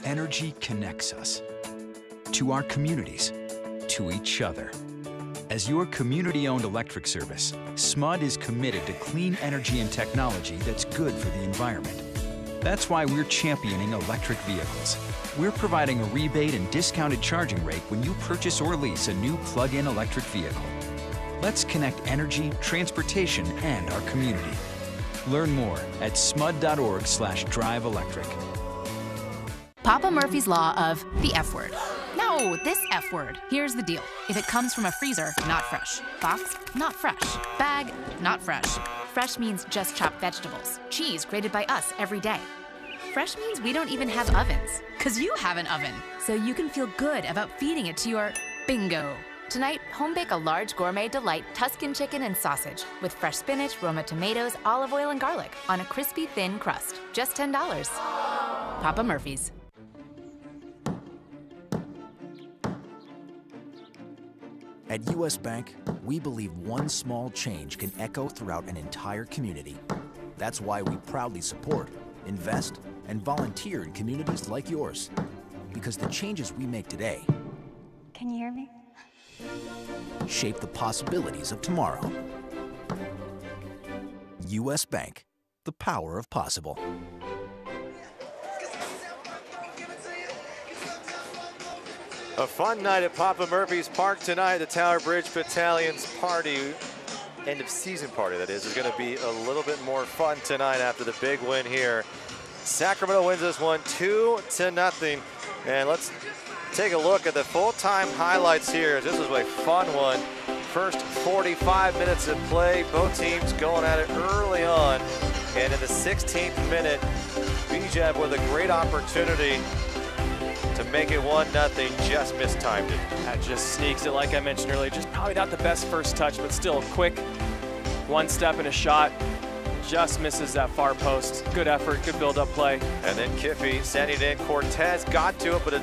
Energy connects us to our communities, to each other. As your community-owned electric service, SMUD is committed to clean energy and technology that's good for the environment. That's why we're championing electric vehicles. We're providing a rebate and discounted charging rate when you purchase or lease a new plug-in electric vehicle. Let's connect energy, transportation, and our community. Learn more at smud.org/drive electric. Papa Murphy's Law of the F word. No, this F word. Here's the deal. If it comes from a freezer, not fresh. Box, not fresh. Bag, not fresh. Fresh means just chopped vegetables. Cheese created by us every day. Fresh means we don't even have ovens, because you have an oven. So you can feel good about feeding it to your bingo. Tonight, home bake a large gourmet delight Tuscan chicken and sausage with fresh spinach, Roma tomatoes, olive oil, and garlic on a crispy, thin crust. Just $10. Papa Murphy's. At US Bank, we believe one small change can echo throughout an entire community. That's why we proudly support, invest, and volunteer in communities like yours. Because the changes we make today... Can you hear me? shape the possibilities of tomorrow. US Bank, the power of possible. A fun night at Papa Murphy's Park tonight. The Tower Bridge Battalion's party, end of season party that is going to be a little bit more fun tonight after the big win here. Sacramento wins this one 2-0. And let's take a look at the full-time highlights here. This was a fun one. First 45 minutes of play, both teams going at it early on. And in the 16th minute, Bijab with a great opportunity to make it 1-0, just mistimed it. That just sneaks it, like I mentioned earlier. Just probably not the best first touch, but still quick. One step and a shot. Just misses that far post. Good effort, good build-up play. And then Kiffy sending it in. Cortez got to it, but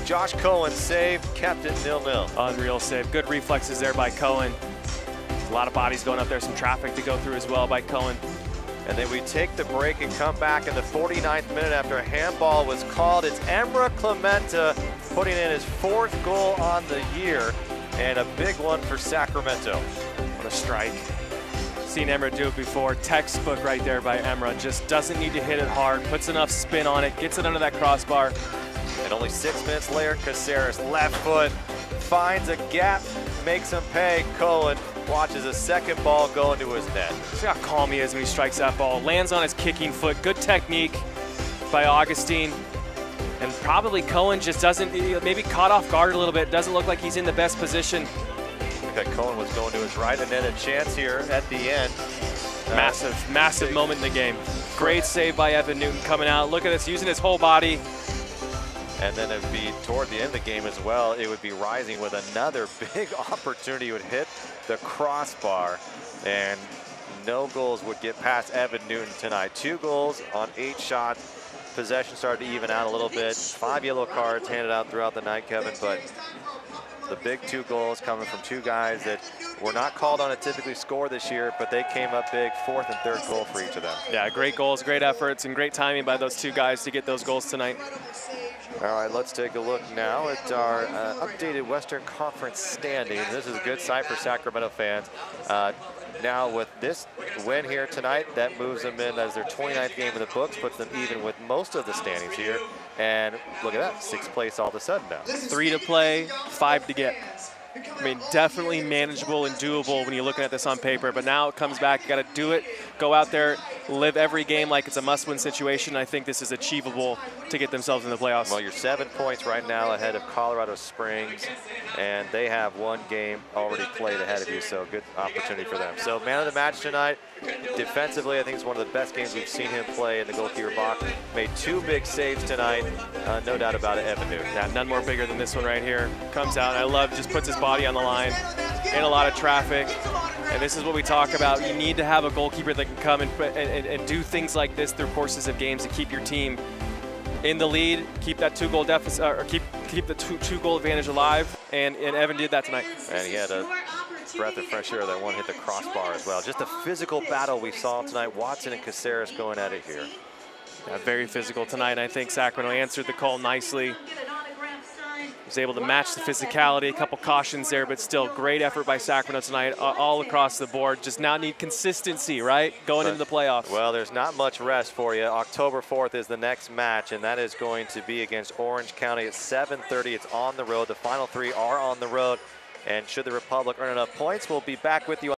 Josh Cohen saved, kept it 0-0. Unreal save. Good reflexes there by Cohen. A lot of bodies going up there, some traffic to go through as well by Cohen. And then we take the break and come back in the 49th minute after a handball was called. It's Emra Clementa putting in his 4th goal on the year, and a big one for Sacramento. What a strike. Seen Emra do it before. Textbook right there by Emra. Just doesn't need to hit it hard, puts enough spin on it, gets it under that crossbar. And only 6 minutes later, Casseras, left foot, finds a gap, makes him pay. Cohen watches a second ball go into his net. See how calm he is when he strikes that ball. Lands on his kicking foot. Good technique by Augustine. And probably Cohen just doesn't, maybe caught off guard a little bit. Doesn't look like he's in the best position. That Cohen was going to his right, and then a chance here at the end. Massive moment in the game. Great save by Evan Newton coming out. Look at this, using his whole body. And then it would be toward the end of the game as well, it would be Rising with another big opportunity. It would hit the crossbar, and no goals would get past Evan Newton tonight. 2 goals on 8 shots. Possession started to even out a little bit. 5 yellow cards handed out throughout the night, Kevin, but the big 2 goals coming from 2 guys that were not called on to typically score this year, but they came up big. 4th and 3rd goal for each of them. Yeah, great goals, great efforts, and great timing by those 2 guys to get those goals tonight. All right, let's take a look now at our updated Western Conference standings. This is a good sight for Sacramento fans. Now with this win here tonight, that moves them in as their 29th game in the books, puts them even with most of the standings here. And look at that, 6th place all of a sudden now. 3 to play, 5 to get. I mean, definitely manageable and doable when you're looking at this on paper, but now it comes back, you got to do it, go out there, live every game like it's a must-win situation. I think this is achievable to get themselves in the playoffs. Well, you're 7 points right now ahead of Colorado Springs, and they have 1 game already played ahead of you, so good opportunity for them. So man of the match tonight. Defensively, I think it's one of the best games we've seen him play in the goalkeeper box. Made 2 big saves tonight, no doubt about it, Evan Newton. Yeah, none more bigger than this one right here. Comes out, I love, just puts his body on the line, in a lot of traffic. And this is what we talk about. You need to have a goalkeeper that can come and do things like this through courses of games to keep your team in the lead, keep that 2-goal deficit, or keep the two-goal advantage alive, and Evan did that tonight. And he had a breath of fresh air. That one hit the crossbar as well. Just a physical battle we saw tonight. Watson and Casseras going at it here. Yeah, very physical tonight. I think Sacramento answered the call nicely. Was able to match the physicality, a couple cautions there, but still great effort by Sacramento tonight all across the board. Just now need consistency, right? Going into the playoffs. Well, there's not much rest for you. October 4th is the next match, and that is going to be against Orange County at 7:30. It's on the road. The final 3 are on the road. And should the Republic earn enough points, we'll be back with you.